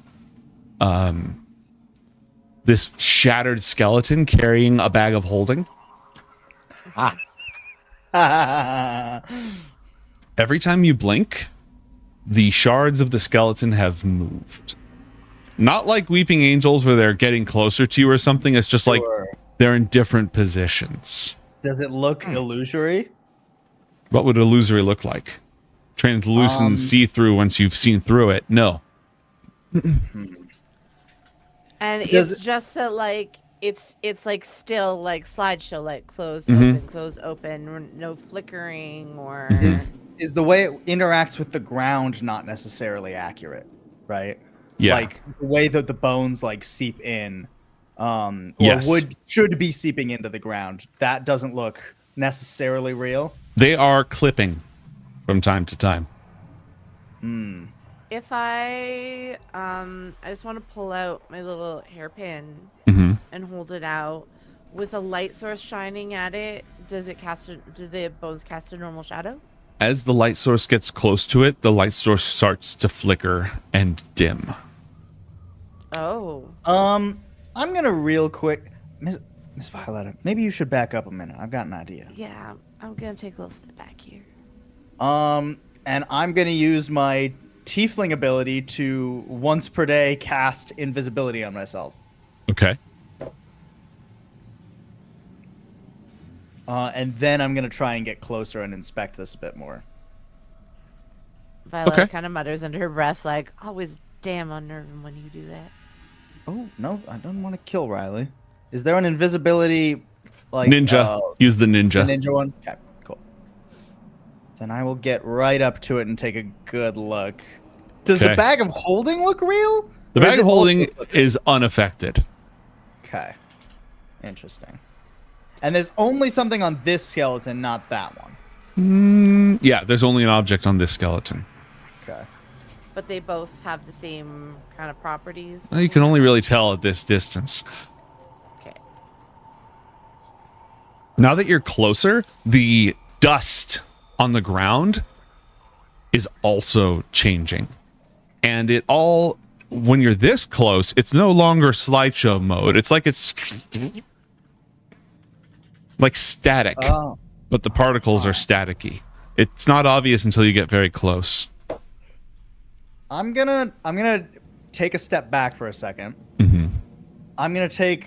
this shattered skeleton carrying a bag of holding, every time you blink, the shards of the skeleton have moved. Not like weeping angels where they're getting closer to you or something. It's just like they're in different positions. Does it look illusory? What would illusory look like? Translucent, see-through once you've seen through it? No. And Does it's just that like it's like still like slideshow, like close, Mhm. open, close, open, no flickering or Is the way it interacts with the ground not necessarily accurate, right? Yeah. Like the way that the bones like seep in, or Yes. should be seeping into the ground. That doesn't look necessarily real. They are clipping from time to time. if I just want to pull out my little hairpin Mhm. and hold it out with a light source shining at it. Do the bones cast a normal shadow? As the light source gets close to it, the light source starts to flicker and dim. Oh. I'm gonna real quick, Miss Violetta. Maybe you should back up a minute. I've got an idea. Yeah, I'm gonna take a little step back here. And I'm gonna use my tiefling ability to once per day cast invisibility on myself. Okay. And then I'm gonna try and get closer and inspect this a bit more. Violet Okay. kind of mutters under her breath, like, always damn unnerving when you do that. Oh no, I don't want to kill Riley. Is there an invisibility like Ninja. Use the ninja. the ninja one? Okay, cool. Then I will get right up to it and take a good look. Does Okay. the bag of holding look real? The Or is bag it of holding also- is unaffected. Okay. Interesting. And there's only something on this skeleton, not that one. Yeah, there's only an object on this skeleton. Okay. But they both have the same kind of properties. You can only really tell at this distance. Okay. Now that you're closer, the dust on the ground is also changing. And it all, when you're this close, it's no longer slideshow mode. It's like like static, Oh. but the particles are staticky. It's not obvious until you get very close. I'm gonna take a step back for a second. Mm-hmm. I'm gonna take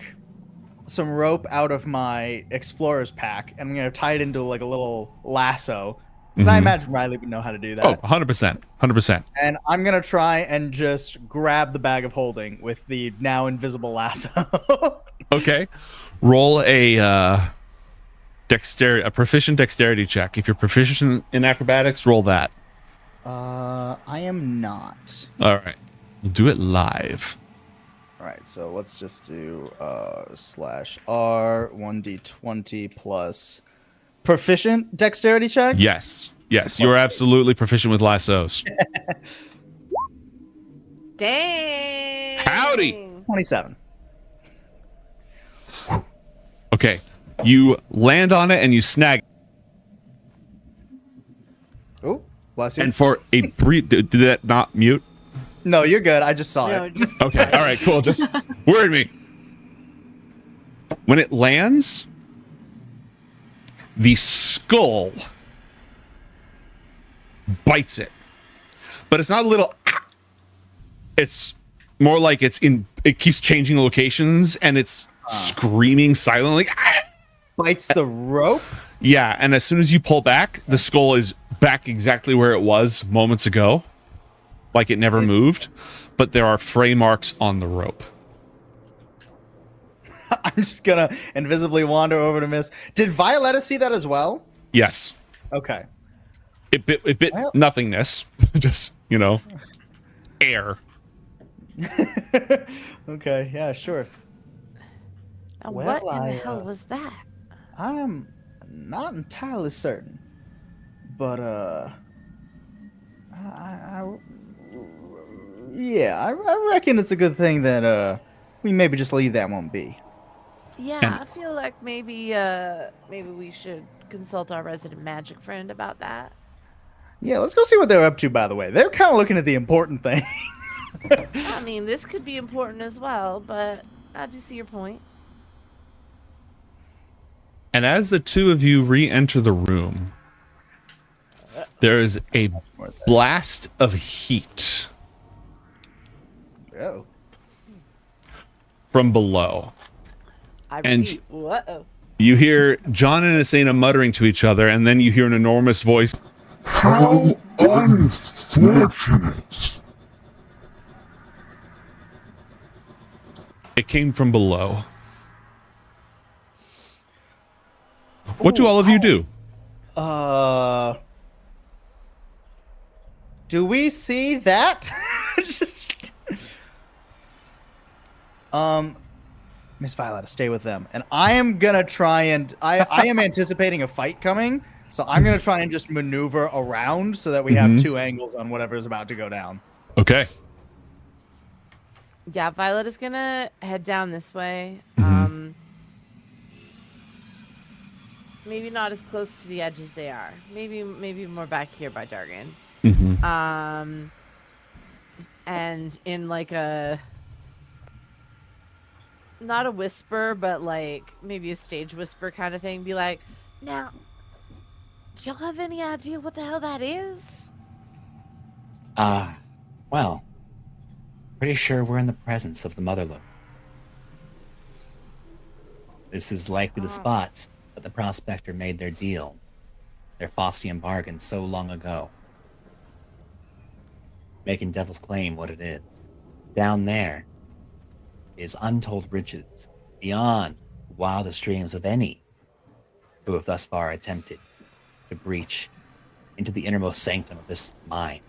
some rope out of my explorer's pack and I'm gonna tie it into like a little lasso. Because I imagine Riley would know how to do that. Oh, 100%. 100%. And I'm gonna try and just grab the bag of holding with the now invisible lasso. Okay. Roll a proficient dexterity check. If you're proficient in acrobatics, roll that. I am not. All right. We'll do it live. All right, so let's just do /R 1d20 plus proficient dexterity check. Yes. Yes. You're absolutely proficient with lassos. Dang. Howdy. 27. Okay. You land on it and you snag. Oh, bless you. And for a brief, did that not mute? No, you're good. I just saw No, it. just Okay. All right. Cool. Just word me. When it lands, the skull bites it, but it's not a little. It's more like it keeps changing locations and it's screaming silently. Bites the rope. Yeah, and as soon as you pull back, the skull is back exactly where it was moments ago, like it never moved, but there are fray marks on the rope. I'm just gonna invisibly wander over to Miss. Did Violetta see that as well? Yes, Okay. it bit Well- nothingness, just air. Okay. Yeah. Sure. Now, Well, what in the I, hell was that? I am not entirely certain, but I reckon it's a good thing that we maybe just leave that one be. Yeah, And- I feel like maybe we should consult our resident magic friend about that. Yeah, let's go see what they're up to. By the way, they're kind of looking at the important thing. I mean, this could be important as well, but I do see your point. And as the two of you re-enter the room, there is a blast of heat Oh. from below. I And- repeat, whoa. You hear John and Asena muttering to each other, and then you hear an enormous voice. How unfortunate. It came from below. What do all of you do? Do we see that? Miss Violetta, stay with them. And I am gonna try and I am anticipating a fight coming, so I'm gonna try and just maneuver around so that we have two angles on whatever is about to go down. Okay. Yeah, Violetta's gonna head down this way. Maybe not as close to the edge as they are. Maybe more back here by Dargan. And in like a not a whisper, but like maybe a stage whisper kind of thing, be like, now, do y'all have any idea what the hell that is? Well, pretty sure we're in the presence of the Motherload. This is likely the spot that the Prospector made their deal, their Faustian bargain so long ago. Making Devil's Claim what it is. Down there is untold riches beyond the wildest dreams of any who have thus far attempted to breach into the innermost sanctum of this mine.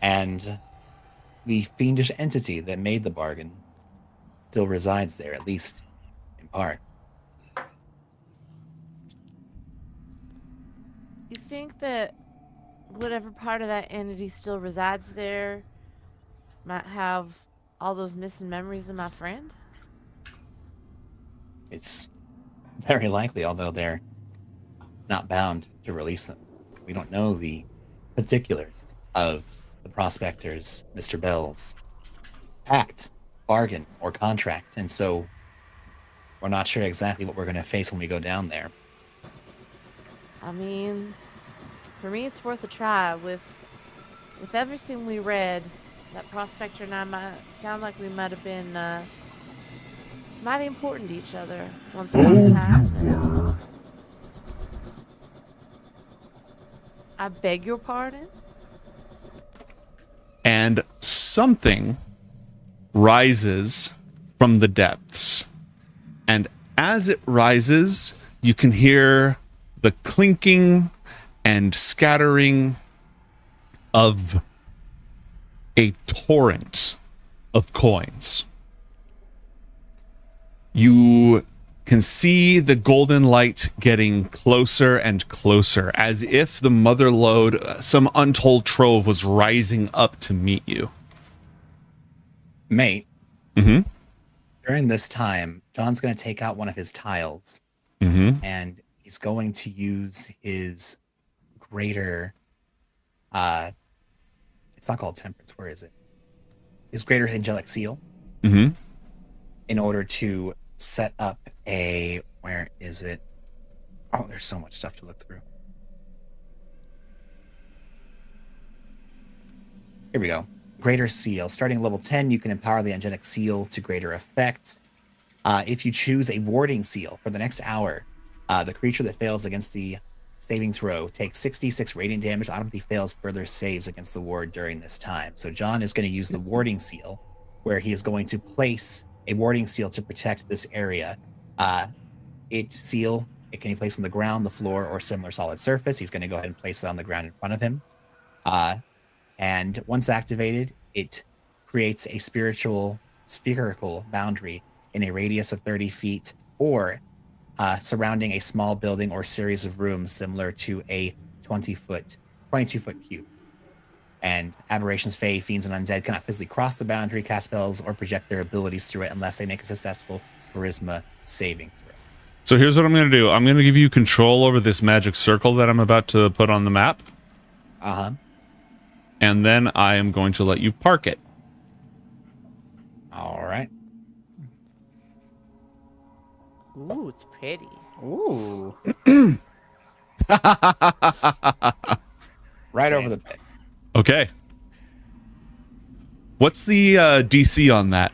And the fiendish entity that made the bargain still resides there, at least in part. You think that whatever part of that entity still resides there might have all those missing memories of my friend? It's very likely, although they're not bound to release them. We don't know the particulars of the Prospector's, Mr. Bell's pact, bargain, or contract, and so we're not sure exactly what we're going to face when we go down there. I mean, for me, it's worth a try. With everything we read, that Prospector and I might sound like we might have been mighty important to each other once upon a time. I beg your pardon? And something rises from the depths. And as it rises, you can hear the clinking and scattering of a torrent of coins. You can see the golden light getting closer and closer, as if the mother lode, some untold trove, was rising up to meet you. Mate, Mm-hmm. during this time, John's going to take out one of his tiles, Mm-hmm. and he's going to use his greater, it's not called temperance, where is it? His greater angelic seal, Mm-hmm. in order to set up a, where is it? Oh, there's so much stuff to look through. Here we go. Greater seal. Starting at level 10, you can empower the angelic seal to greater effect. If you choose a warding seal for the next hour, the creature that fails against the saving throw takes 66 radiant damage, automatically fails further saves against the ward during this time. So John is going to use the warding seal, where he is going to place a warding seal to protect this area. It can be placed on the ground, the floor, or similar solid surface. He's going to go ahead and place it on the ground in front of him. And once activated, it creates a spherical boundary in a radius of 30 feet, or surrounding a small building or series of rooms similar to a 22-foot cube. And aberrations, fae, fiends, and undead cannot physically cross the boundary, cast spells, or project their abilities through it unless they make a successful charisma saving throw. So here's what I'm going to do. I'm going to give you control over this magic circle that I'm about to put on the map. Uh-huh. And then I am going to let you park it. All right. Ooh, it's pretty. Ooh. Right over the pit. Okay. What's the DC on that?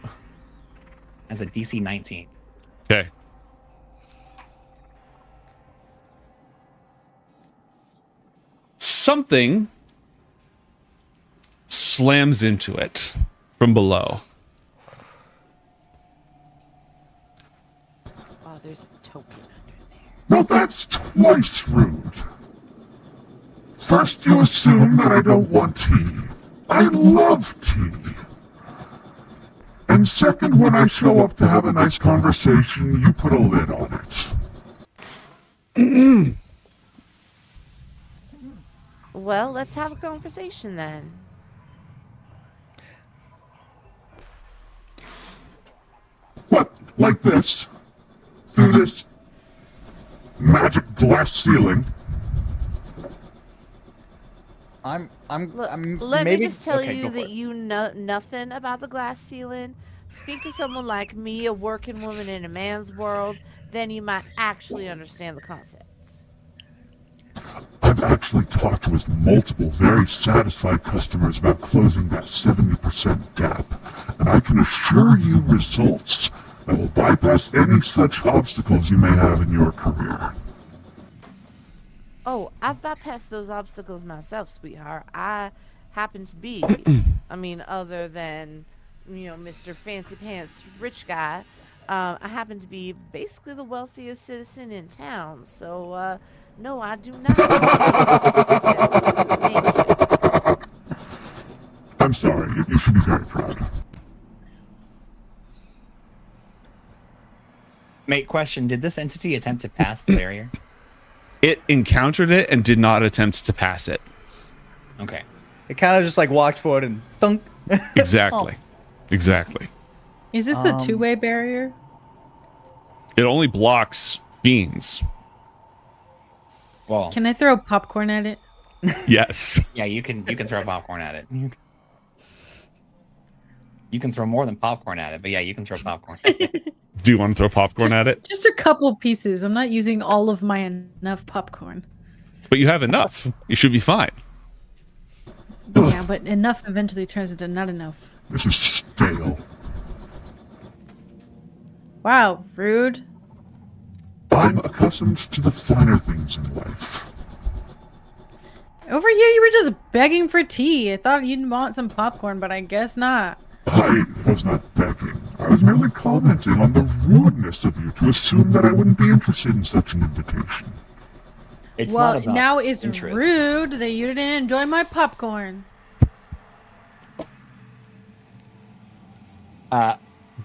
As a DC 19. Okay. Something slams into it from below. Oh, there's a token under there. Now that's twice rude. First, you assume that I don't want tea. I love tea. And second, when I show up to have a nice conversation, you put a lid on it. Well, let's have a conversation then. What, like this? Through this magic glass ceiling? Look, I'm let maybe, me just tell okay, you go for that it. you know nothing about the glass ceiling. Speak to someone like me, a working woman in a man's world, then you might actually understand the concepts. I've actually talked with multiple very satisfied customers about closing that 70% gap, and I can assure you results that will bypass any such obstacles you may have in your career. Oh, I've bypassed those obstacles myself, sweetheart. I happen to be, other than, Mr. Fancy Pants rich guy, I happen to be basically the wealthiest citizen in town. So, no, I do not. Thank you. I'm sorry, you should be very proud. Mate, question. Did this entity attempt to pass the barrier? It encountered it and did not attempt to pass it. Okay. It kind of just like walked forward and thunk. Exactly. Exactly. Is this a two-way barrier? It only blocks fiends. Well, Can I throw popcorn at it? Yes. yeah, you can throw popcorn at it. You can throw more than popcorn at it, but yeah, you can throw popcorn at it. Do you want to throw popcorn at it? Just a couple pieces. I'm not using all of my enough popcorn. But you have enough. You should be fine. Yeah, but enough eventually turns into not enough. This is stale. Wow, rude. I'm accustomed to the finer things in life. Over here, you were just begging for tea. I thought you'd want some popcorn, but I guess not. I was not begging. I was merely commenting on the rudeness of you to assume that I wouldn't be interested in such an invitation. It's well, not about now it's interest. rude that you didn't enjoy my popcorn.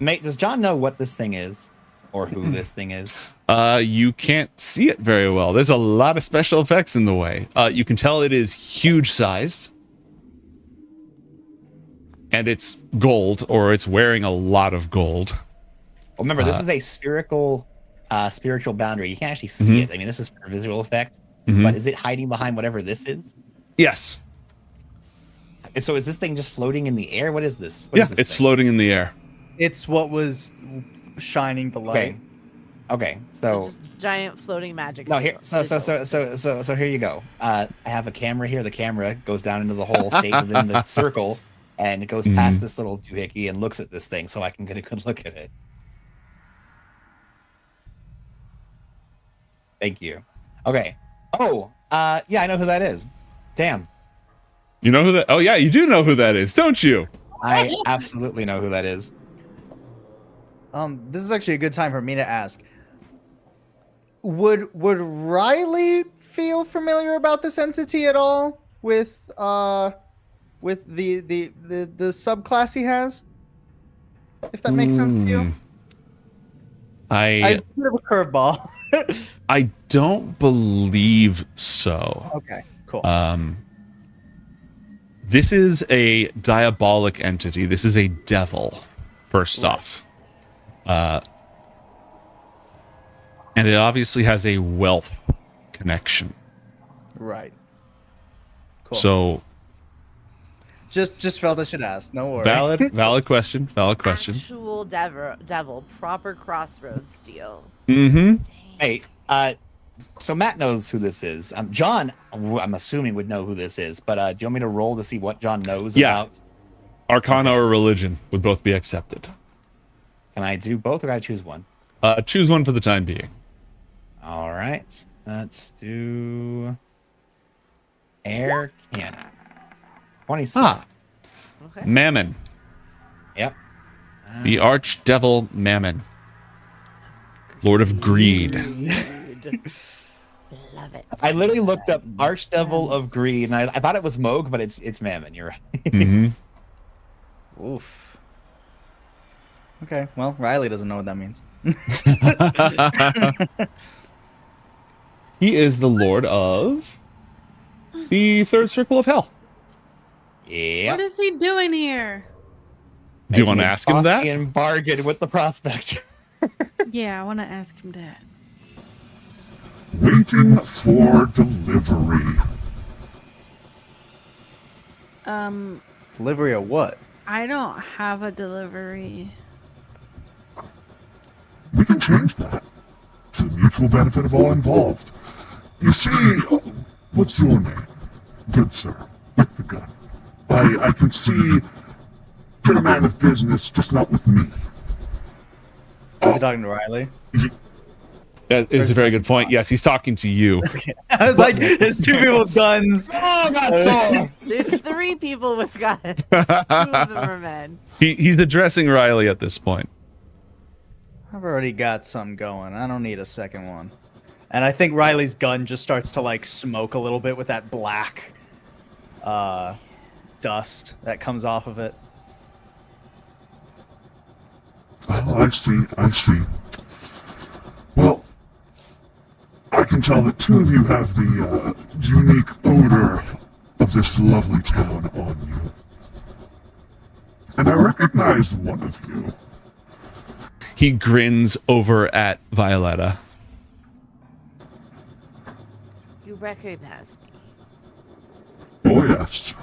Mate, does John know what this thing is? Or who this thing is? You can't see it very well. There's a lot of special effects in the way. You can tell it is huge sized. And it's gold, or it's wearing a lot of gold. Well, remember, this is a spherical, spiritual boundary. You can't actually see it. I mean, this is for visual effect. But is it hiding behind whatever this is? Yes. And so is this thing just floating in the air? What is this? What is this It's thing? floating in the air. It's what was shining the light. Okay. So Just giant floating magic. no, here. So sigil. here you go. I have a camera here. The camera goes down into the hole, stays within the circle, and it goes past this little doohickey and looks at this thing, so I can get a good look at it. Thank you. Okay. Oh, yeah, I know who that is. Damn. You know who that? Oh yeah, you do know who that is, don't you? I absolutely know who that is. This is actually a good time for me to ask. Would Riley feel familiar about this entity at all with the subclass he has? If that makes sense to you? I bit of a curveball. I don't believe so. Okay, cool. This is a diabolic entity. This is a devil, first off. And it obviously has a wealth connection. Right. Cool. So just felt I should ask. No worries. valid question. Actual devil, proper crossroads deal. Mm-hmm. Hey, so Matt knows who this is. John, I'm assuming, would know who this is, but do you want me to roll to see what John knows about? Arcana or religion would both be accepted. Can I do both, or gotta choose one? Choose one for the time being. All right, let's do air cannon. 27. Ah, Okay. Mammon. Yep. The archdevil Mammon. Lord of Greed. Dude. Love it. I literally looked up Archdevil of Greed, and I thought it was Moog, but it's Mammon. You're right. Mm-hmm. Oof. Okay, well, Riley doesn't know what that means. He is the Lord of the Third Circle of Hell. Yeah. What is he doing here? Do you want to ask him that? And bargain with the prospect. Yeah, I want to ask him that. Waiting for delivery. Delivery of what? I don't have a delivery. We can change that to the mutual benefit of all involved. You see, what's your name? Good sir, with the gun. I can see you're a man of business, just not with me. Is he talking to Riley? That is a very good point. Yes, he's talking to you. I was like, there's two people with guns. Oh, God, so There's 3 people with guns. 2 of them are men. He's addressing Riley at this point. I've already got some going. I don't need a second one. And I think Riley's gun just starts to like smoke a little bit with that black dust that comes off of it. Oh, I see. Well, I can tell that 2 of you have the unique odor of this lovely town on you. And I recognize one of you. He grins over at Violetta. You recognize me. Oh, yes.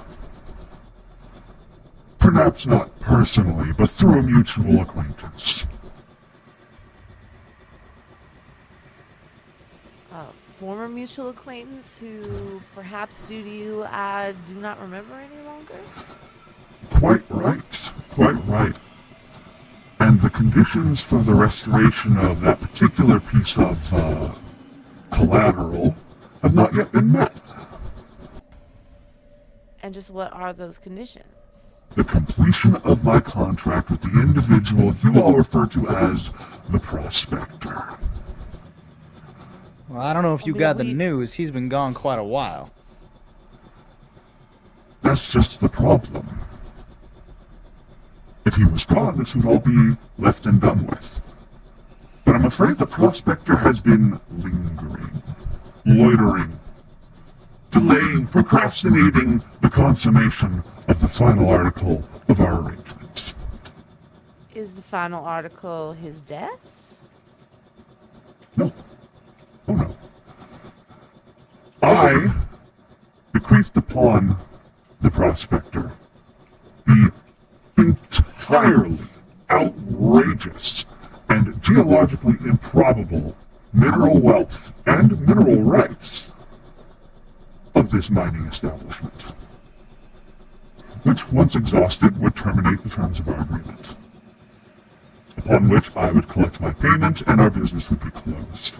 Perhaps not personally, but through a mutual acquaintance. Former mutual acquaintance who, perhaps due to you, I do not remember any longer? Quite right. And the conditions for the restoration of that particular piece of collateral have not yet been met. And just what are those conditions? The completion of my contract with the individual you all refer to as the Prospector. Well, I don't know if you mean, got the we- news. He's been gone quite a while. That's just the problem. If he was gone, this would all be left and done with. But I'm afraid the Prospector has been lingering, loitering, delaying, procrastinating the consummation of the final article of our arrangement. Is the final article his death? No. Oh no. I bequeathed upon the Prospector the entirely outrageous and geologically improbable mineral wealth and mineral rights of this mining establishment, which once exhausted would terminate the terms of our agreement, upon which I would collect my payment and our business would be closed.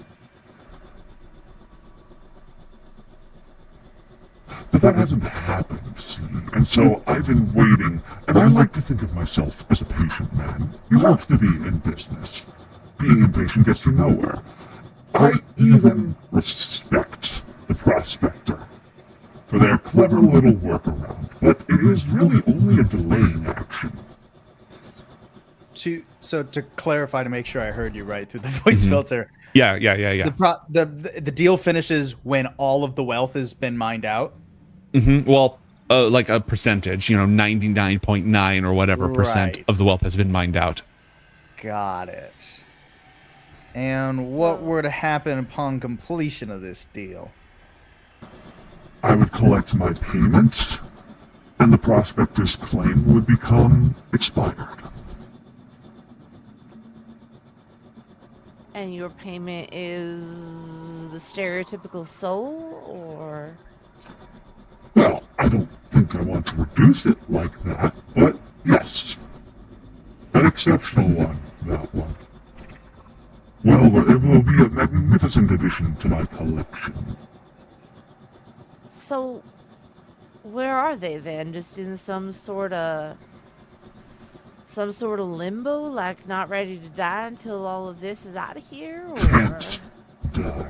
But that hasn't happened, see, and so I've been waiting, and I like to think of myself as a patient man. You have to be in business. Being impatient gets you nowhere. I even respect the Prospector for their clever little workaround, but it is really only a delaying action. So to clarify, to make sure I heard you right through the voice filter, Yeah. the deal finishes when all of the wealth has been mined out. Well, like a percentage, 99.9 or whatever percent Right. of the wealth has been mined out. Got it. And what were to happen upon completion of this deal? I would collect my payment, and the Prospector's claim would become expired. And your payment is the stereotypical soul, or? Well, I don't think I want to reduce it like that, but yes. An exceptional one, that one. Well, it will be a magnificent addition to my collection. So, where are they then? Just in some sort of limbo, like not ready to die until all of this is out of here, or Can't die.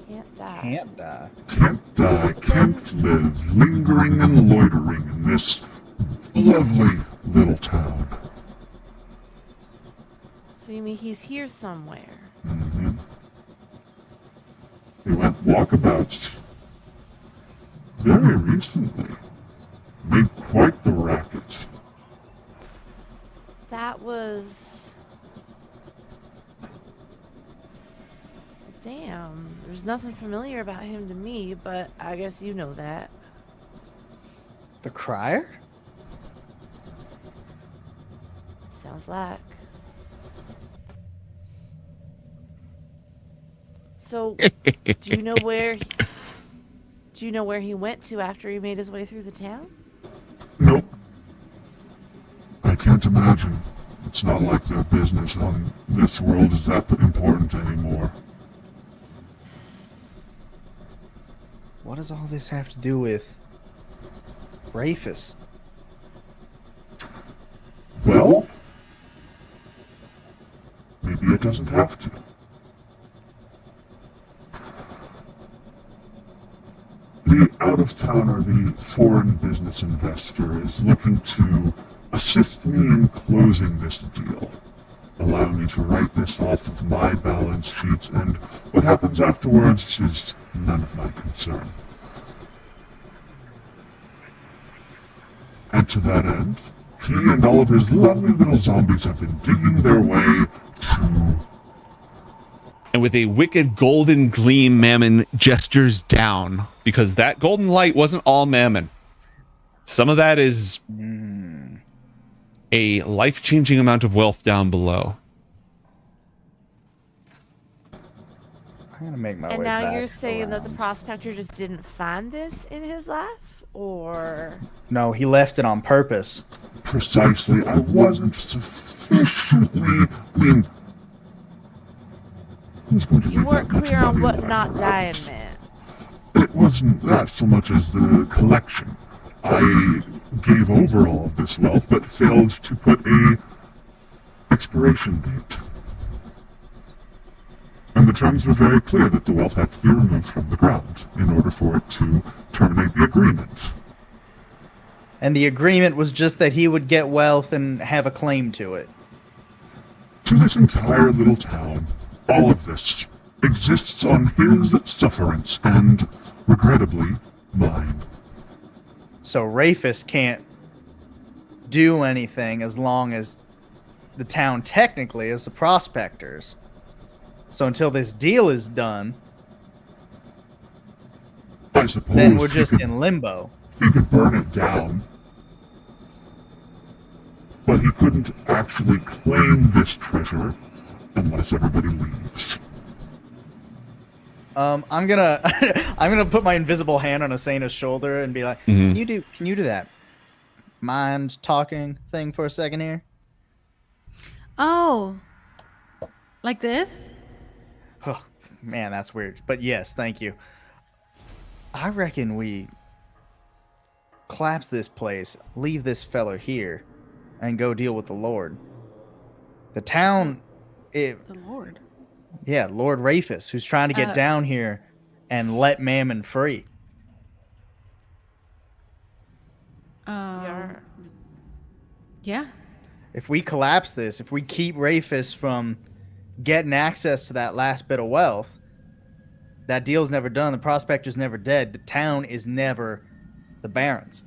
can't die? Can't die. Can't die, can't live, lingering and loitering in this lovely little town. So you mean he's here somewhere? He went walkabouts very recently. Made quite the racket. That was. Damn, there's nothing familiar about him to me, but I guess you know that. The crier? Sounds like. So, do you know where? Do you know where he went to after he made his way through the town? Nope. I can't imagine. It's not like their business on this world is that important anymore. What does all this have to do with Rafus? Well, maybe it doesn't have to. The out-of-towner, the foreign business investor, is looking to assist me in closing this deal. Allow me to write this off of my balance sheet, and what happens afterwards is none of my concern. And to that end, he and all of his lovely little zombies have been digging their way to... And with a wicked golden gleam, Mammon gestures down, because that golden light wasn't all Mammon. Some of that is a life-changing amount of wealth down below. I'm gonna make my way And back. now you're saying that the around. prospector just didn't find this in his life, or? No, he left it on purpose. Precisely, I wasn't sufficiently... Who's going to You leave weren't that much clear on money what lying not around? dying meant. It wasn't that so much as the collection. I gave over all of this wealth, but failed to put a expiration date. And the terms were very clear that the wealth had to be removed from the ground in order for it to terminate the agreement. And the agreement was just that he would get wealth and have a claim to it. To this entire little town, all of this exists on his sufferance and, regrettably, mine. So Rafus can't do anything as long as the town technically is the prospectors. So until this deal is done, I suppose then we're he just could- in limbo. He could burn it down. But he couldn't actually claim this treasure unless everybody leaves. I'm gonna I'm gonna put my invisible hand on Asena's shoulder and be like, Mhm. Can you do that mind talking thing for a second here? Oh, like this? Oh, man, that's weird. But yes, thank you. I reckon we collapse this place, leave this feller here, and go deal with the Lord. The town, The Lord. yeah, Lord Rafus, who's trying to get down here and let Mammon free. Yar. Yeah. If we collapse this, if we keep Rafus from getting access to that last bit of wealth, that deal's never done. The prospector's never dead. The town is never the Barons.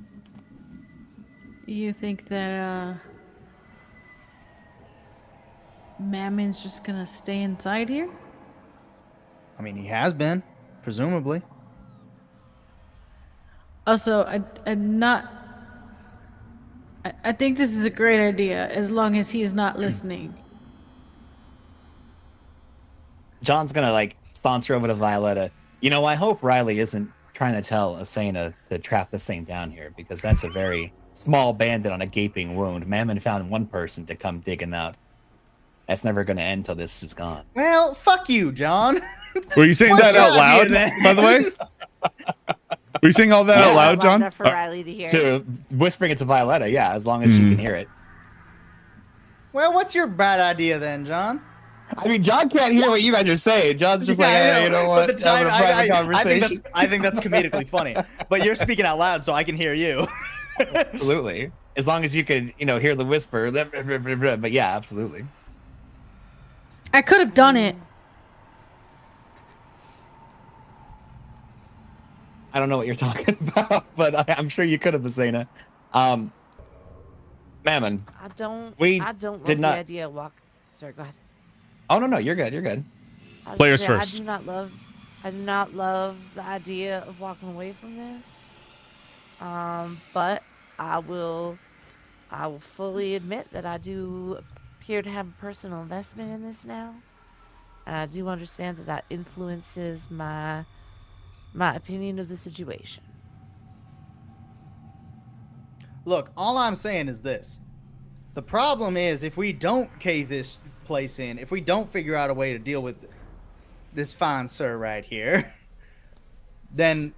You think that Mammon's just gonna stay inside here? I mean, he has been, presumably. Also, I think this is a great idea as long as he is not listening. John's gonna like saunter over to Violetta. You know, I hope Riley isn't trying to tell Asena to trap this thing down here, because that's a very small bandit on a gaping wound. Mammon found one person to come digging out. That's never gonna end till this is gone. Well, fuck you, John. Were you saying What's that your out loud, idea, then? by the way? Were you saying all that out loud, John? Enough for Riley to hear. To whispering it to Violetta, yeah, as long as she can hear it. Well, what's your bad idea then, John? I mean, John can't hear what you guys are saying. John's just like, hey, you know what? But the Having a private conversation. I think that's comedically funny. But you're speaking out loud, so I can hear you. Absolutely. As long as you could, hear the whisper. But yeah, absolutely. I could have done it. I don't know what you're talking about, but I'm sure you could have, Asena. Mammon. I don't did love not- the idea of Sorry, go ahead. Oh, no, you're good. You're good. I was Players gonna first. say, I do not love the idea of walking away from this. But I will fully admit that I do appear to have a personal investment in this now. And I do understand that influences my opinion of the situation. Look, all I'm saying is this. The problem is if we don't cave this place in, if we don't figure out a way to deal with this fine sir right here, then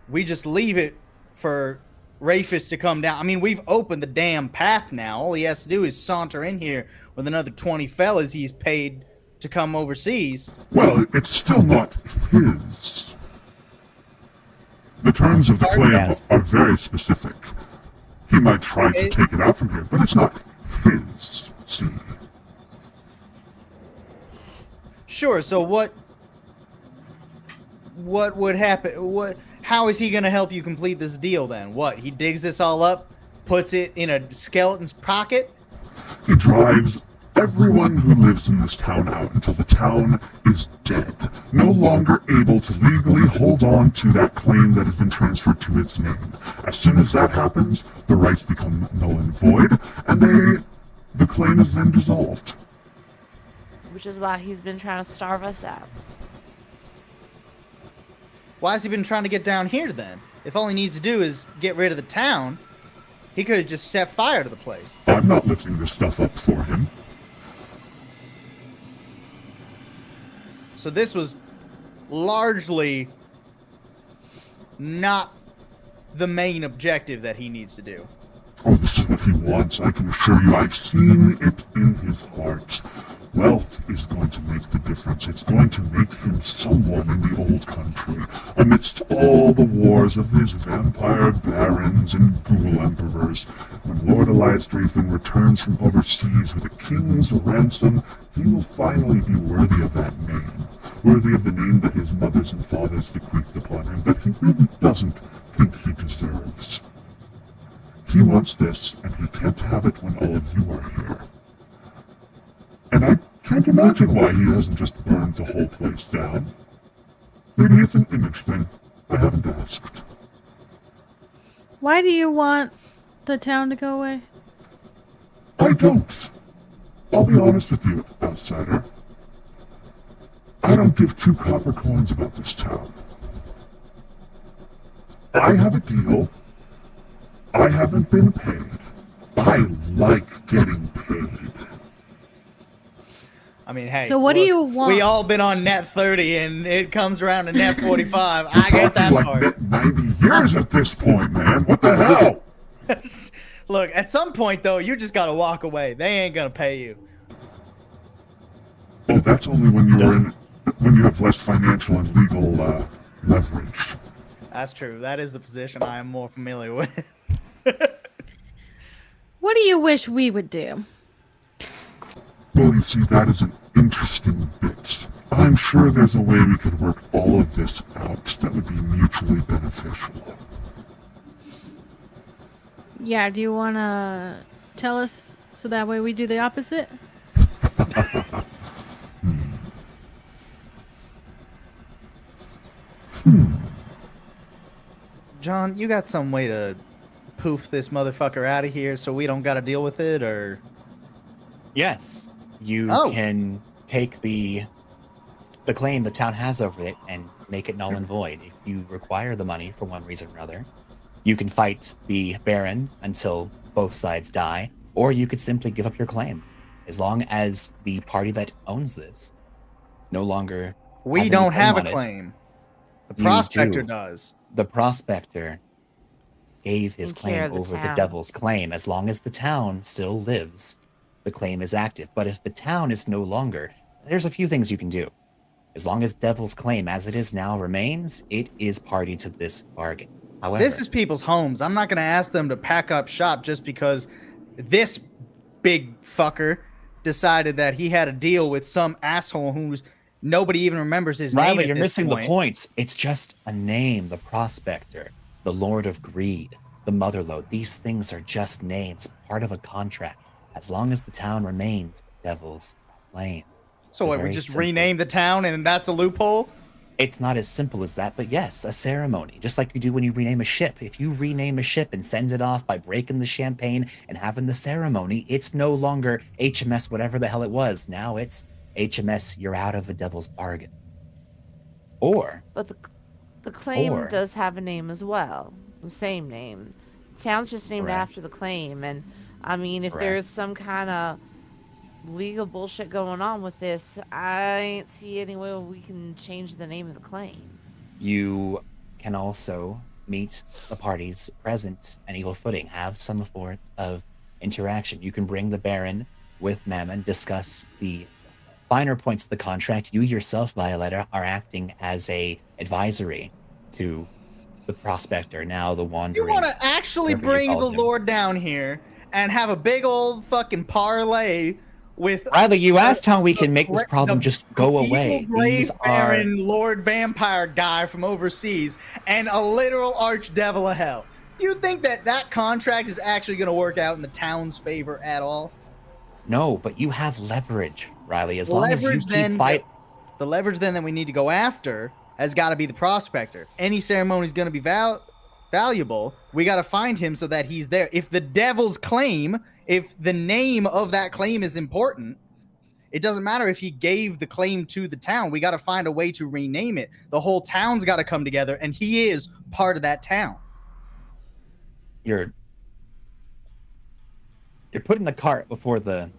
we just leave it for Rafus to come down. I mean, we've opened the damn path now. All he has to do is saunter in here with another 20 fellas he's paid to come overseas. Well, it's still not his. The terms of the claim Yes. are very specific. He might try to take it out from here, but it's not his. See? Sure, so what would happen? How is he going to help you complete this deal then? What, he digs this all up, puts it in a skeleton's pocket? He drives everyone who lives in this town out until the town is dead, no longer able to legally hold on to that claim that has been transferred to its name. As soon as that happens, the rights become null and void, and the claim is then dissolved. Which is why he's been trying to starve us out. Why has he been trying to get down here then? If all he needs to do is get rid of the town, he could have just set fire to the place. I'm not lifting this stuff up for him. So this was largely not the main objective that he needs to do. Oh, this is what he wants. I can assure you, I've seen it in his heart. Wealth is going to make the difference. It's going to make him someone in the old country. Amidst all the wars of these vampire barons and ghoul emperors, when Lord Elias Drayton returns from overseas with a king's ransom, he will finally be worthy of that name. Worthy of the name that his mothers and fathers bequeathed upon him that he really doesn't think he deserves. He wants this, and he can't have it when all of you are here. And I can't imagine why he hasn't just burned the whole place down. Maybe it's an image thing. I haven't asked. Why do you want the town to go away? I don't. I'll be honest with you, outsider. I don't give two copper coins about this town. I have a deal. I haven't been paid. I like getting paid. I mean, hey. So what do look, you want? We all been on net 30, and it comes around to net 45. I We're get that talking like part. net 90 years at this point, man. What the hell? Look, at some point, though, you just gotta walk away. They ain't gonna pay you. Oh, that's only when when you have less financial and legal leverage. That's true. That is a position I am more familiar with. What do you wish we would do? Well, you see, that is an interesting bit. I'm sure there's a way we could work all of this out that would be mutually beneficial. Yeah, do you want to tell us so that way we do the opposite? John, you got some way to poof this motherfucker out of here so we don't gotta deal with it, or... Yes, you Oh. can take the claim the town has over it and make it null and void. If you require the money for one reason or another, you can fight the Baron until both sides die, or you could simply give up your claim. As long as the party that owns this no longer We has any don't have a on it. claim. The You prospector do. does. The prospector gave his In care claim of the over the town. devil's claim. As long as the town still lives, the claim is active. But if the town is no longer, there's a few things you can do. As long as devil's claim as it is now remains, it is party to this bargain. However, This is people's homes. I'm not gonna ask them to pack up shop just because this big fucker decided that he had a deal with some asshole who's nobody even remembers his name. Riley, at you're this missing point. the points. It's just a name, the prospector, the Lord of Greed, the Motherlode. These things are just names, part of a contract. As long as the town remains devil's claim. So It's what, we very just simple. rename the town and that's a loophole? It's not as simple as that, but yes, a ceremony, just like you do when you rename a ship. If you rename a ship and send it off by breaking the champagne and having the ceremony, it's no longer HMS whatever the hell it was. Now it's HMS, you're out of a devil's bargain. Or, But the claim Or- does have a name as well. The same name. Town's just named Correct. after the claim. And I mean, if Correct. there's some kind of legal bullshit going on with this, I ain't see any way we can change the name of the claim. you can also meet the parties present on equal footing, have some sort of interaction. You can bring the Baron with Mammon, discuss the finer points of the contract. You yourself, Violetta, are acting as a advisory to the prospector, now the You wandering. want to actually whatever you bring the called him. Lord down here and have a big old fucking parlay with Riley, you asked how we can make this the problem just go evil away. Grave These are Baron, Lord Vampire guy from overseas and a literal archdevil of hell. You think that that contract is actually going to work out in the town's favor at all? no, but you have leverage, Riley. As long as you Leverage keep then- fight. The leverage then that we need to go after has got to be the prospector. Any ceremony is going to be valuable. We got to find him so that he's there. If the devil's claim, if the name of that claim is important, it doesn't matter if he gave the claim to the town. We got to find a way to rename it. The whole town's got to come together, and he is part of that town. You're putting the cart before the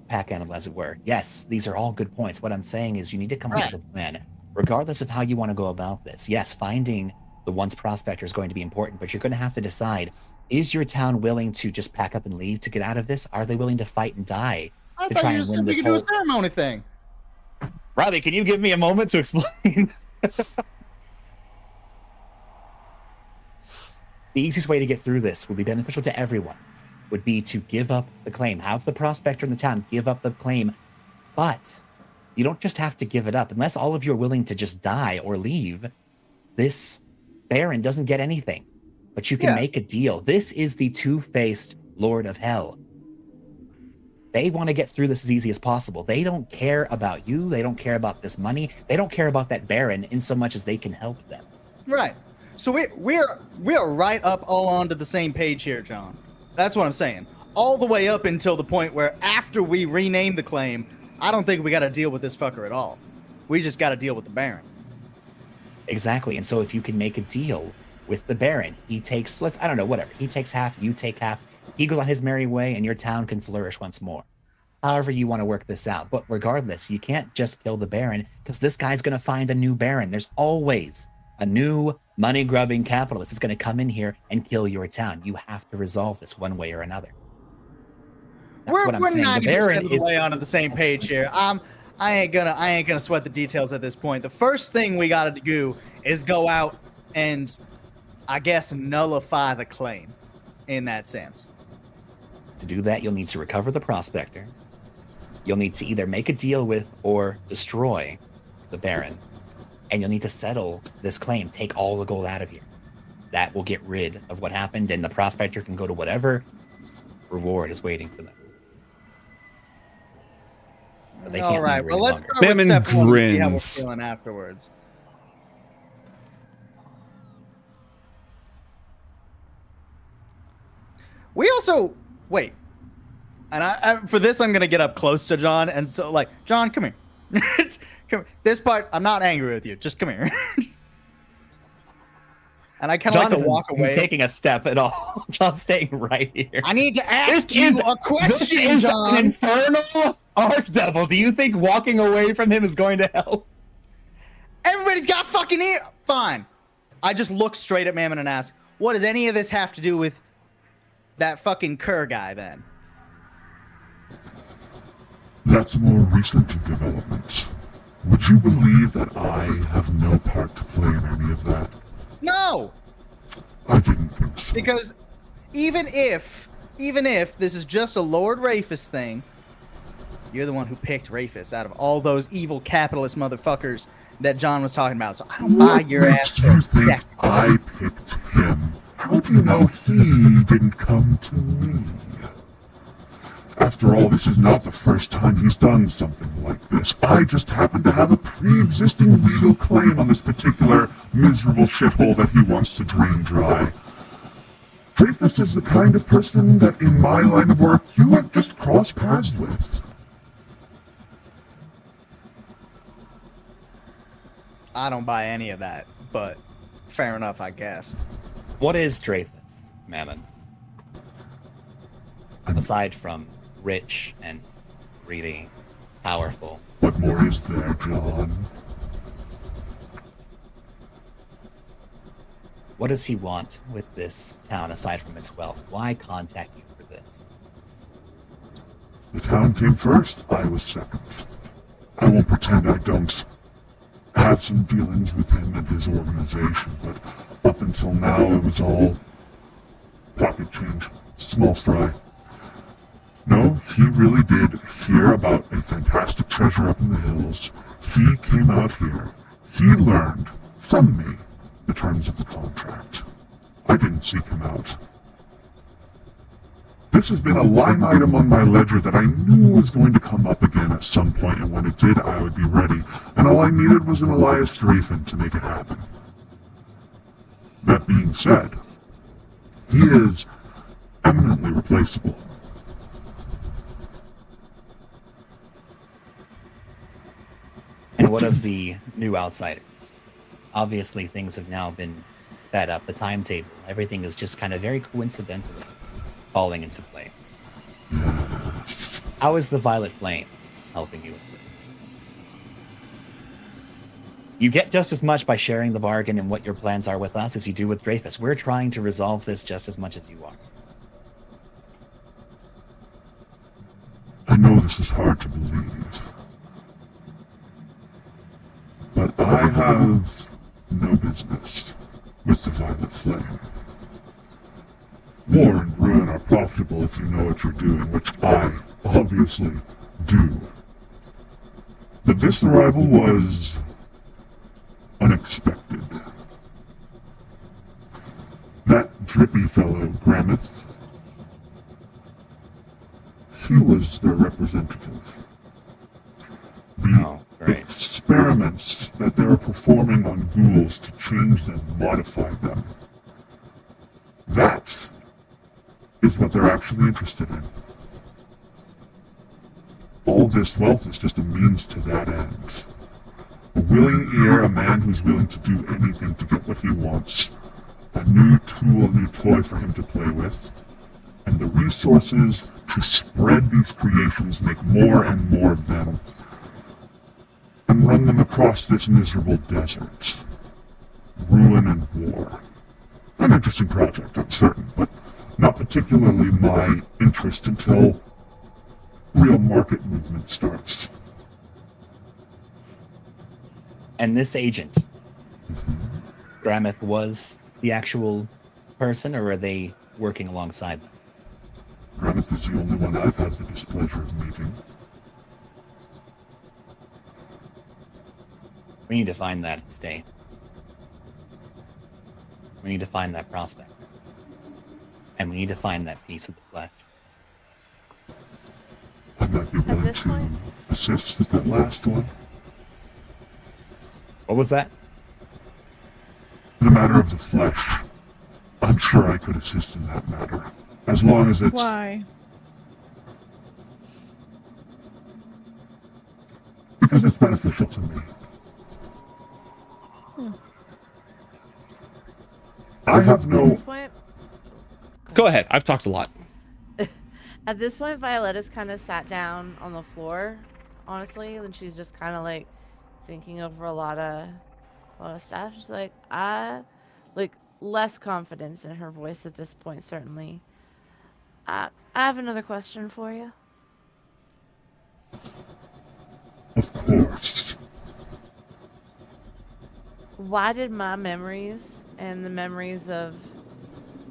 pack animal, as it were. Yes, these are all good points. What I'm saying is you need to come up with a plan, regardless of how you want to go about this. Yes, finding the once prospector is going to be important, but you're going to have to decide, is your town willing to just pack up and leave to get out of this? Are they willing to fight and die I to thought try you and just win said we this could do whole... a ceremony thing. Riley, can you give me a moment to explain? The easiest way to get through this would be beneficial to everyone, would be to give up the claim. Have the prospector in the town give up the claim, but you don't just have to give it up. Unless all of you are willing to just die or leave, this Baron doesn't get anything. But you can make a deal. This is the two-faced Lord of Hell. They want to get through this as easy as possible. They don't care about you. They don't care about this money. They don't care about that Baron in so much as they can help them. Right. So we're right up all onto the same page here, John. That's what I'm saying. All the way up until the point where after we rename the claim, I don't think we got to deal with this fucker at all. We just got to deal with the Baron. Exactly. And so if you can make a deal with the Baron, he takes, I don't know, whatever. He takes half, you take half. He goes on his merry way, and your town can flourish once more. However you want to work this out. But regardless, you can't just kill the Baron, because this guy's going to find a new Baron. There's always a new money-grubbing capitalist that's going to come in here and kill your town. You have to resolve this one way or another. That's what I'm saying. We're 90% The Baron of the way onto the same page here. I ain't gonna sweat the details at this point. The first thing we gotta do is go out and, I guess, nullify the claim in that sense. To do that, you'll need to recover the prospector. You'll need to either make a deal with or destroy the Baron. And you'll need to settle this claim, take all the gold out of here. That will get rid of what happened, and the prospector can go to whatever reward is waiting for them. But they can't All right, linger well, any let's longer. start with Bemin step one and see how we're grins. feeling afterwards. We also wait, and I for this I'm gonna get up close to John, and so like, John, come here. Come here. This part, I'm not angry with you. Just come here. And I kind of like to walk away. Taking a step at all. John's staying right here. I need to ask you a question, This is John. an infernal archdevil. Do you think walking away from him is going to help? Everybody's got fucking ear. Fine. I just look straight at Mammon and ask, what does any of this have to do with that fucking Kerr guy then? That's a more recent development. Would you believe that I have no part to play in any of that? No! I didn't think so. Because even if this is just a Lord Rafus thing, you're the one who picked Rafus out of all those evil capitalist motherfuckers that John was talking about. So I don't buy What your makes ass. you think I picked him? How do you know he didn't come to me? After all, this is not the first time he's done something like this. I just happen to have a pre-existing legal claim on this particular miserable shithole that he wants to drain dry. Dreyfus is the kind of person that in my line of work you would just cross paths with. I don't buy any of that, but fair enough, I guess. What is Dreyfus, Mammon? Aside from rich and really powerful. What more is there, John? What does he want with this town aside from its wealth? Why contact you for this? The town came first, I was second. I won't pretend I don't have some dealings with him and his organization, but up until now it was all pocket change, small fry. No, he really did hear about a fantastic treasure up in the hills. He came out here. He learned from me the terms of the contract. I didn't seek him out. This has been a line item on my ledger that I knew was going to come up again at some point, and when it did, I would be ready. And all I needed was an Elias Drafen to make it happen. That being said, he is eminently replaceable. And what of the new outsiders? Obviously, things have now been sped up. The timetable, everything is just kind of very coincidentally falling into place. How is the Violet Flame helping you with this? You get just as much by sharing the bargain and what your plans are with us as you do with Dreyfus. We're trying to resolve this just as much as you are. I know this is hard to believe, but I have no business with the Violet Flame. War and ruin are profitable if you know what you're doing, which I obviously do. But this arrival was unexpected. That drippy fellow, Gramith, he was their representative. The Oh, great. experiments that they were performing on ghouls to change them, modify them, that is what they're actually interested in. All this wealth is just a means to that end. A willing ear, a man who's willing to do anything to get what he wants. A new tool, a new toy for him to play with. And the resources to spread these creations, make more and more of them, and run them across this miserable desert. Ruin and war. An interesting project, I'm certain, but not particularly my interest until real market movement starts. And this agent, Gramith, was the actual person, or are they working alongside them? Gramith is the only one I've had the displeasure of meeting. We need to find that estate. We need to find that prospect. And we need to find that piece of the flesh. I might be willing this to point? assist with that last one. What was that? The matter of the flesh. I'm sure I could assist in that matter. As long as it's... Why? Because it's beneficial to me. I have At no... this point, Go ahead. I've talked a lot. at this point, Violetta's kind of sat down on the floor, honestly, and she's just kind of like thinking over a lot of stuff. She's like, less confidence in her voice at this point, certainly. I have another question for you. Of course. Why did my memories and the memories of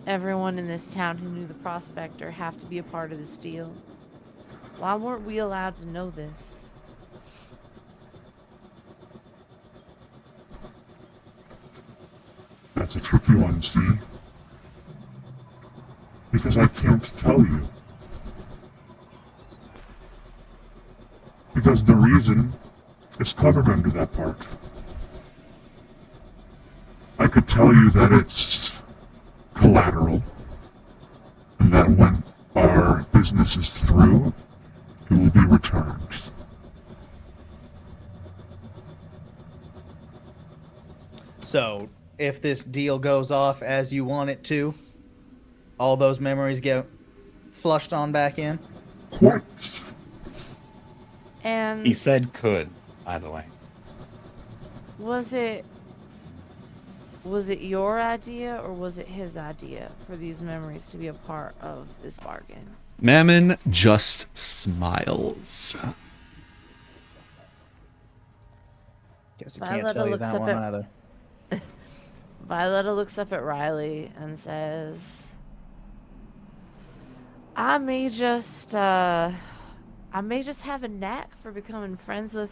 everyone in this town who knew the prospector have to be a part of this deal? Why weren't we allowed to know this? That's a tricky one, see? Because I can't tell you. Because the reason is covered under that part. I could tell you that it's collateral, and that when our business is through, it will be returned. So, if this deal goes off as you want it to, all those memories get flushed on back in? Quite. And He said could, by the way. was it your idea or was it his idea for these memories to be a part of this bargain? Mammon just smiles. Guess I can't Violetta tell you looks that up one at- either. Violetta looks up at Riley and says, I may just have a knack for becoming friends with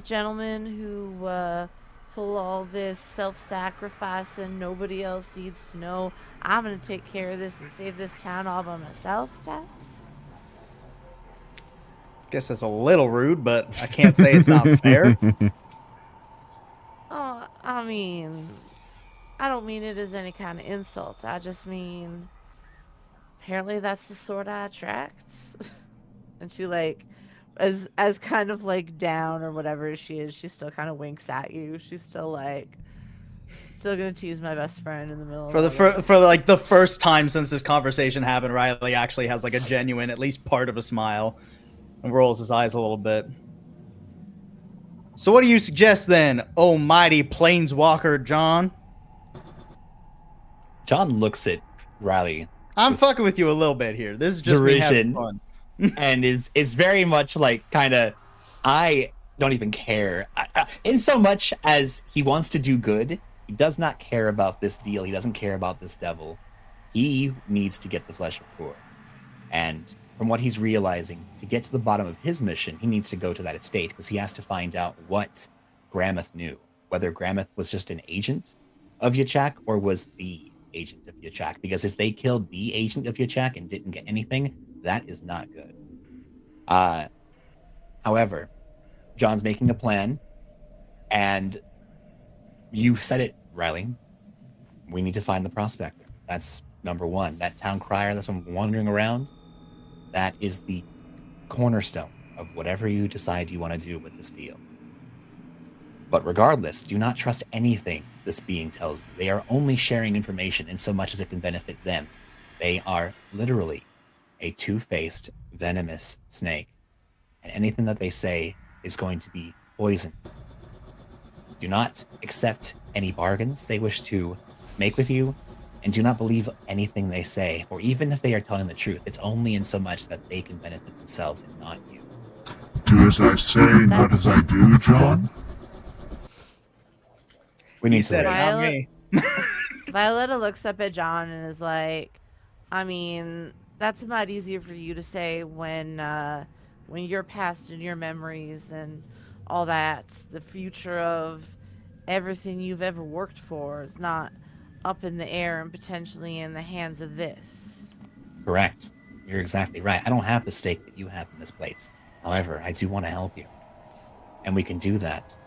gentlemen who pull all this self-sacrifice and nobody else needs to know. I'm gonna take care of this and save this town all by myself, Taps. Guess that's a little rude, but I can't say it's not fair. Oh, I mean, I don't mean it as any kind of insult. I just mean, apparently that's the sort I attract. And she like, as kind of like down or whatever she is, she still kind of winks at you. She's still like, still gonna tease my best friend in the middle. For of the all this. for like the first time since this conversation happened, Riley actually has like a genuine, at least part of a smile, and rolls his eyes a little bit. So what do you suggest then, oh mighty planeswalker John? John looks at Riley I'm fucking with you a little bit here. This is just me having derision fun. and is very much like kind of, I don't even care. In so much as he wants to do good, he does not care about this deal. He doesn't care about this devil. He needs to get the flesh of Kor. And from what he's realizing, to get to the bottom of his mission, he needs to go to that estate because he has to find out what Gramith knew. Whether Gramith was just an agent of Yachak or was the agent of Yachak. Because if they killed the agent of Yachak and didn't get anything, that is not good. However, John's making a plan, and you said it, Riley. We need to find the prospector. That's number one. That town crier that's been wandering around, that is the cornerstone of whatever you decide you want to do with this deal. But regardless, do not trust anything this being tells you. They are only sharing information in so much as it can benefit them. They are literally a two-faced, venomous snake. And anything that they say is going to be poison. Do not accept any bargains they wish to make with you, and do not believe anything they say, or even if they are telling the truth, it's only in so much that they can benefit themselves and not you. Do as I say, not as I do, John? We need He to said it, wait. not me. Violetta looks up at John and is like, I mean, that's about easier for you to say when your past and your memories and all that, the future of everything you've ever worked for is not up in the air and potentially in the hands of this. Correct. You're exactly right. I don't have the stake that you have in this place. However, I do want to help you. And we can do that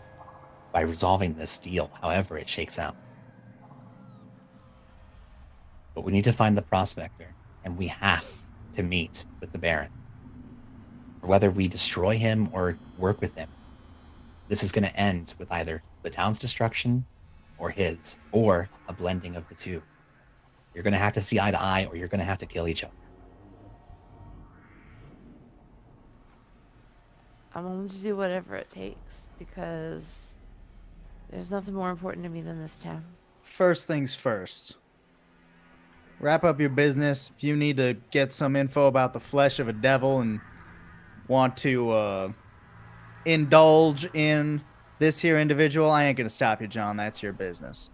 by resolving this deal, however it shakes out. But we need to find the prospector, and we have to meet with the Baron. Whether we destroy him or work with him, this is going to end with either the town's destruction or his, or a blending of the two. You're going to have to see eye to eye, or you're going to have to kill each other. I'm willing to do whatever it takes because there's nothing more important to me than this town. First things first. Wrap up your business. If you need to get some info about the flesh of a devil and want to indulge in this here individual, I ain't gonna stop you, John. That's your business.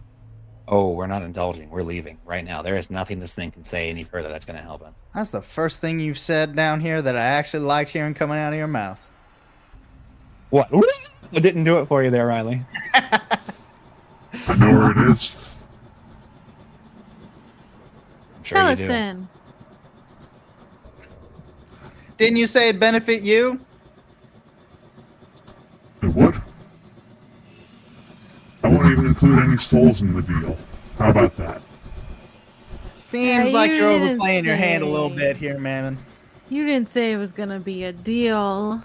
Oh, we're not indulging. We're leaving right now. There is nothing this thing can say any further that's going to help us. That's the first thing you've said down here that I actually liked hearing coming out of your mouth. What? I didn't do it for you there, Riley. I know where it is. I'm sure Tell you us do. then. Didn't you say it'd benefit you? It would. I won't even include any souls in the deal. How about that? Seems Yeah, like you you're didn't overplaying your hand a little say. bit here, man. You didn't say it was gonna be a deal.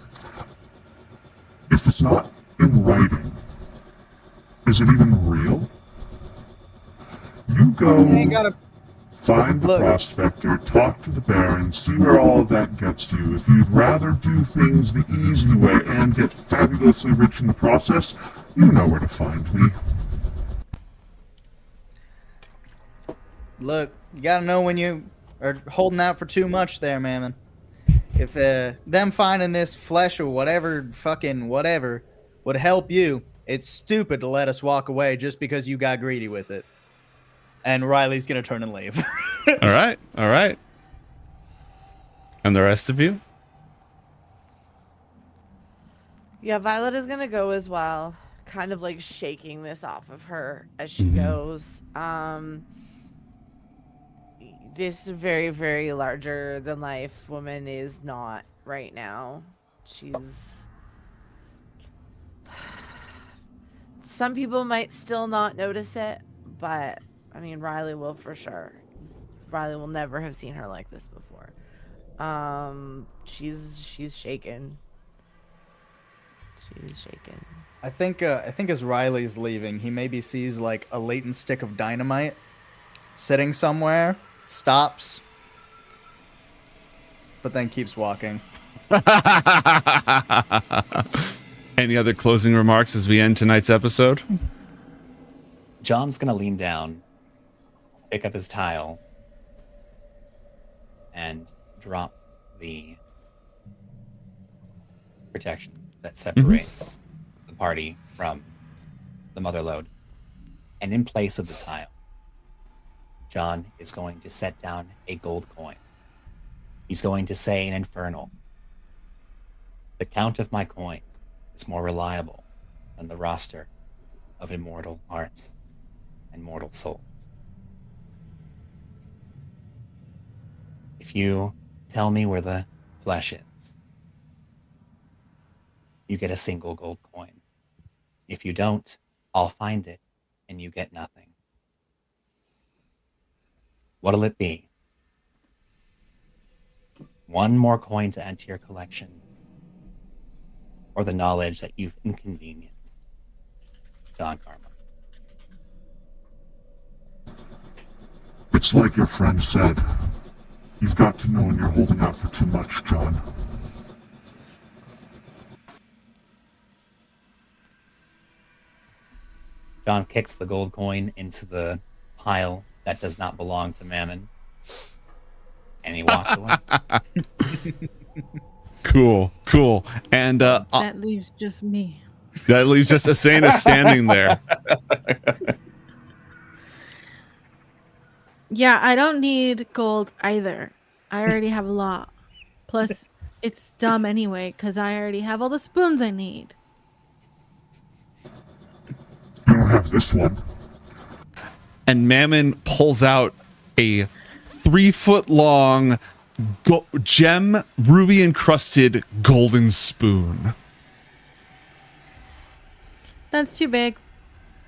If it's not in writing, is it even real? You go You ain't gotta. find the Look. prospector, talk to the Baron, see where all of that gets you. If you'd rather do things the easy way and get fabulously rich in the process, you know where to find me. Look, you gotta know when you are holding out for too much there, man. If them finding this flesh or whatever, fucking whatever, would help you, it's stupid to let us walk away just because you got greedy with it. And Riley's gonna turn and leave. All right, all right. And the rest of you? Yeah, Violetta's gonna go as well, kind of like shaking this off of her as she goes. This very, very larger than life woman is not right now. She's. Some people might still not notice it, but I mean, Riley will for sure. Riley will never have seen her like this before. She's shaken. She's shaken. I think as Riley's leaving, he maybe sees like a latent stick of dynamite sitting somewhere, stops, but then keeps walking. Any other closing remarks as we end tonight's episode? John's gonna lean down, pick up his tile, and drop the protection that separates the party from the motherlode. And in place of the tile, John is going to set down a gold coin. He's going to say in Infernal, "The count of my coin is more reliable than the roster of immortal hearts and mortal souls. If you tell me where the flesh is, you get a single gold coin. If you don't, I'll find it and you get nothing. What'll it be? One more coin to add to your collection, or the knowledge that you've inconvenienced John Karma?" It's like your friend said. You've got to know when you're holding out for too much, John. John kicks the gold coin into the pile that does not belong to Mammon, and he walks away. Cool. And That leaves just me. that leaves just Asena standing there. Yeah, I don't need gold either. I already have a lot. Plus, it's dumb anyway, because I already have all the spoons I need. You don't have this one. And Mammon pulls out a 3-foot-long gem ruby encrusted golden spoon. That's too big.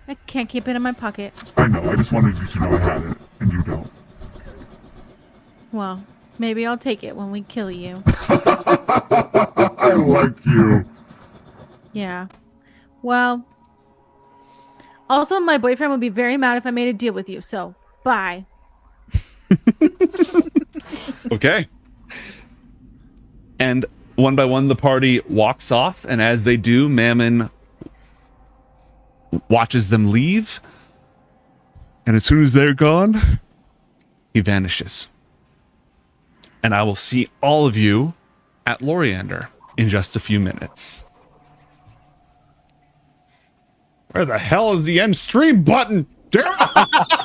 I can't keep it in my pocket. I know, I just wanted you to know I had it, and you don't. Well, maybe I'll take it when we kill you. I like you. Yeah. Well, also, my boyfriend would be very mad if I made a deal with you, so bye. Okay. And one by one, the party walks off, and as they do, Mammon watches them leave. And as soon as they're gone, he vanishes. And I will see all of you at Loriander in just a few minutes. Where the hell is the end stream button? Damn it!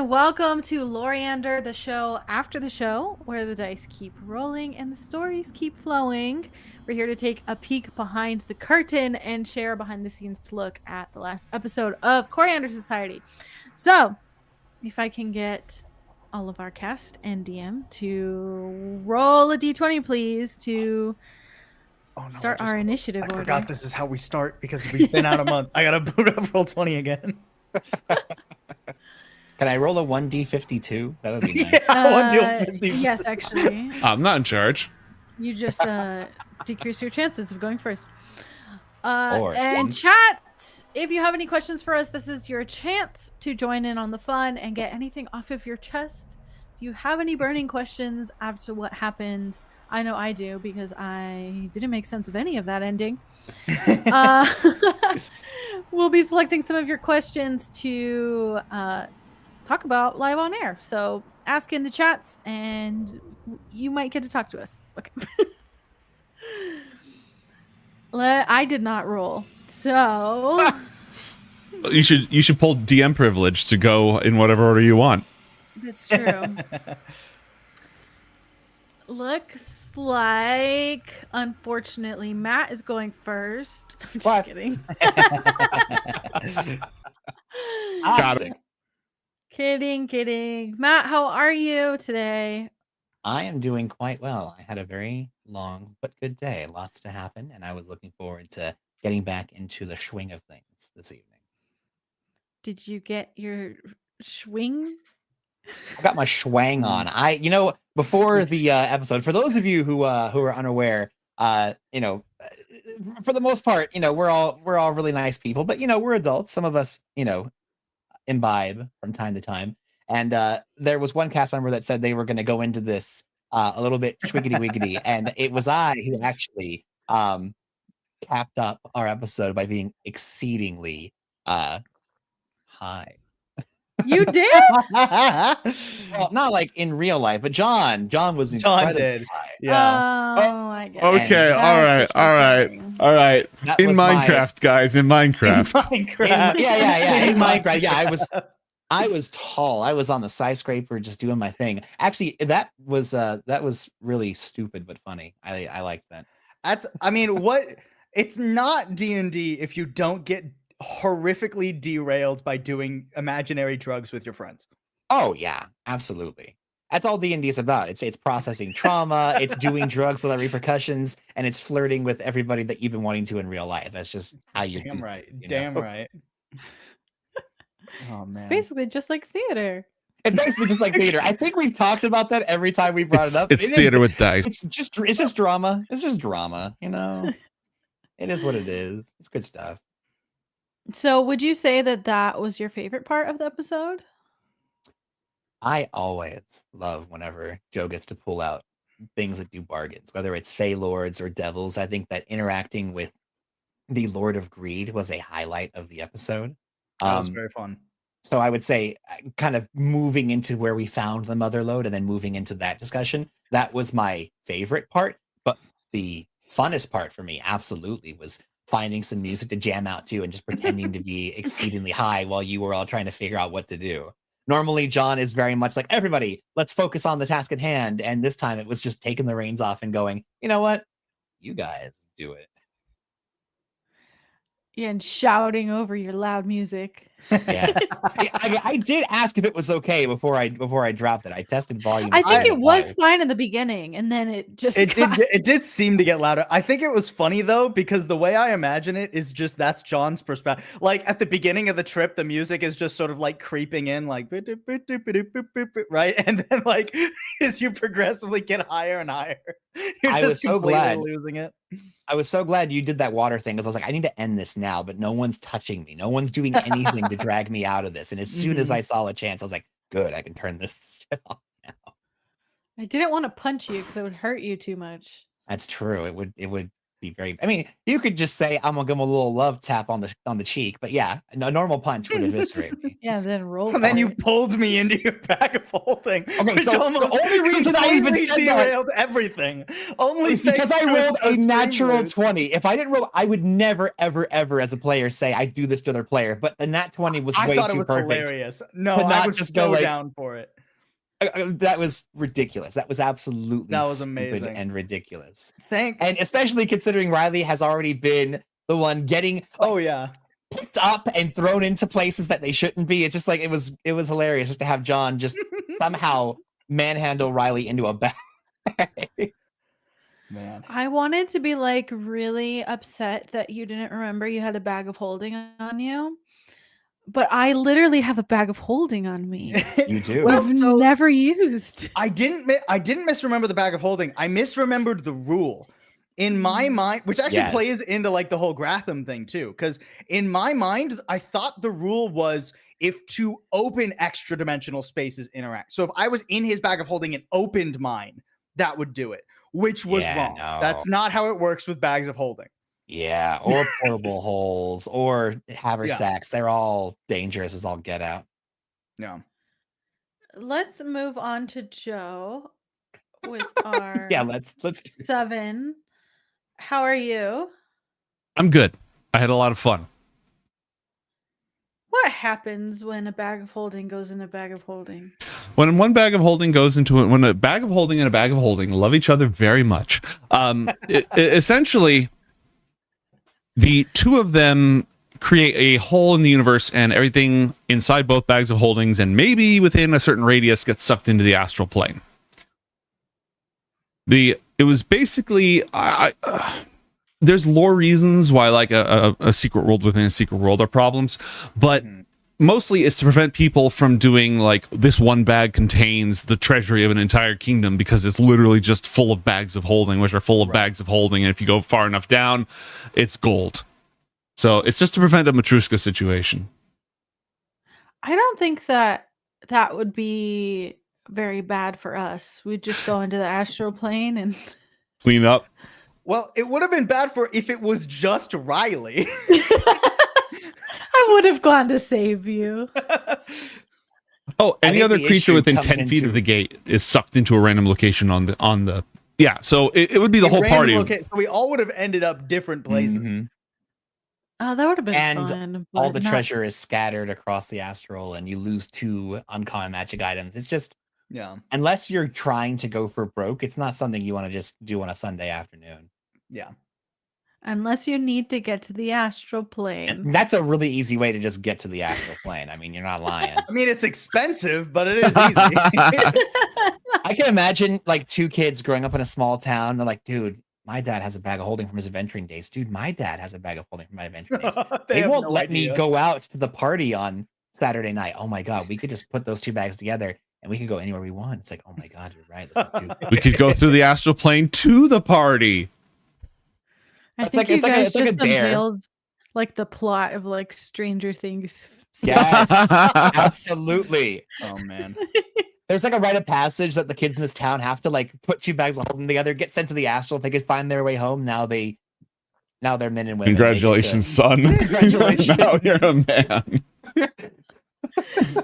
and welcome to Loriander, the show after the show, where the dice keep rolling and the stories keep flowing. We're here to take a peek behind the curtain and share a behind-the-scenes look at the last episode of Coriander Society. So, if I can get all of our cast and DM to roll a d20, please, to start our initiative order. I forgot this is how we start because we've been out a month. I gotta boot up Roll20 again. Can I roll a 1d52? That would be nice. Yeah, 1d50. Yes, actually. I'm not in charge. You just decrease your chances of going first. Or- And chat, if you have any questions for us, this is your chance to join in on the fun and get anything off of your chest. Do you have any burning questions after what happened? I know I do, because I didn't make sense of any of that ending. We'll be selecting some of your questions to talk about live on air. So ask in the chats and you might get to talk to us. Okay. I did not roll. So You should pull DM privilege to go in whatever order you want. that's true. Looks like, unfortunately, Matt is going first. I'm just What? kidding. Got it. Kidding. Matt, how are you today? I am doing quite well. I had a very long but good day. Lots to happen, and I was looking forward to getting back into the swing of things this evening. Did you get your swing? I got my schwang on. Before the episode, for those of you who are unaware, for the most part, we're all really nice people, but we're adults. Some of us, imbibe from time to time. And there was one cast member that said they were going to go into this a little bit schwiggity wiggity, and it was I who actually capped up our episode by being exceedingly high. You did? Well, not like in real life, but John was incredibly did. high. Yeah. Oh, I get it. Okay, And- all right. That In was my- Minecraft, guys, in Minecraft. Minecraft. In Minecraft. Yeah, I was tall. I was on the skyscraper just doing my thing. Actually, that was really stupid but funny. I liked that. It's not D&D if you don't get horrifically derailed by doing imaginary drugs with your friends. Oh yeah, absolutely. That's all D&D is about. It's processing trauma, it's doing drugs without repercussions, and it's flirting with everybody that you've been wanting to in real life. That's just how you Damn do right. things, Damn right. Oh man. Basically, just like theater. It's basically just like theater. I think we've talked about that every time we brought it up. It's theater with dice. It's just drama. It's just drama, It is what it is. It's good stuff. So, would you say that was your favorite part of the episode? I always love whenever Joe gets to pull out things that do bargains, whether it's Fey Lords or Devils. I think that interacting with the Lord of Greed was a highlight of the episode. That was very fun. So I would say kind of moving into where we found the Mother Lode and then moving into that discussion, that was my favorite part. But the funnest part for me absolutely was finding some music to jam out to and just pretending to be exceedingly high while you were all trying to figure out what to do. Normally, John is very much like, everybody, let's focus on the task at hand. And this time it was just taking the reins off and going, you know what? You guys do it. Yeah, and shouting over your loud music. Yes. I did ask if it was okay before I dropped it. I tested volume. I think it was live. fine in the beginning, and then it just It did seem to get louder. I think it was funny though, because the way I imagine it is just that's John's perspective. Like at the beginning of the trip, the music is just sort of like creeping in, like right, and then like as you progressively get higher and higher, you're I just was so completely glad. losing it. I was so glad you did that water thing because I was like, I need to end this now, but no one's touching me. No one's doing anything to drag me out of this. And as soon as I saw a chance, I was like, good, I can turn this shit off now. I didn't want to punch you because it would hurt you too much. That's true. It would be very. I mean, you could just say I'm gonna give him a little love tap on the cheek, but yeah, a normal punch would eviscerate me. Yeah, then roll. And then for you it. pulled me into your bag of holding. Okay, which so the almost only reason I even completely said that derailed everything. Only it's because thanks I to rolled a touchscreen natural moves. 20. If I didn't roll, I would never, ever, ever as a player say I do this to another player. But the nat 20 was I way thought it too was perfect. hilarious. No, to I not was just so go like- down for it. That was ridiculous. That was absolutely That was stupid amazing. and ridiculous. Thanks. And especially considering Riley has already been the one getting Oh yeah. picked up and thrown into places that they shouldn't be. It's just like it was hilarious just to have John just somehow manhandle Riley into a bag. Man. I wanted to be like really upset that you didn't remember you had a bag of holding on you, but I literally have a bag of holding on me. You do. Well, I've so- never used. I didn't misremember the bag of holding. I misremembered the rule. In my mind, which actually Yes. plays into like the whole Gratham thing too, because in my mind, I thought the rule was if two open extra dimensional spaces interact. So if I was in his bag of holding and opened mine, that would do it, which was Yeah, wrong. no. That's not how it works with bags of holding. Yeah, or portable holes, or haversacks. Yeah. They're all dangerous as all get out. Yeah. Let's move on to Joe with our Yeah, let's 7. How are you? I'm good. I had a lot of fun. What happens when a bag of holding goes in a bag of holding? When one bag of holding goes into it, when a bag of holding and a bag of holding love each other very much, essentially, the two of them create a hole in the universe, and everything inside both bags of holdings and maybe within a certain radius gets sucked into the astral plane. It was basically there's lore reasons why like a secret world within a secret world are problems, but mostly it's to prevent people from doing like this one bag contains the treasury of an entire kingdom, because it's literally just full of bags of holding, which are full of bags of holding, and if you go far enough down, it's gold. So it's just to prevent a Matryoshka situation. I don't think that would be very bad for us. We'd just go into the astral plane and Clean up. Well, it would have been bad for if it was just Riley. I would have gone to save you. Oh, any think other the creature issue within comes 10 feet into- of the gate is sucked into a random location on the yeah, so it would be the In whole random party. so we all would have ended up different places. Mhm. Oh, that would have been And fun. all but the not- treasure is scattered across the astral, and you lose 2 uncommon magic items. It's just Yeah. unless you're trying to go for broke, it's not something you want to just do on a Sunday afternoon. Yeah. Unless you need to get to the astral plane. And that's a really easy way to just get to the astral plane. I mean, you're not lying. I mean, it's expensive, but it is easy. I can imagine like 2 kids growing up in a small town. They're like, dude, my dad has a bag of holding from his adventuring days. Dude, my dad has a bag of holding from my adventuring days. They have won't no let me idea. go out to the party on Saturday night. Oh my God, we could just put those 2 bags together and we can go anywhere we want. It's like, oh my God, you're right. Let's do We could go through the astral plane to the party. I It's think like- you it's like a- guys it's like a just dare. unveiled like the plot of like Stranger Things. Yes, absolutely. Oh man. There's like a rite of passage that the kids in this town have to like put 2 bags of holding together, get sent to the astral. If they could find their way home, now they're men and women. They get to- Congratulations, son. Congratulations. Now you're a man.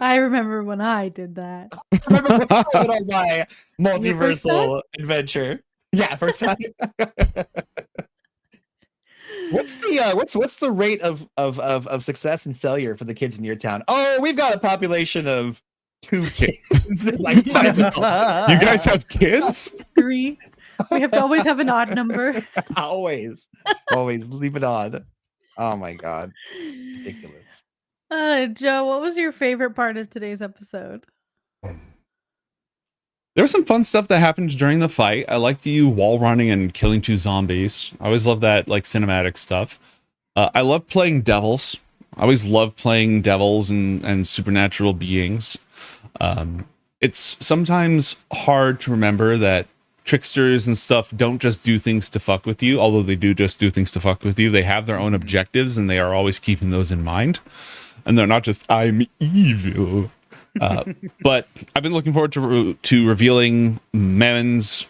I remember when I did that. Remember when I went on my Your first time? multiversal adventure? Yeah, first time. What's the rate of success and failure for the kids in your town? Oh, we've got a population of 2 kids. Like 5 adults. You guys have kids? 3. We have to always have an odd number. always leave it on. Oh my God, ridiculous. Joe, what was your favorite part of today's episode? There was some fun stuff that happened during the fight. I liked you wall running and killing 2 zombies. I always love that like cinematic stuff. I love playing devils. I always love playing devils and supernatural beings. It's sometimes hard to remember that tricksters and stuff don't just do things to fuck with you, although they do just do things to fuck with you. They have their own objectives, and they are always keeping those in mind. And they're not just, I'm evil. But I've been looking forward to revealing Memmon's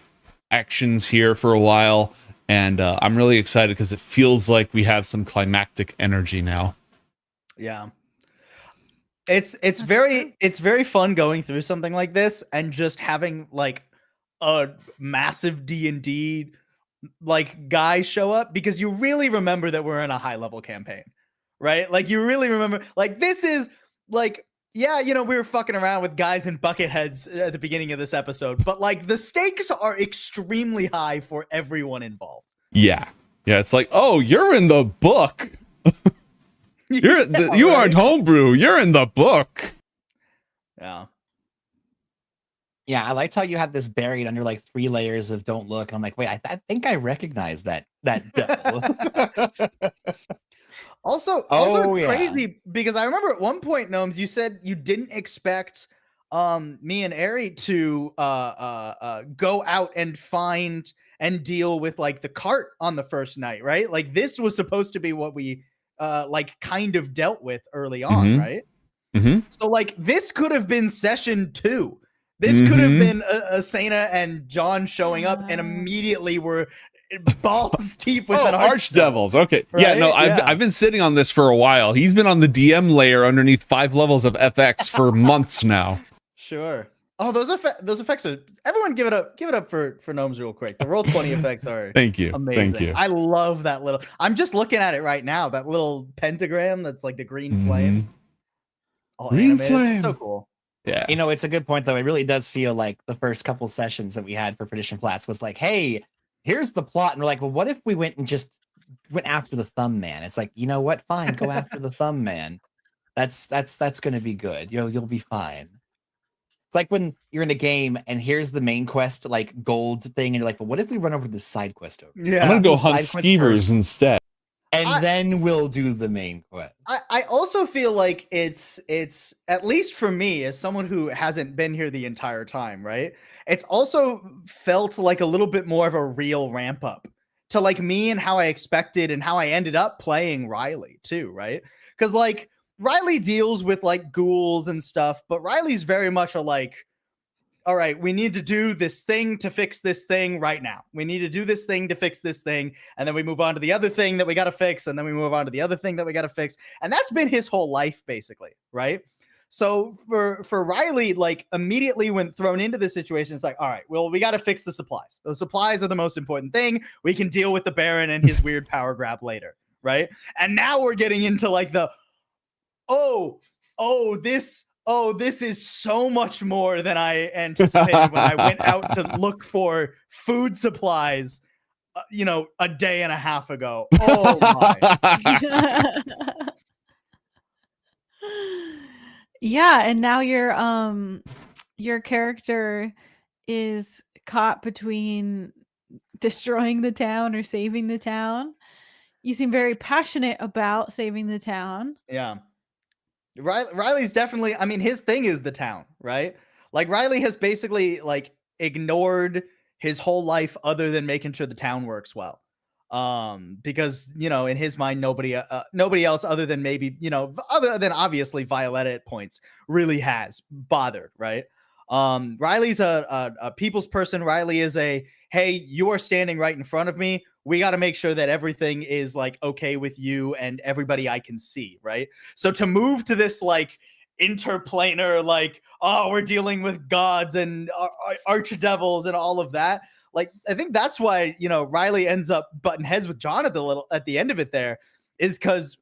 actions here for a while. And I'm really excited because it feels like we have some climactic energy now. Yeah. It's That's very true. it's very fun going through something like this and just having like a massive D&D like guy show up, because you really remember that we're in a high level campaign, right? Like you really remember, like this is like, yeah, you know, we were fucking around with guys in bucket heads at the beginning of this episode, but like the stakes are extremely high for everyone involved. Yeah. Yeah, it's like, oh, you're in the book. You right? aren't homebrew. You're in the book. Yeah. Yeah, I liked how you had this buried under like 3 layers of don't look. And I'm like, wait, I think I recognize that devil. Also Oh, yeah. crazy because I remember at one point, Gnomes, you said you didn't expect me and Ari to go out and find and deal with like the cart on the first night, right? Like this was supposed to be what we like kind of dealt with early on, Mhm. right? Mhm. So like this could have been session 2. This could have been Asena and John showing up and immediately were balls deep with Oh, an archdevils. Okay. Yeah, no, Right? Yeah. I've been sitting on this for a while. He's been on the DM layer underneath 5 levels of FX for months now. Sure. Oh, those effects are. Everyone, give it up for Gnomes real quick. The roll 20 effects are Thank you. amazing. Thank you. I love that little. I'm just looking at it right now. That little pentagram that's like the green flame. All Green animated. flame. So cool. Yeah. You know, it's a good point, though. It really does feel like the first couple sessions that we had for Perdition Flats was like, hey, here's the plot. And we're like, well, what if we went and just went after the thumb man? It's like, you know what? Fine, go after the thumb man. That's going to be good. You'll be fine. It's like when you're in a game and here's the main quest, like gold thing, and you're like, well, what if we run over to the side quest over? Yeah. I'm going to go The side hunt quest skeevers first, instead. and then we'll do the main quest. I also feel like it's at least for me as someone who hasn't been here the entire time, right? It's also felt like a little bit more of a real ramp up to like me and how I expected and how I ended up playing Riley too, right? Because like Riley deals with like ghouls and stuff, but Riley's very much a like, all right, we need to do this thing to fix this thing right now. We need to do this thing to fix this thing. And then we move on to the other thing that we got to fix. And then we move on to the other thing that we got to fix. And that's been his whole life, basically. Right. So for Riley, like immediately when thrown into this situation, it's like, all right, well, we got to fix the supplies. Those supplies are the most important thing. We can deal with the Baron and his weird power grab later. Right. And now we're getting into like the, this is so much more than I anticipated when I went out to look for food supplies, a day and a half ago. Oh my. Yeah, and now your character is caught between destroying the town or saving the town. You seem very passionate about saving the town. Yeah. Riley's definitely, I mean, his thing is the town, right? Like Riley has basically like ignored his whole life other than making sure the town works well. Because, in his mind, nobody else other than maybe, other than obviously Violetta at points really has bothered, right? Riley's a people's person. Riley is hey, you are standing right in front of me. We got to make sure that everything is like okay with you and everybody I can see, right? So to move to this like interplanar, like, oh, we're dealing with gods and archdevils and all of that. Like, I think that's why, Riley ends up butting heads with John at the end of it there, is because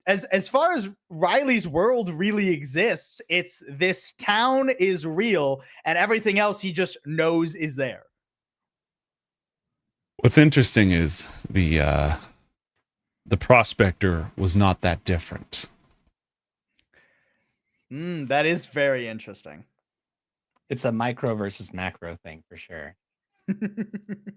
as far as Riley's world really exists, it's this town is real and everything else he just knows is there. What's interesting is the prospector was not that different. That is very interesting. It's a micro versus macro thing for sure.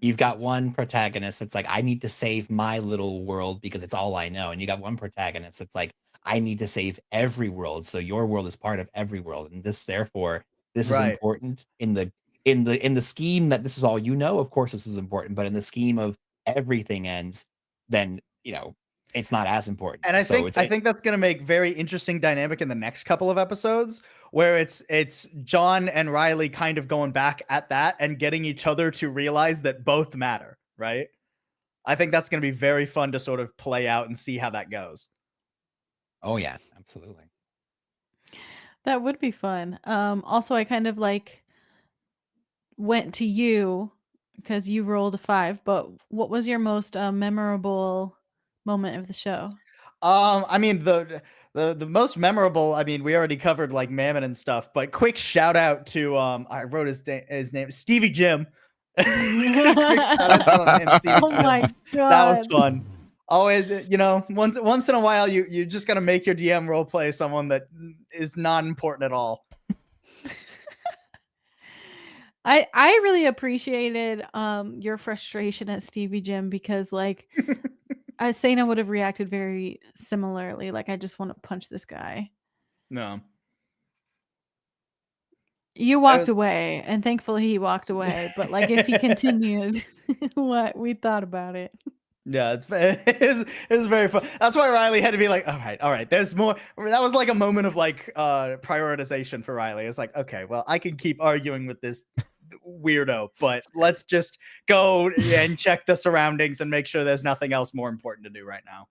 You've got one protagonist that's like, I need to save my little world because it's all I know. And you got one protagonist that's like, I need to save every world. So your world is part of every world. And therefore, this is important in the scheme that this is all you know. Of course, this is important. But in the scheme of everything ends, then, it's not as important. And I think that's going to make very interesting dynamic in the next couple of episodes where it's John and Riley kind of going back at that and getting each other to realize that both matter, right? I think that's going to be very fun to sort of play out and see how that goes. Oh yeah, absolutely. That would be fun. Also, I kind of like went to you because you rolled a 5. But what was your most memorable moment of the show? I mean the most memorable. I mean, we already covered like Mammon and stuff, but quick shout out to I wrote his name, Stevie Jim. Quick shout out to my man, Stevie Oh Jim. my god, That was fun. Always, once in a while, you just gotta make your DM role play someone that is not important at all. I really appreciated your frustration at Stevie Jim because like Asena would have reacted very similarly. Like, I just want to punch this guy. No. You walked away, and thankfully he walked away. But like, if he continued, what we thought about it. Yeah, it was very fun. That's why Riley had to be like, all right, there's more. That was like a moment of like prioritization for Riley. It's like, okay, well, I can keep arguing with this weirdo, but let's just go and check the surroundings and make sure there's nothing else more important to do right now.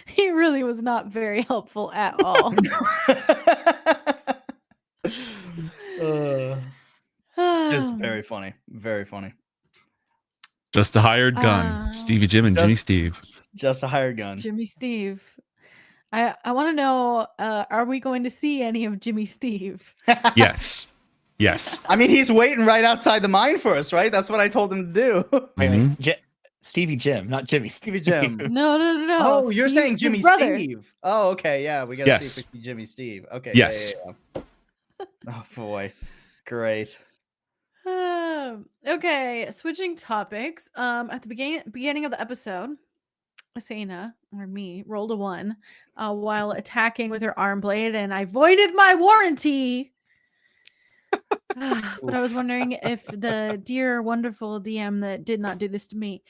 He really was not very helpful at all. It's very funny. Very funny. Just a hired gun. Stevie Jim and Jimmy Steve. Just a hired gun. Jimmy Steve. I want to know, are we going to see any of Jimmy Steve? Yes. Yes. I mean, he's waiting right outside the mine for us, right? That's what I told him to do. Wait, Stevie Jim, not Jimmy. Stevie Jim. No. Oh, you're Steve, saying Jimmy his brother. Steve. Oh, okay. Yeah, we got to Yes. see if we see Jimmy Steve. Okay. Yes. Yeah. Oh, boy. Great. Okay, switching topics. At the beginning of the episode, Asena, or me, rolled a 1 while attacking with her arm blade, and I voided my warranty. But I was wondering if the dear, wonderful DM that did not do this to me,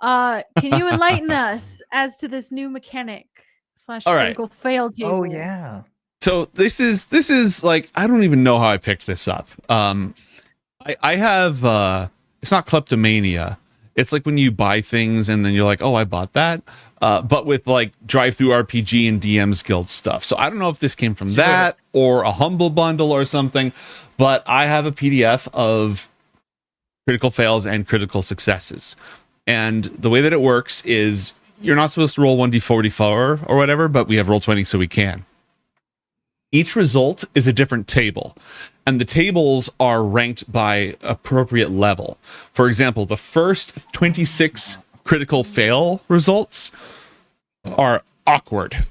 can you enlighten us as to this new mechanic / All right. critical fail table? Oh, yeah. So this is like, I don't even know how I picked this up. I have it's not kleptomania. It's like when you buy things and then you're like, oh, I bought that. But with like drive-through RPG and DM's Guild stuff. So I don't know if this came from that or a humble bundle or something, but I have a PDF of critical fails and critical successes. And the way that it works is you're not supposed to roll 1d44 or whatever, but we have roll20 so we can. Each result is a different table, and the tables are ranked by appropriate level. For example, the first 26 critical fail results are awkward.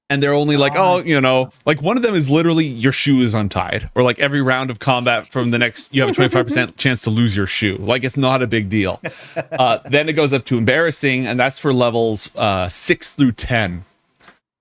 And they're only like, oh, like one of them is literally your shoe is untied, or like every round of combat from the next, you have a 25% chance to lose your shoe. Like, it's not a big deal. Then it goes up to embarrassing, and that's for levels 6 through 10.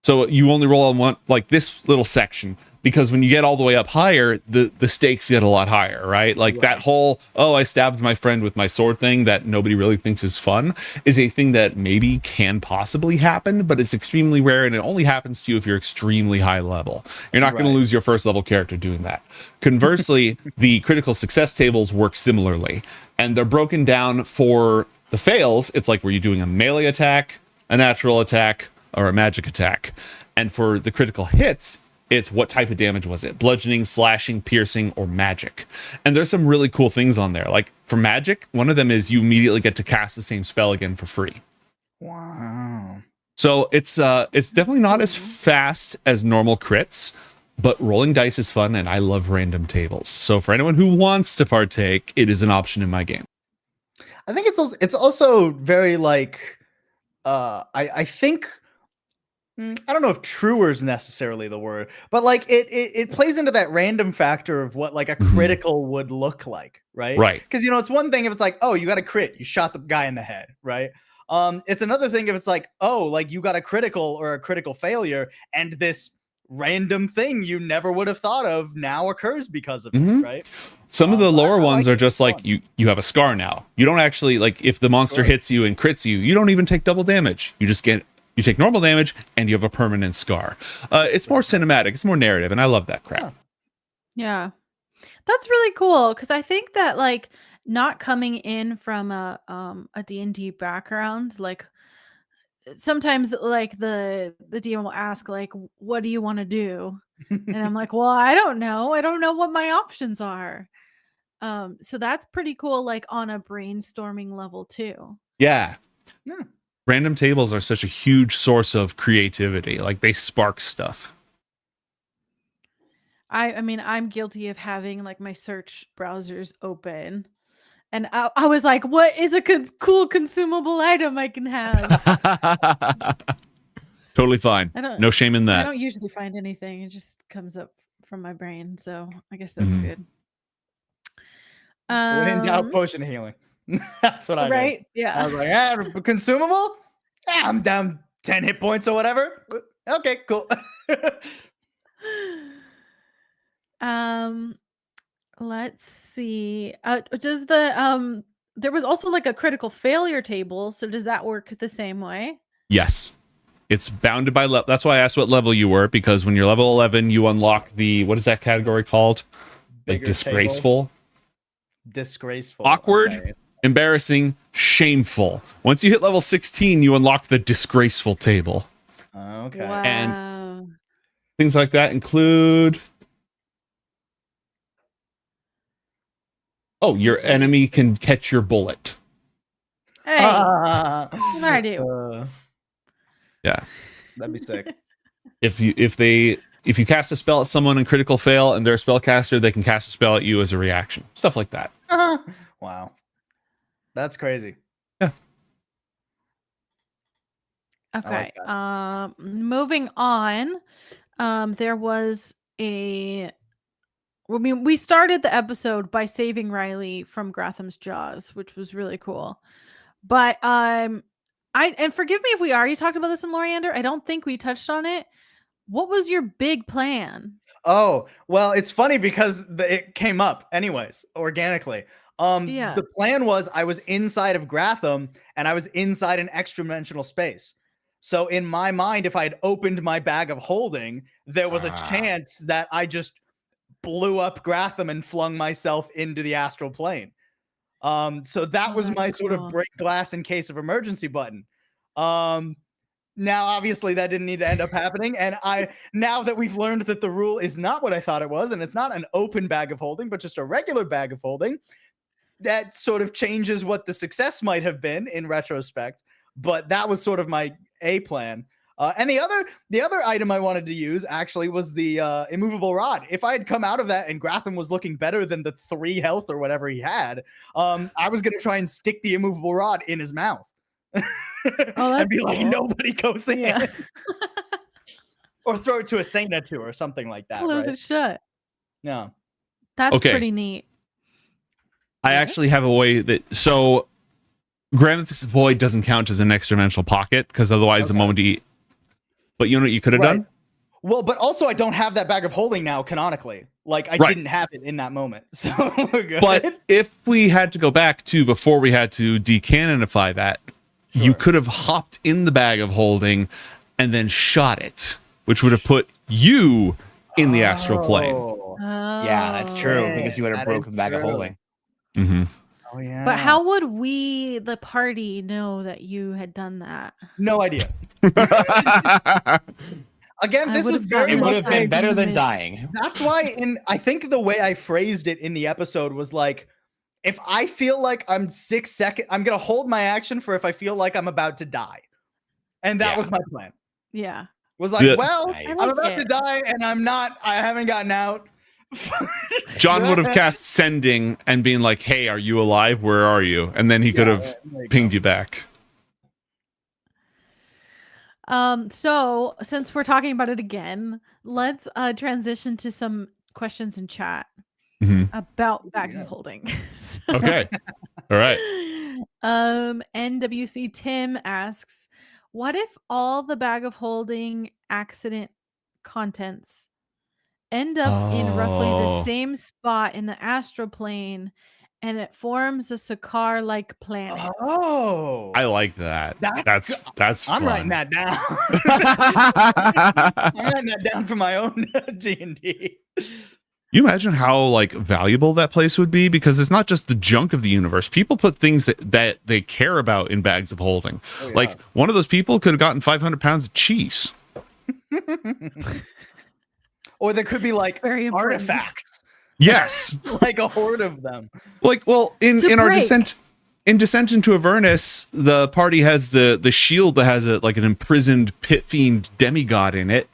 So you only roll on one, like this little section, because when you get all the way up higher, the stakes get a lot higher, right? Like that whole, oh, I stabbed my friend with my sword thing that nobody really thinks is fun is a thing that maybe can possibly happen, but it's extremely rare, and it only happens to you if you're extremely high level. You're not going to lose your first level character doing that. Conversely, the critical success tables work similarly, and they're broken down for the fails. It's like, were you doing a melee attack, a natural attack, or a magic attack? And for the critical hits, it's what type of damage was it? Bludgeoning, slashing, piercing, or magic. And there's some really cool things on there. Like for magic, one of them is you immediately get to cast the same spell again for free. Wow. So it's definitely not as fast as normal crits, but rolling dice is fun, and I love random tables. So for anyone who wants to partake, it is an option in my game. I think it's also very like I think I don't know if truer is necessarily the word, but like it plays into that random factor of what like a critical would look like, right? Right. Because it's one thing if it's like, oh, you got a crit, you shot the guy in the head, right? It's another thing if it's like, oh, like you got a critical or a critical failure, and this random thing you never would have thought of now occurs because of it, right? Some of the lower ones like are just like you have a scar now. You don't actually, like, if the monster hits you and crits you, you don't even take double damage. You take normal damage and you have a permanent scar. It's more cinematic, it's more narrative, and I love that crap. Yeah. That's really cool, because I think that like not coming in from a D&D background, like sometimes like the DM will ask like, what do you want to do? And I'm like, well, I don't know what my options are. So that's pretty cool, like on a brainstorming level too. Yeah. Yeah. Random tables are such a huge source of creativity. Like they spark stuff. I mean, I'm guilty of having like my search browsers open, and I was like, what is a cool consumable item I can have? Totally fine. No shame in I that. don't usually find anything. It just comes up from my brain, so I guess that's good. When in doubt, potion healing. That's what I did. Right? Yeah. I was like, consumable? I'm down 10 hit points or whatever. Okay, cool. Let's see. Does the there was also like a critical failure table, so does that work the same way? Yes. It's bounded by level. That's why I asked what level you were, because when you're level 11, you unlock the, what is that category called? Like Bigger disgraceful. table. Disgraceful. Awkward. Okay. Embarrassing, shameful. Once you hit level 16, you unlock the disgraceful table. Okay. Wow. And things like that include, oh, your enemy can catch your bullet. Hey, what did I do? Yeah. That'd be sick. If you cast a spell at someone and critical fail and they're a spellcaster, they can cast a spell at you as a reaction. Stuff like that. Wow. That's crazy. Yeah. Okay. like Moving on. There was I mean, we started the episode by saving Riley from Gratham's jaws, which was really cool. But and forgive me if we already talked about this in Loriander. I don't think we touched on it. What was your big plan? Oh, well, it's funny because it came up anyways, organically. Yeah. The plan was I was inside of Gratham and I was inside an extra dimensional space. So in my mind, if I had opened my bag of holding, there was a chance that I just blew up Gratham and flung myself into the astral plane. So that was my sort of break glass in case of emergency button. Now, obviously, that didn't need to end up happening. And now that we've learned that the rule is not what I thought it was, and it's not an open bag of holding, but just a regular bag of holding, that sort of changes what the success might have been in retrospect. But that was sort of my A plan. And the other item I wanted to use actually was the immovable rod. If I had come out of that and Gratham was looking better than the 3 health or whatever he had, I was going to try and stick the immovable rod in his mouth. And be like, nobody goes in. Yeah. Or throw it to Asena too, or something like that. Close right? it shut. Yeah. That's Okay. pretty neat. I actually have a way that, so Gramith's void doesn't count as an extra dimensional pocket, because otherwise the moment he, but you know what you could have done? Well, but also I don't have that bag of holding now canonically. Like I didn't have it in that moment. So good. But if we had to go back to before we had to decanonify that, you could have hopped in the bag of holding and then shot it, which would have put you in the astral plane. Yeah, that's true, because you would have broken the bag of holding. Mm-hmm. Oh yeah. But how would we, the party, know that you had done that? No idea. Again, this was very It would much have been better than dying. That's why I think the way I phrased it in the episode was like, if I feel like I'm 6 seconds, I'm going to hold my action for if I feel like I'm about to die. And that was my plan. Yeah. Was like, I'm Nice. about to die and I haven't gotten out. John would have cast sending and been like, hey, are you alive? Where are you? And then he could have pinged you back. So since we're talking about it again, let's transition to some questions in chat about bags of holding. Okay. All right. NWC Tim asks, what if all the bag of holding accident contents end up in roughly the same spot in the astral plane and it forms a Sakar-like planet? Oh, I like that. That's fun. I'm writing that down. I'm writing that down for my own D&D. You imagine how like valuable that place would be, because it's not just the junk of the universe. People put things that they care about in bags of holding. Oh, yeah. Like one of those people could have gotten 500 pounds of cheese. Or there could be like very important. artifacts, Yes. like a horde of them. Like, well, in our break. Descent into Avernus, the party has the shield that has like an imprisoned pit fiend demigod in it.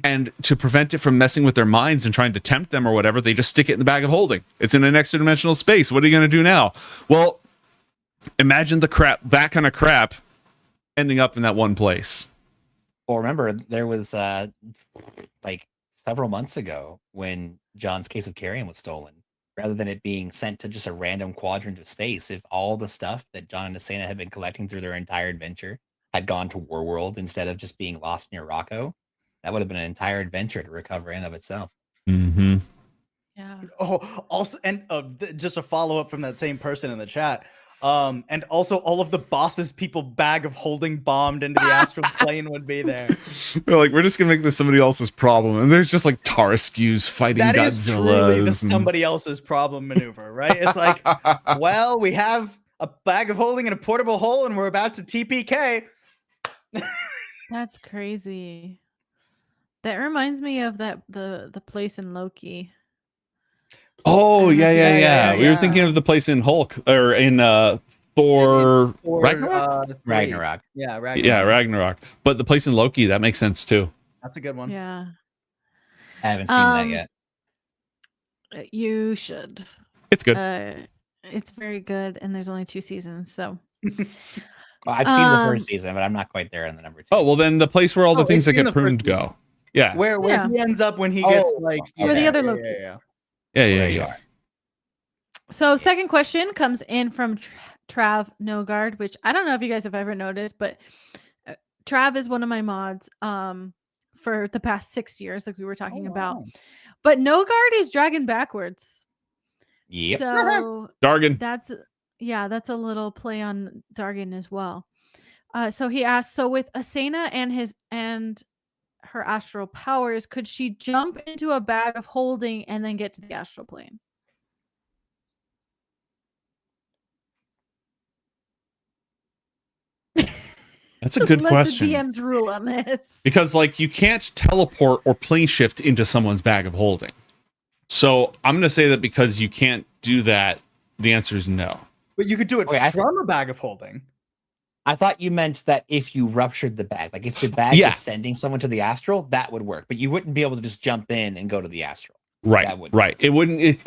And to prevent it from messing with their minds and trying to tempt them or whatever, they just stick it in the bag of holding. It's in an extra dimensional space. What are you going to do now? Well, imagine that kind of crap ending up in that one place. Well, remember, there was like several months ago when John's case of carrion was stolen. Rather than it being sent to just a random quadrant of space, if all the stuff that John and Asena had been collecting through their entire adventure had gone to Warworld instead of just being lost near Rocco, that would have been an entire adventure to recover in of itself. Mm-hmm. Yeah. Oh, also, and just a follow up from that same person in the chat. And also, all of the boss's people bag of holding bombed into the astral plane would be there. We're like, we're just gonna make this somebody else's problem, and there's just like Taraskews fighting That is truly the Godzillas. and- somebody else's problem maneuver, right? It's like, well, we have a bag of holding in a portable hole, and we're about to TPK. That's crazy. That reminds me of the place in Loki. Oh yeah. Yeah, We were yeah. thinking of the place in Hulk or in Thor Or, Ragnarok. 3. Ragnarok. Yeah, Ragnarok. Yeah, Ragnarok. But the place in Loki, that makes sense too. That's a good one. Yeah. I haven't seen that Um, yet. You should. It's good. It's very good, and there's only 2 seasons, so Well, I've seen the um, first season, but I'm not quite there in the number 2. Oh well, then the place where all the Oh, things it's that in get the first pruned season. go. Yeah. Where Yeah. he ends up when he gets Oh, like where the other Loki- yeah. Yeah. you are. So, second question comes in from Trav Nogard, which I don't know if you guys have ever noticed, but Trav is one of my mods for the past 6 years, like we were talking about. wow. But Nogard is dragging backwards. Yep. So Dargan. that's a little play on Dargan as well. So he asked, so with Asena and her astral powers, could she jump into a bag of holding and then get to the astral plane? That's a good Let question. the DMs rule on this. Because like you can't teleport or plane shift into someone's bag of holding. So I'm going to say that because you can't do that, the answer is no. But you could do it Wait, from a bag of holding. I thought you meant that if you ruptured the bag, like if the bag Yeah. is sending someone to the astral, that would work. But you wouldn't be able to just jump in and go to the astral. Right. That would- Right. It wouldn't.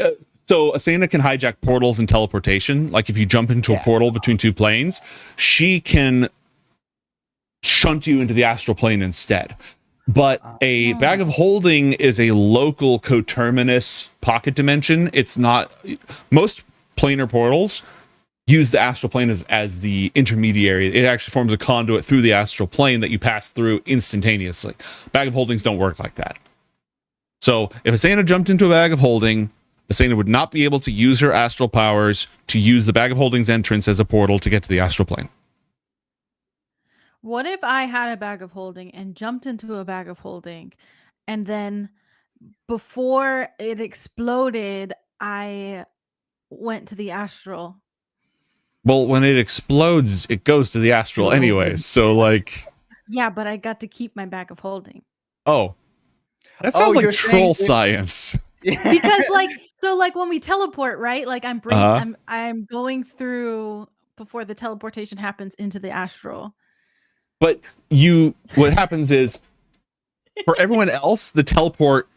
So Asena can hijack portals and teleportation. Like if you jump into a Yeah. portal between two planes, she can shunt you into the astral plane instead. But a bag of holding is a local coterminous pocket dimension. It's not. Most planar portals use the astral plane as the intermediary. It actually forms a conduit through the astral plane that you pass through instantaneously. Bag of holdings don't work like that. So if Asena jumped into a bag of holding, Asena would not be able to use her astral powers to use the bag of holdings entrance as a portal to get to the astral plane. What if I had a bag of holding and jumped into a bag of holding, and then before it exploded, I went to the astral? Well, when it explodes, it goes to the astral anyways. So like, Yeah, but I got to keep my bag of holding. oh, that sounds you're like saying troll if- science. Because like when we teleport, right? Like I'm Uh-huh. I'm going through before the teleportation happens into the astral. But what happens is, for everyone else, the teleport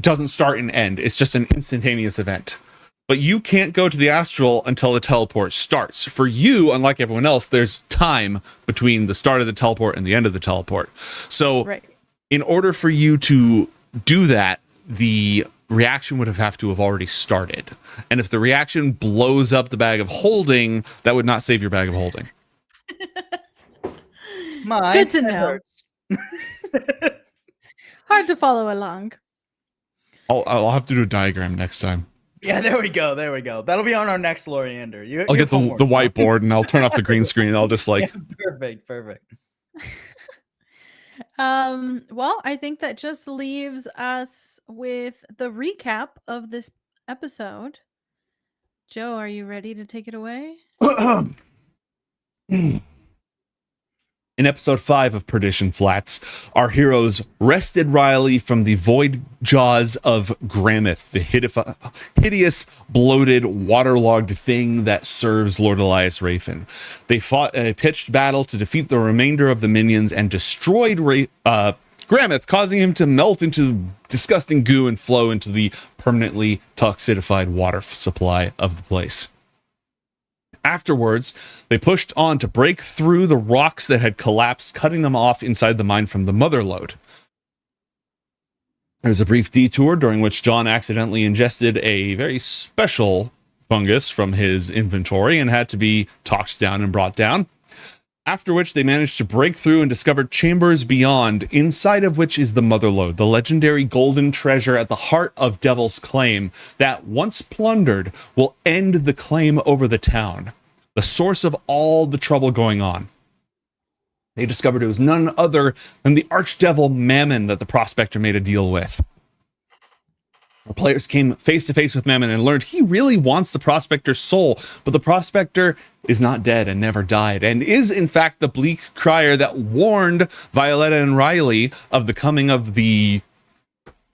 doesn't start and end. It's just an instantaneous event. But you can't go to the astral until the teleport starts. For you, unlike everyone else, there's time between the start of the teleport and the end of the teleport. So Right. in order for you to do that, the reaction would have to have already started. And if the reaction blows up the bag of holding, that would not save your bag of holding. Good to know. Hard to follow along. I'll have to do a diagram next time. Yeah, there we go. That'll be on our next Loriander. I'll get the whiteboard and I'll turn off the green screen and I'll just like, Yeah, perfect. Well, I think that just leaves us with the recap of this episode. Joe, are you ready to take it away? In episode 5 of Perdition Flats, our heroes wrested Riley from the void jaws of Gramith, the hideous, bloated, waterlogged thing that serves Lord Elias Rafin. They fought a pitched battle to defeat the remainder of the minions and destroyed Gramith, causing him to melt into disgusting goo and flow into the permanently toxified water supply of the place. Afterwards, they pushed on to break through the rocks that had collapsed, cutting them off inside the mine from the mother lode. There was a brief detour during which John accidentally ingested a very special fungus from his inventory and had to be talked down and brought down. After which they managed to break through and discovered chambers beyond, inside of which is the mother lode, the legendary golden treasure at the heart of Devil's Claim that, once plundered, will end the claim over the town, the source of all the trouble going on. They discovered it was none other than the archdevil Mammon that the prospector made a deal with. Our players came face to face with Mammon and learned he really wants the prospector's soul, but the prospector is not dead and never died, and is in fact the bleak crier that warned Violetta and Riley of the coming of the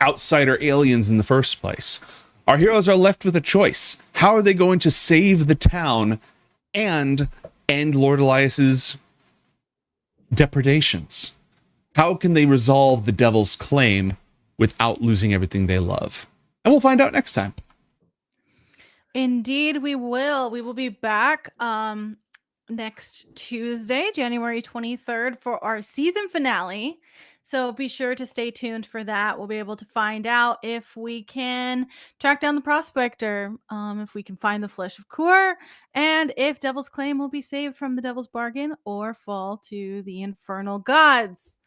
outsider aliens in the first place. Our heroes are left with a choice. How are they going to save the town and end Lord Elias's depredations? How can they resolve the Devil's Claim without losing everything they love? And we'll find out next time. Indeed, we will. We will be back next Tuesday, January 23rd, for our season finale. So be sure to stay tuned for that. We'll be able to find out if we can track down the prospector, if we can find the flesh of Kur, and if Devil's Claim will be saved from the Devil's Bargain or fall to the infernal gods.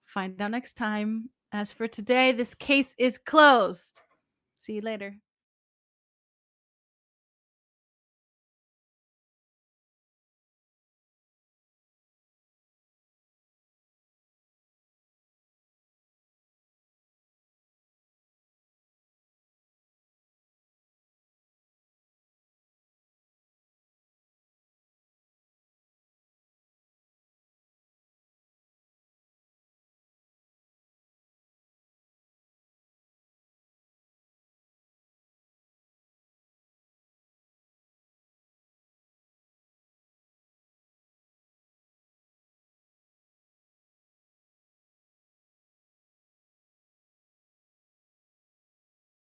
Find out next time. As for today, this case is closed. See you later.